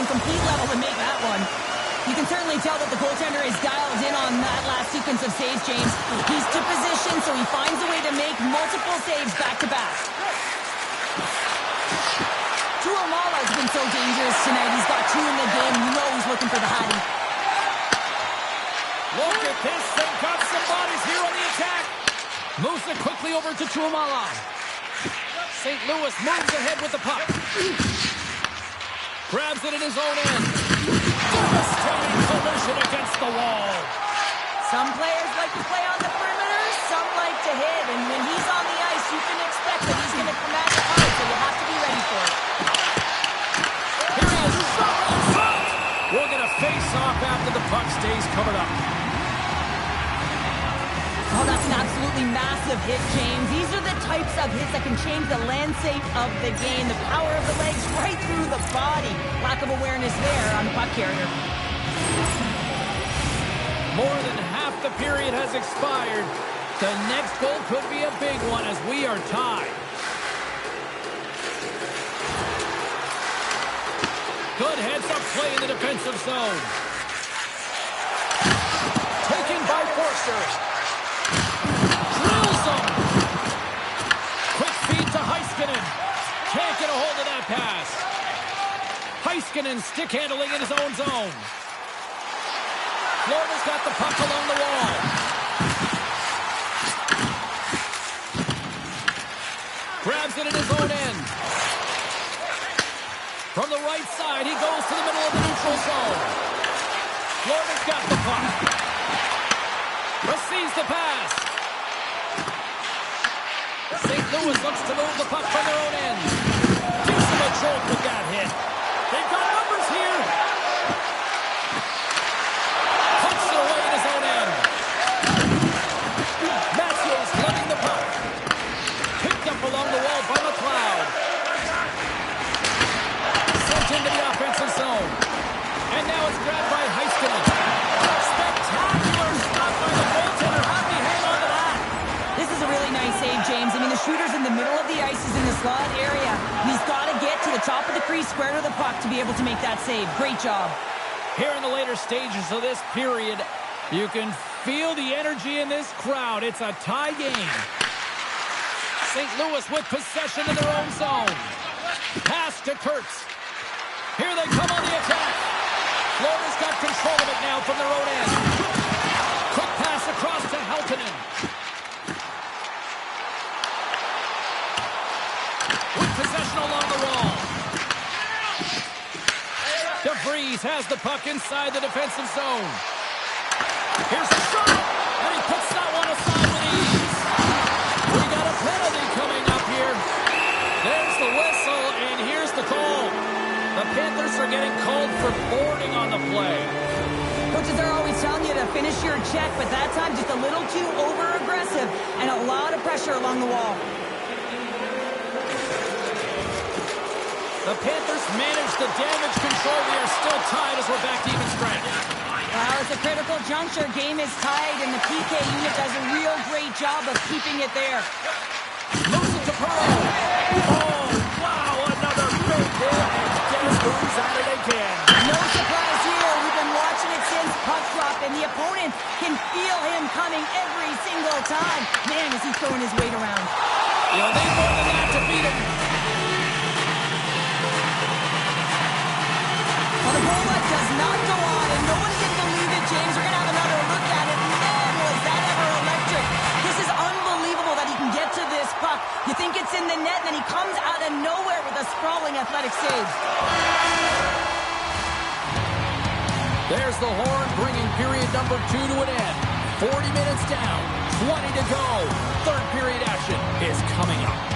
Complete level to make that one. You can certainly tell that the goaltender is dialed in on that last sequence of saves, James. He's to position, so he finds a way to make multiple saves back-to-back. Tuamala has been so dangerous tonight. He's got 2 in the game. You know he's looking for the Hattie. Look at this. They've got some bodies here on the attack. Moves it quickly over to Tuamala. St. Louis moves ahead with the puck. Grabs it in his own end. Devastating collision against the wall. Some players like to play on the perimeter, some like to hit. And when he's on the ice, you can expect that he's going to come at the hard, so you have to be ready for it. Here he is. Shot in front. We're going to face off after the puck stays covered up. Oh, that's an absolutely massive hit, James. These are the types of hits that can change the landscape of the game. The power of the legs right through the body. Lack of awareness there on the puck carrier. More than half the period has expired. The next goal could be a big one as we are tied. Good heads-up play in the defensive zone. Taken by Forster. Drills him. Quick feed to Heiskanen. Can't get a hold of that pass. Heiskanen stick handling in his own zone. Florida's got the puck along the wall. Grabs it in his own end. From the right side, he goes to the middle of the neutral zone. Florida's got the puck. Receives the pass. St. Louis looks to move the puck from their own end. Gives him a jolt with that hit. They've got numbers here. Puts it away in his own end. Matthews letting the puck. Picked up along the wall by McLeod. Sent into the offensive zone. And now it's grabbed by Heiskanen. Spectacular stop by the goaltender. How did he hang on to that? This is a really nice save, James. I mean, the shooter's in the middle of the ice. He's in the slot area. And he's got to get to the top of the crease, square to the puck to be able to make that save. Great job. Here in the later stages of this period, you can feel the energy in this crowd. It's a tie game. St. Louis with possession in their own zone. Pass to Kurtz. Here they come on the attack. Florida's got control of it now from their own end. Quick pass across to Halttunen. With possession along the wall. DeVries has the puck inside the defensive zone. Here's a shot, and he puts that one aside with ease. We got a penalty coming up here. There's the whistle, and here's the call. The Panthers are getting called for boarding on the play. Coaches are always telling you to finish your check, but that time just a little too over-aggressive and a lot of pressure along the wall. The Panthers manage the damage control. We are still tied as we're back to even strength. Well, it's a critical juncture. Game is tied, and the PK unit does a real great job of keeping it there. Moves it to Perot. Oh, wow, another big hit, and guess who's at it again? No surprise here. We've been watching it since puck drop, and the opponent can feel him coming every single time. Man, is he throwing his weight around. You know, they more than that to beat him. Well, the roll-up does not go on, and no one can believe it, James. We're going to have another look at it. Man, was that ever electric. This is unbelievable that he can get to this puck. You think it's in the net, and then he comes out of nowhere with a sprawling athletic save. There's the horn, bringing period number 2 to an end. 40 minutes down, 20 to go. Third period action is coming up.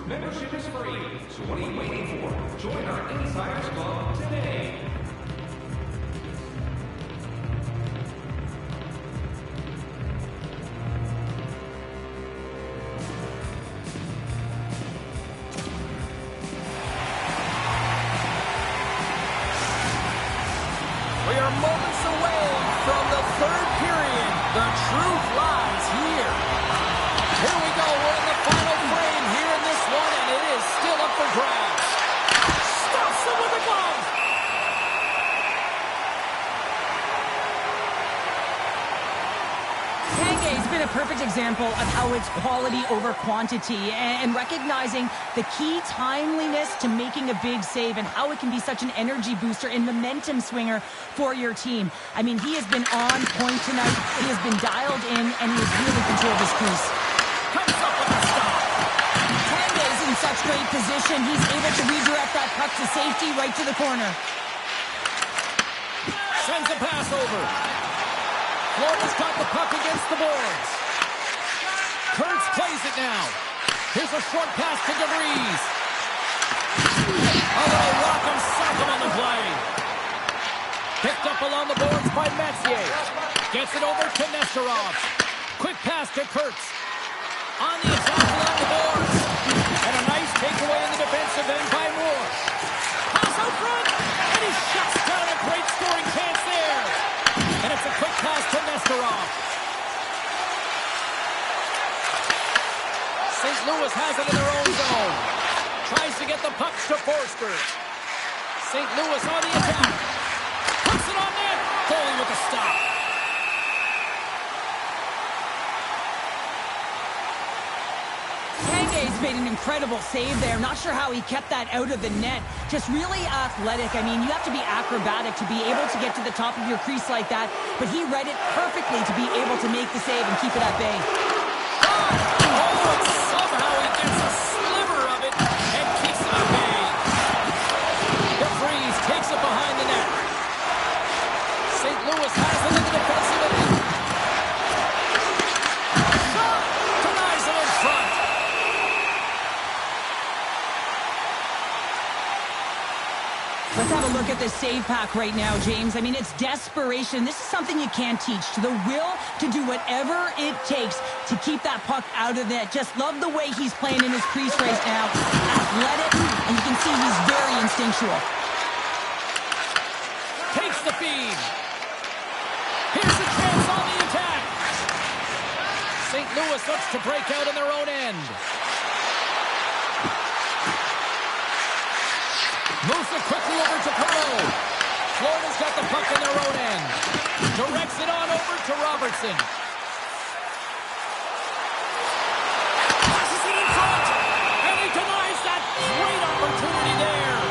Membership is free, so what are you waiting for? Join our Insiders Club today. We are moments away from the third period. The truth lies here. Here we go. We're in the final frame here in this one, and it is still up for grabs. Stuffs him with a glove. Tanguay's been a perfect example of how it's quality over quantity and recognizing the key timeliness to making a big save and how it can be such an energy booster and momentum swinger for your team. I mean, he has been on point tonight. He has been dialed in, and he has really controlled his crease. Comes up with a stop. Tanguay's in such great position. He's able to redirect that puck to safety right to the corner. Sends a pass over. Florida's got the puck against the boards. Kurtz plays it now. Here's a short pass to DeVries. A little rock'em sock'em on the play. Picked up along the boards by Messier. Gets it over to Nesterov. Quick pass to Kurtz. On the attack along the boards. And a nice takeaway in the defensive end by Moore. Pass out front. And he shuts down a great scoring chance there. And it's a quick pass to Nesterov. St. Louis has it in their own zone. Tries to get the puck to Forster. St. Louis on the attack. Puts it on net. Foley with a stop. Tanguay's made an incredible save there. Not sure how he kept that out of the net. Just really athletic. I mean, you have to be acrobatic to be able to get to the top of your crease like that. But he read it perfectly to be able to make the save and keep it at bay. Oh, and somehow he gets a sliver of it and keeps it at bay. DeVries takes it behind the net. St. Louis has it in the defensive end. Denies it in front. Let's have a look at this save pack right now, James. I mean, it's desperation. This is something you can't teach. The will to do whatever it takes to keep that puck out of net. Just love the way he's playing in his crease right now. Athletic, and you can see he's very instinctual. Takes the feed. Here's the chance on the attack. St. Louis looks to break out in their own end. Moves it quickly over to Perot. Florida's got the puck in their own end. Directs it on over to Robertson. Passes it in front. And he denies that great opportunity there.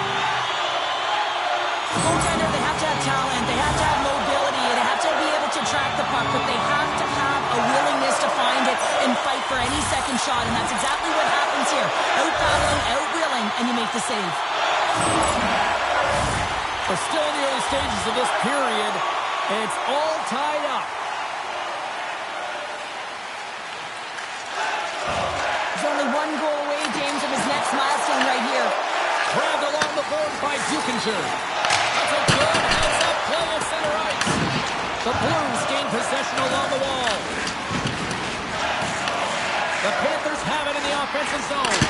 Goaltender, they have to have talent. They have to have mobility. They have to be able to track the puck, but they have to have a willingness to find it and fight for any second shot, and that's exactly what happens here. Out-battling, out-willing, and you make the save. We're still in the early stages of this period, and it's all tied up. He's only one goal away, James, from his next milestone right here. Grabbed along the boards by Dukinger. That's a good heads-up play at center ice. The Blues gain possession along the wall. The Panthers have it in the offensive zone.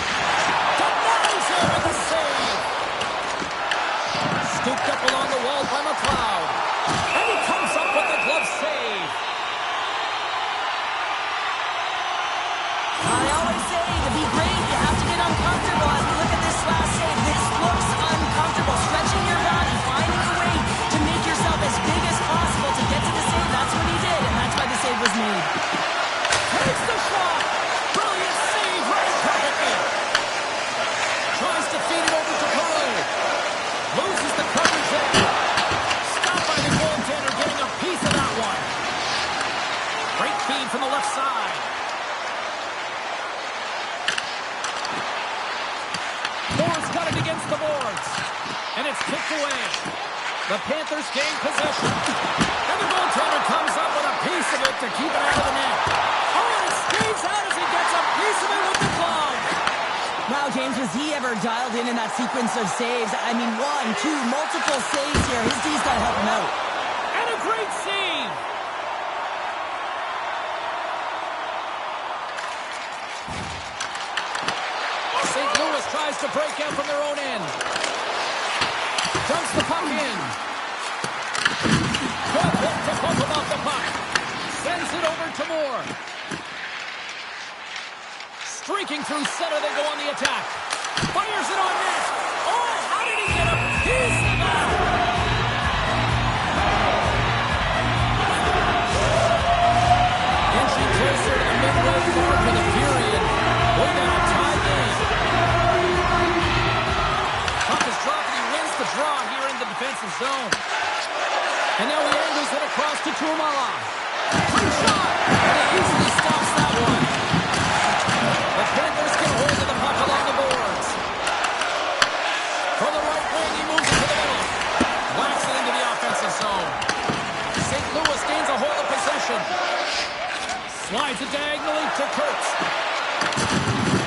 Denies him with the save. against the boards. And it's kicked away. The Panthers gain possession. And the goaltender comes up with a piece of it to keep it out of the net. Oh, and it stays out as he gets a piece of it with the glove. Wow, James, was he ever dialed in that sequence of saves? I mean, 1, 2, multiple saves here. His D's got to help him out. And a great save. St. Louis tries to break out from their own end. Dumps the puck in. Good hit to pump him off the puck. Sends it over to Moore. Streaking through center, they go on the attack. Fires it on net. Oh, how did he get a piece of that? Inching closer to the midway mark of the period. We're going to tie game. Puck is dropped and he wins the draw here in the defensive zone. And now he angles it across to Tuomala. Quick shot! And he easily stops that one. The Panthers get hold of the puck along the boards. From the right wing, he moves it to the middle. Whacks it into the offensive zone. St. Louis gains a hold of possession. Slides it diagonally to Kurtz.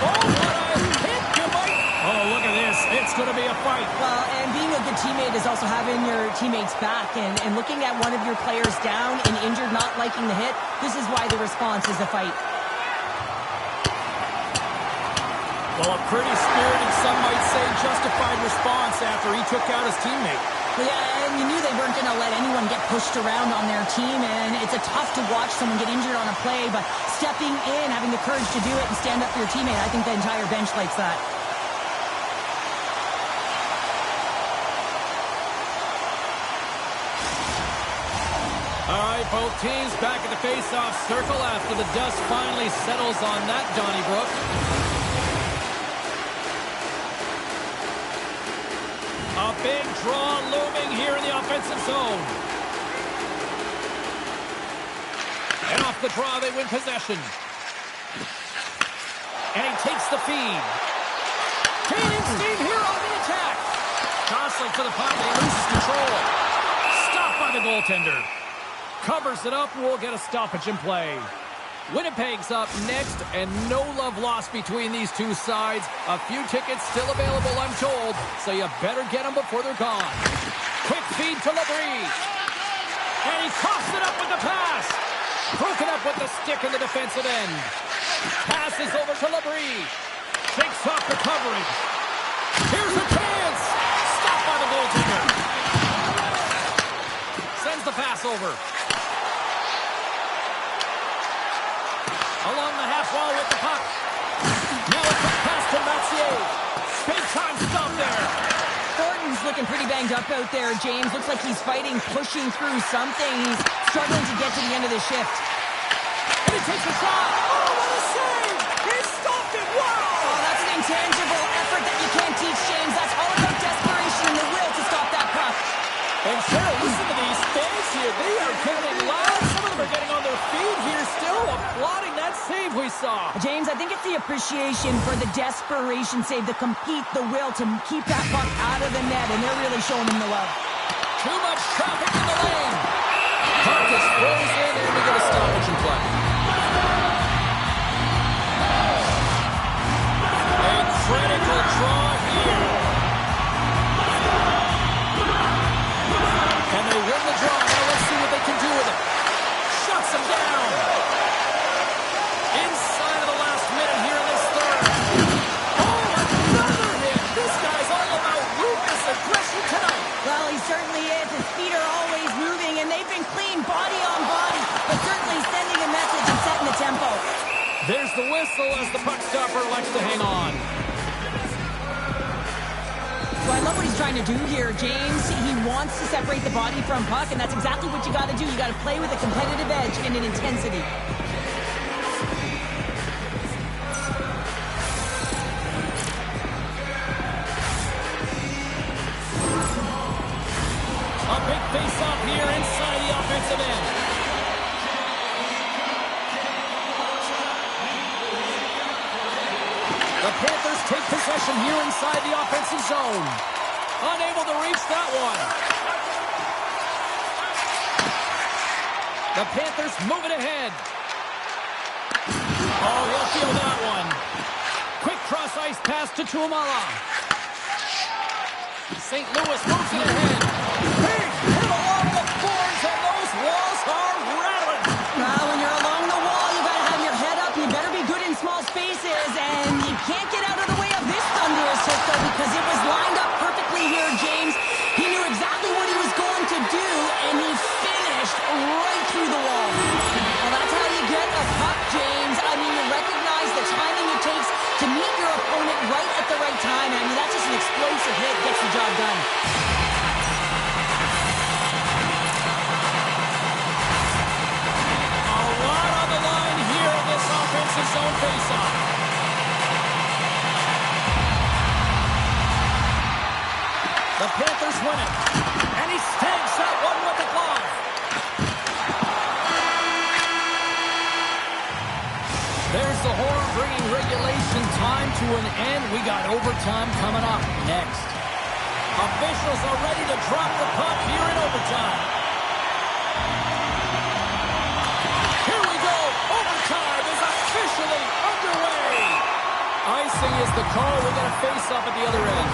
Oh, what a hit, you might. Oh, look at this. It's going to be a fight. Well, and being a good teammate is also having your teammates back and looking at one of your players down and injured, not liking the hit. This is why the response is a fight. Well, a pretty spirited, some might say justified response after he took out his teammate. Yeah, and you knew they weren't going to let anyone get pushed around on their team, and it's a tough to watch someone get injured on a play, but stepping in, having the courage to do it and stand up for your teammate, I think the entire bench likes that. All right, both teams back at the face-off circle after the dust finally settles on that Donnybrook. A big draw looming here in the offensive zone. And off the draw, they win possession. And he takes the feed. Gaining steam here on the attack. Jostling for the puck, and he loses control. Stopped by the goaltender. Covers it up, we'll get a stoppage in play. Winnipeg's up next, and no love lost between these two sides. A few tickets still available, I'm told, so you better get them before they're gone. Quick feed to Labrie. And he coughs it up with the pass. Broken up with the stick in the defensive end. Passes over to Labrie. Shakes off the coverage. Here's a chance. Stopped by the goaltender. Sends the pass over. Along the half wall with the puck. Now a quick pass to Mathieu. Big time stop there. Thornton's looking pretty banged up out there, James. Looks like he's fighting, pushing through something. He's struggling to get to the end of the shift. And he takes a shot. Oh, what a save. He stopped it. Wow. Oh, that's an intangible effort that you can't teach, James. That's all about desperation and the will to stop that puck. And Sarah, listen to these fans here. They are getting loud. Some of them are getting on their feet here still, applauding that save we saw. James, I think it's the appreciation for the desperation save, the compete, the will to keep that puck out of the net, and they're really showing him the love. Too much traffic in the lane. Puck is frozen, and we get a stoppage in play. A critical draw here. And they win the draw. Now let's see what they can do with it. Shuts them down. Inside of the last minute here in this third. Oh, another hit. This guy's all about ruthless aggression tonight. Well, he certainly is. His feet are always moving, and they've been clean body on body, but certainly sending a message and setting the tempo. There's the whistle as the puck stopper elects to hang on. So I love what he's trying to do here, James. He wants to separate the body from puck, and that's exactly what you got to do. You got to play with a competitive edge and an intensity. A big face-off here inside the offensive end. The Panthers take possession here inside the offensive zone. Unable to reach that one. The Panthers move it ahead. Oh, he'll feel that one. Quick cross-ice pass to Tuamala. St. Louis moves it ahead. Big hit along the boards, and those walls are rattling. Now, when you're along the wall, you got to have your head up. You better be good in small spaces, and you can't get out of the way of this thunderous hit, though, because it was lined up perfectly here, James. He knew exactly what he was going to do, and he finished right through the wall. Well, that's how you get a puck, James. I mean, you recognize the timing it takes to meet your opponent right at the right time. I mean, that's just an explosive hit. Gets the job done. A lot on the line here in this offensive zone faceoff. The Panthers win it. And he stamps that one with the glove. There's the horn bringing regulation time to an end. We got overtime coming up next. Officials are ready to drop the puck here in overtime. Here we go. Overtime is officially underway. Icing is the call. We got a face-off at the other end.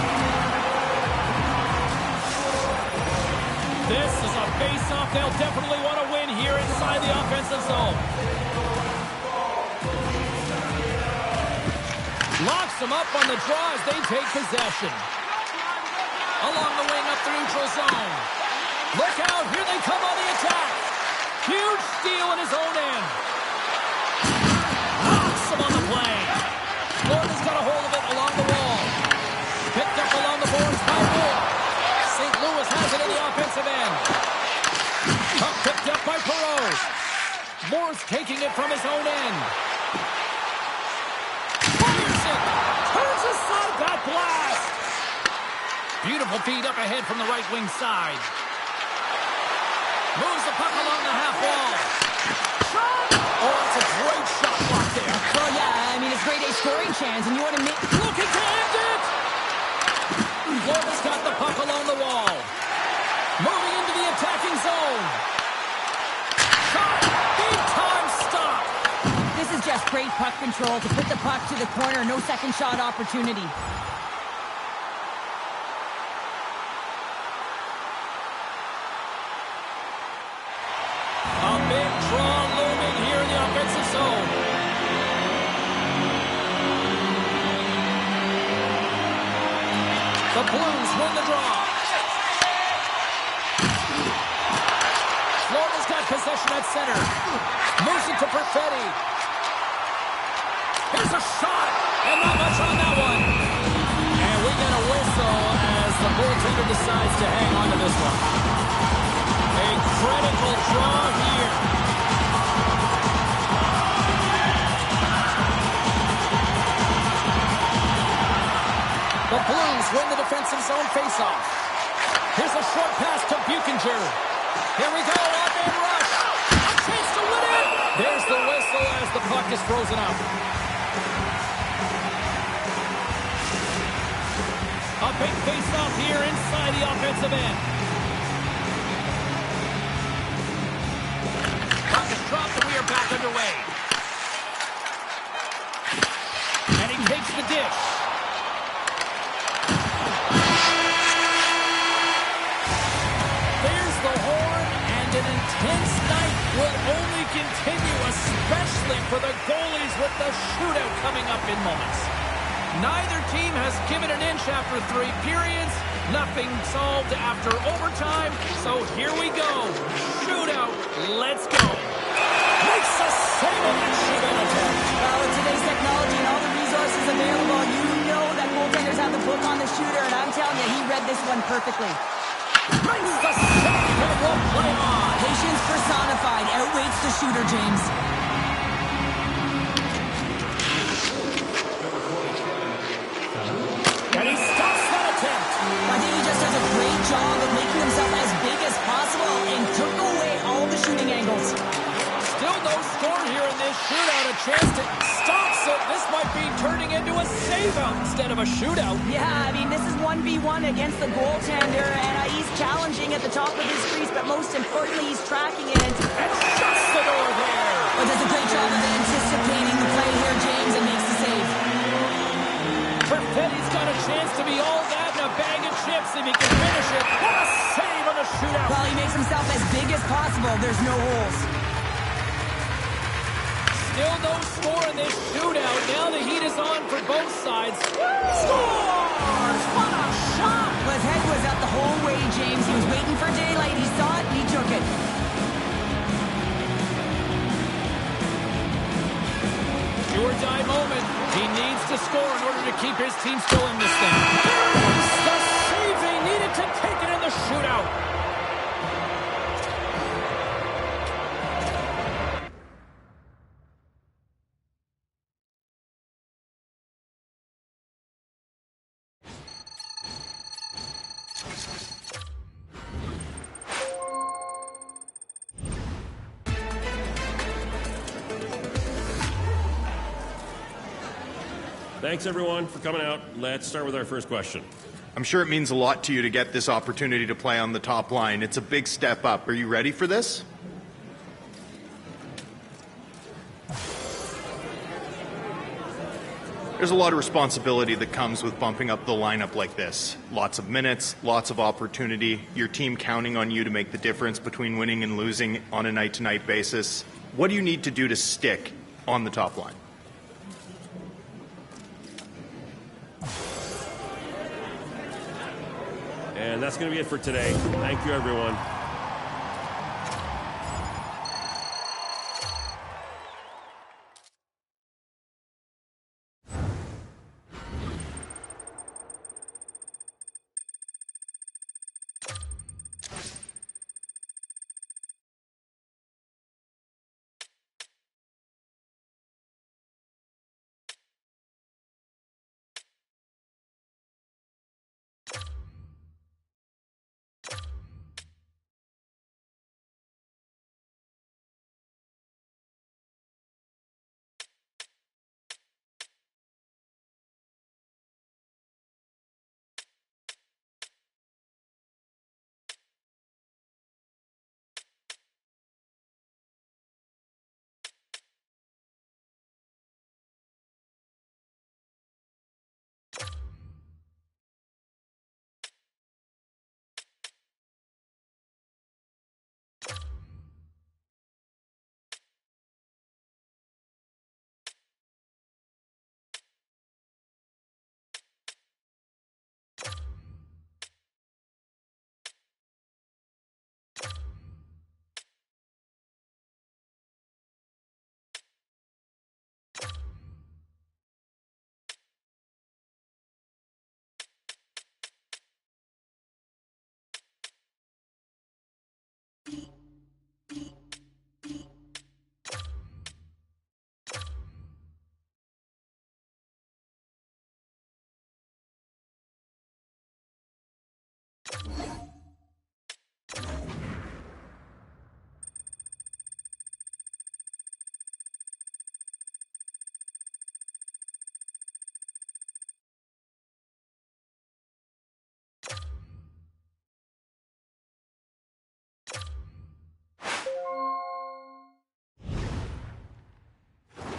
This is a face-off they'll definitely want to win here inside the offensive zone. Locks them up on the draw as they take possession. Along the wing up the neutral zone. Look out, here they come on the attack. Huge steal in his own end. Knocks him on the play. Florida's got a hold of it along the wall. Picked up along the boards by Moore. St. Louis has it in the offensive end. Puck picked up by Perreault. Moore's taking it from his own end. Turns aside that blast. Beautiful feed up ahead from the right wing side. Moves the puck along the half wall. Shot! Oh, it's a great shot block there. Well, yeah, I mean, it's grade A scoring chance, and you want to make... Looking to end it! Florida's got the puck along the wall. Moving into the attacking zone. Shot! Big time stop! This is just great puck control to put the puck to the corner. No second shot opportunity. A big draw looming here in the offensive zone. The Blues win the draw. Florida's got possession at center. Moves it to Perfetti. Here's a shot, and not much on that one. And we get a whistle as the goaltender decides to hang on to this one. A critical draw here. The Blues win the defensive zone faceoff. Here's a short pass to Buchinger. Here we go, on-man rush. A chance to win it. There's the whistle as the puck is frozen up. A big face-off here inside the offensive end. Puck is dropped and we are back underway. And he takes the dish. There's the horn, and an intense night will only continue, especially for the goalies with the shootout coming up in moments. Neither team has given an inch after 3 periods. Nothing solved after overtime. So here we go. Shootout. Let's go. Makes the save on that shootout attempt. Well, with today's technology and all the resources available, you know that goaltenders have the book on the shooter, and I'm telling you, he read this one perfectly. Makes the save and will play on. Patience personified. Outweights the shooter, James. And he stops that attempt. I think he just does a great job of making himself as big as possible and took away all the shooting angles. Still no score here in this shootout. A chance to stop it. This might be turning into a save out instead of a shootout. Yeah, I mean, this is 1v1 against the goaltender, and he's challenging at the top of his crease, but most importantly, he's tracking it. And shuts the door there. But does a great job of anticipating the play here, James, and makes the save. Perfetti's got a chance to be all that and a bag of chips if he can finish it. What a save on the shootout. Well, he makes himself as big as possible. There's no holes. Still no score in this shootout. Now the heat is on for both sides. Scores! What a shot! Well, his head was up the whole way, James. He was waiting for daylight. He saw it, and he took it. Do or die moment. He needs to score in order to keep his team still in this thing. Here's the save they needed to take it in the shootout. Thanks, everyone, for coming out. Let's start with our first question. I'm sure it means a lot to you to get this opportunity to play on the top line. It's a big step up. Are you ready for this? There's a lot of responsibility that comes with bumping up the lineup like this. Lots of minutes, lots of opportunity, your team counting on you to make the difference between winning and losing on a night-to-night basis. What do you need to do to stick on the top line? And that's going to be it for today. Thank you, everyone.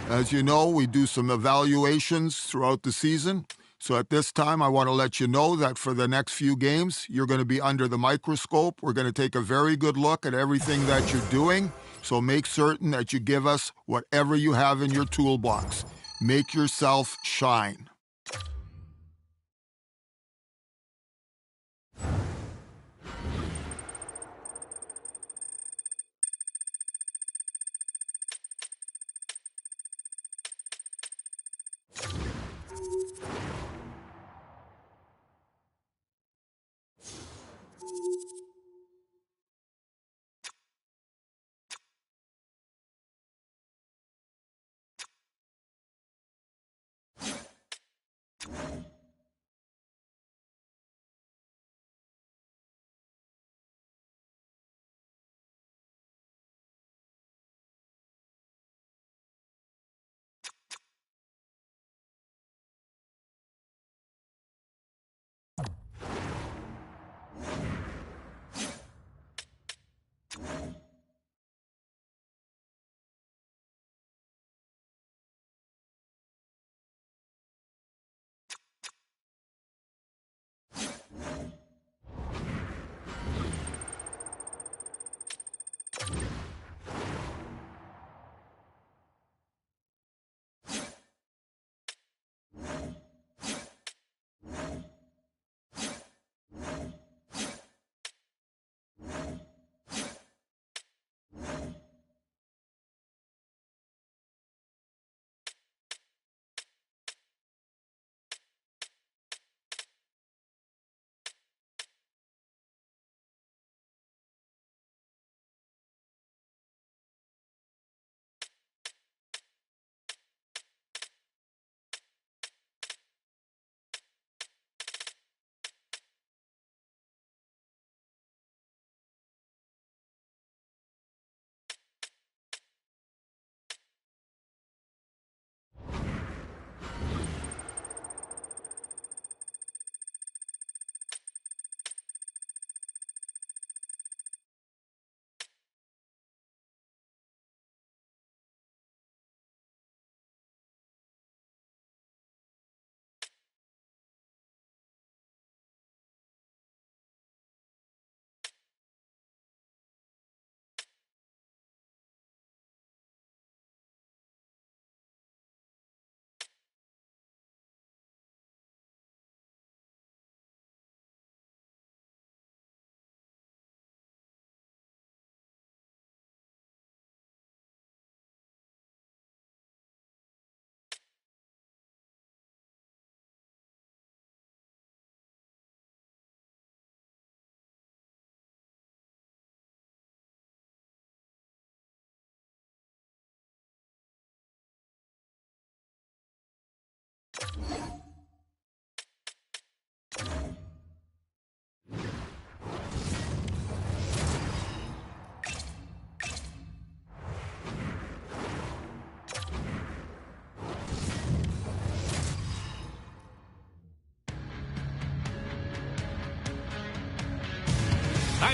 As you know, we do some evaluations throughout the season. So at this time, I want to let you know that for the next few games, you're going to be under the microscope. We're going to take a very good look at everything that you're doing. So make certain that you give us whatever you have in your toolbox. Make yourself shine.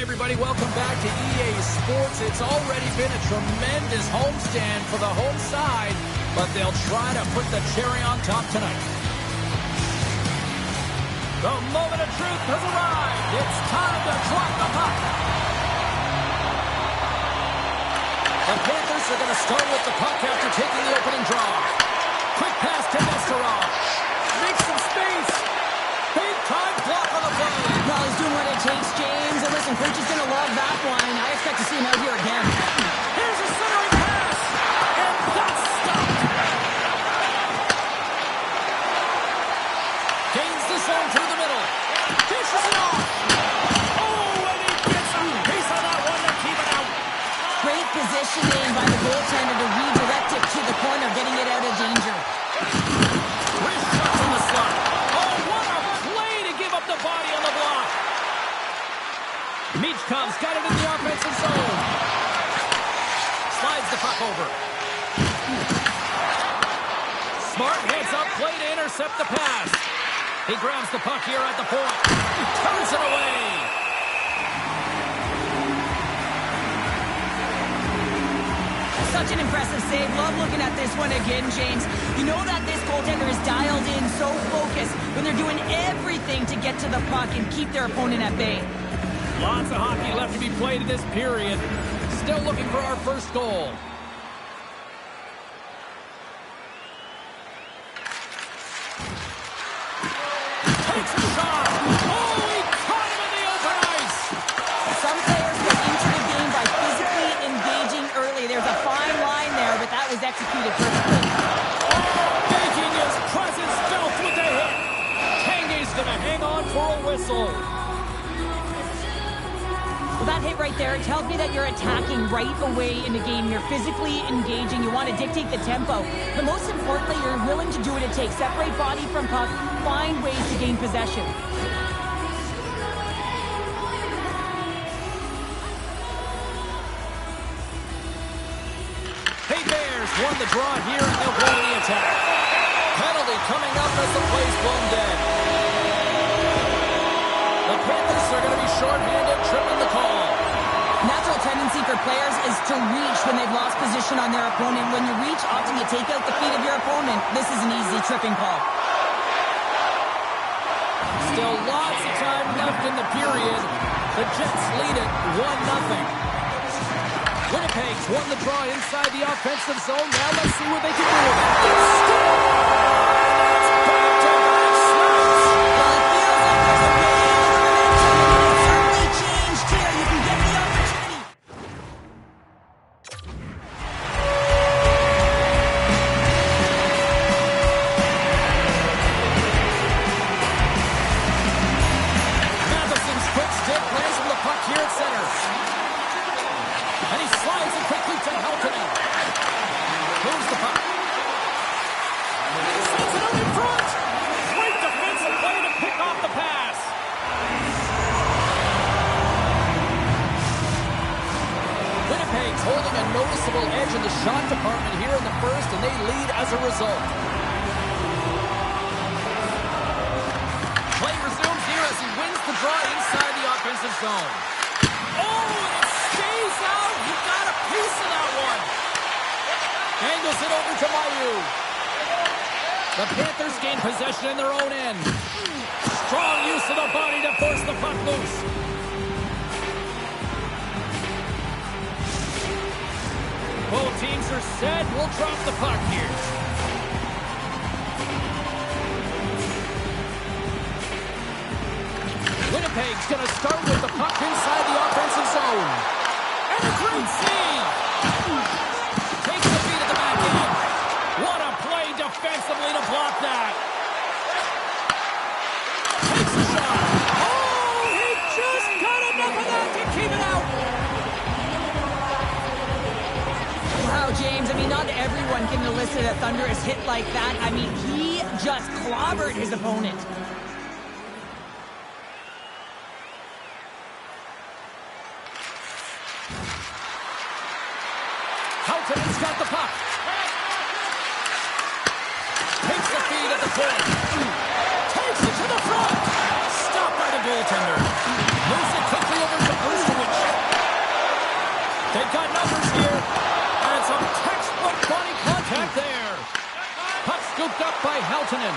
everybody. Welcome back to EA Sports. It's already been a tremendous homestand for the home side, but they'll try to put the cherry on top tonight. The moment of truth has arrived. It's time to drop the puck. The Panthers are going to start with the puck after taking the opening draw. Quick pass to Nesterov. Makes some space. Big time block on the play. Well, he's doing what it takes, James. And listen, Coach is going to love that one. I expect to see him out here again. Here's a centering pass. And that's stopped. Gains the zone through the middle. Dishes it off. Oh, and he gets a piece of that one to keep it out. Great positioning by the goaltender to redirect it to the corner, getting it out of danger. Wrist shot from the slot. Oh, what a play to give up the body on the block. Michkov's got it in the offensive zone. Slides the puck over. Smart heads up play to intercept the pass. He grabs the puck here at the point. Turns it away. Such an impressive save. Love looking at this one again, James. You know that this goaltender is dialed in, so focused, when they're doing everything to get to the puck and keep their opponent at bay. Lots of hockey left to be played in this period. Still looking for our first goal. Takes a shot. Oh, he caught him in the open ice. Some players get into the game by physically engaging early. There's a fine line there, but that was executed perfectly. Making his presence felt with the hit. Tanguay's going to hang on for a whistle. Well, that hit right there, it tells me that you're attacking right away in the game. You're physically engaging. You want to dictate the tempo. But most importantly, you're willing to do what it takes. Separate body from puck. Find ways to gain possession. Hey, Bears won the draw here, and they'll go to the attack. Penalty coming up as the play's blown dead. The Panthers are going to be shorthanded, tripping the call. Natural tendency for players is to reach when they've lost position on their opponent. When you reach, often you take out the feet of your opponent. This is an easy tripping call. Still lots of time left in the period. The Jets lead it 1-0. Winnipeg's won the draw inside the offensive zone. Now let's see what they can do with it. It's back-to-back snaps. Well, it feels like there's a big momentum. It's certainly changed here. You can get the opportunity. Matheson's quick stick lands from the puck here at center. And he slides it quickly to Helton. Moves the puck. Sends it out in front. Great defensive play to pick off the pass. Winnipeg's holding a noticeable edge in the shot department here in the first, and they lead as a result. Play resumes here as he wins the draw inside the offensive zone. Oh, and it stays out. He got a piece of that one. Angles it over to Mayu. The Panthers gain possession in their own end. Strong use of the body to force the puck loose. Both teams are set. We'll drop the puck here. Winnipeg's going to start with the puck inside the offensive zone. And a great save. Takes the feet at the back end. What a play defensively to block that. Takes a shot. Oh, he just got enough of that to keep it out. Wow, James, I mean, not everyone can elicit a thunderous hit like that. I mean, he just clobbered his opponent. Helton's got the puck. Takes the feed at the point. Takes it to the front. Stopped by the goaltender. Moves it quickly over to Bruce Scooped up by Heltonen.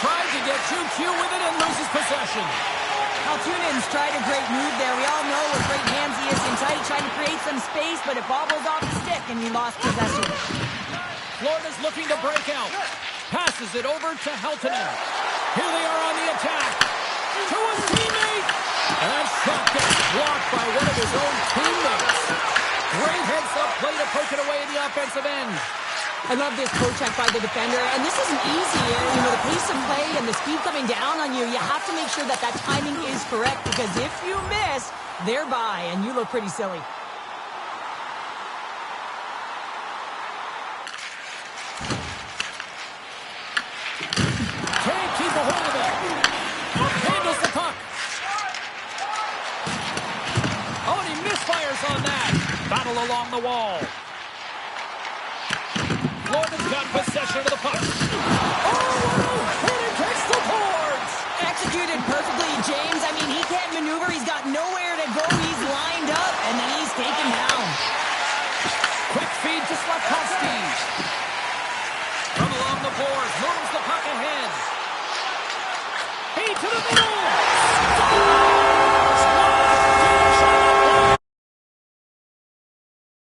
Tried to get too cute with it and loses possession. Haltunen's tried a great move there. We all know what great hands he is inside. He tried to create some space, but it bobbles off the stick, and he lost possession. Florida's looking to break out. Passes it over to Heltonen. Here they are on the attack. To his teammate. And that shot gets blocked by one of his own teammates. Great heads-up play to poke it away at the offensive end. I love this poke check by the defender, and this isn't easy. You know, the pace of play and the speed coming down on you, you have to make sure that that timing is correct, because if you miss, they're by, and you look pretty silly. Can't keep a hold of it. Handles the puck. Oh, and he misfires on that. Battle along the wall. Florida's got possession of the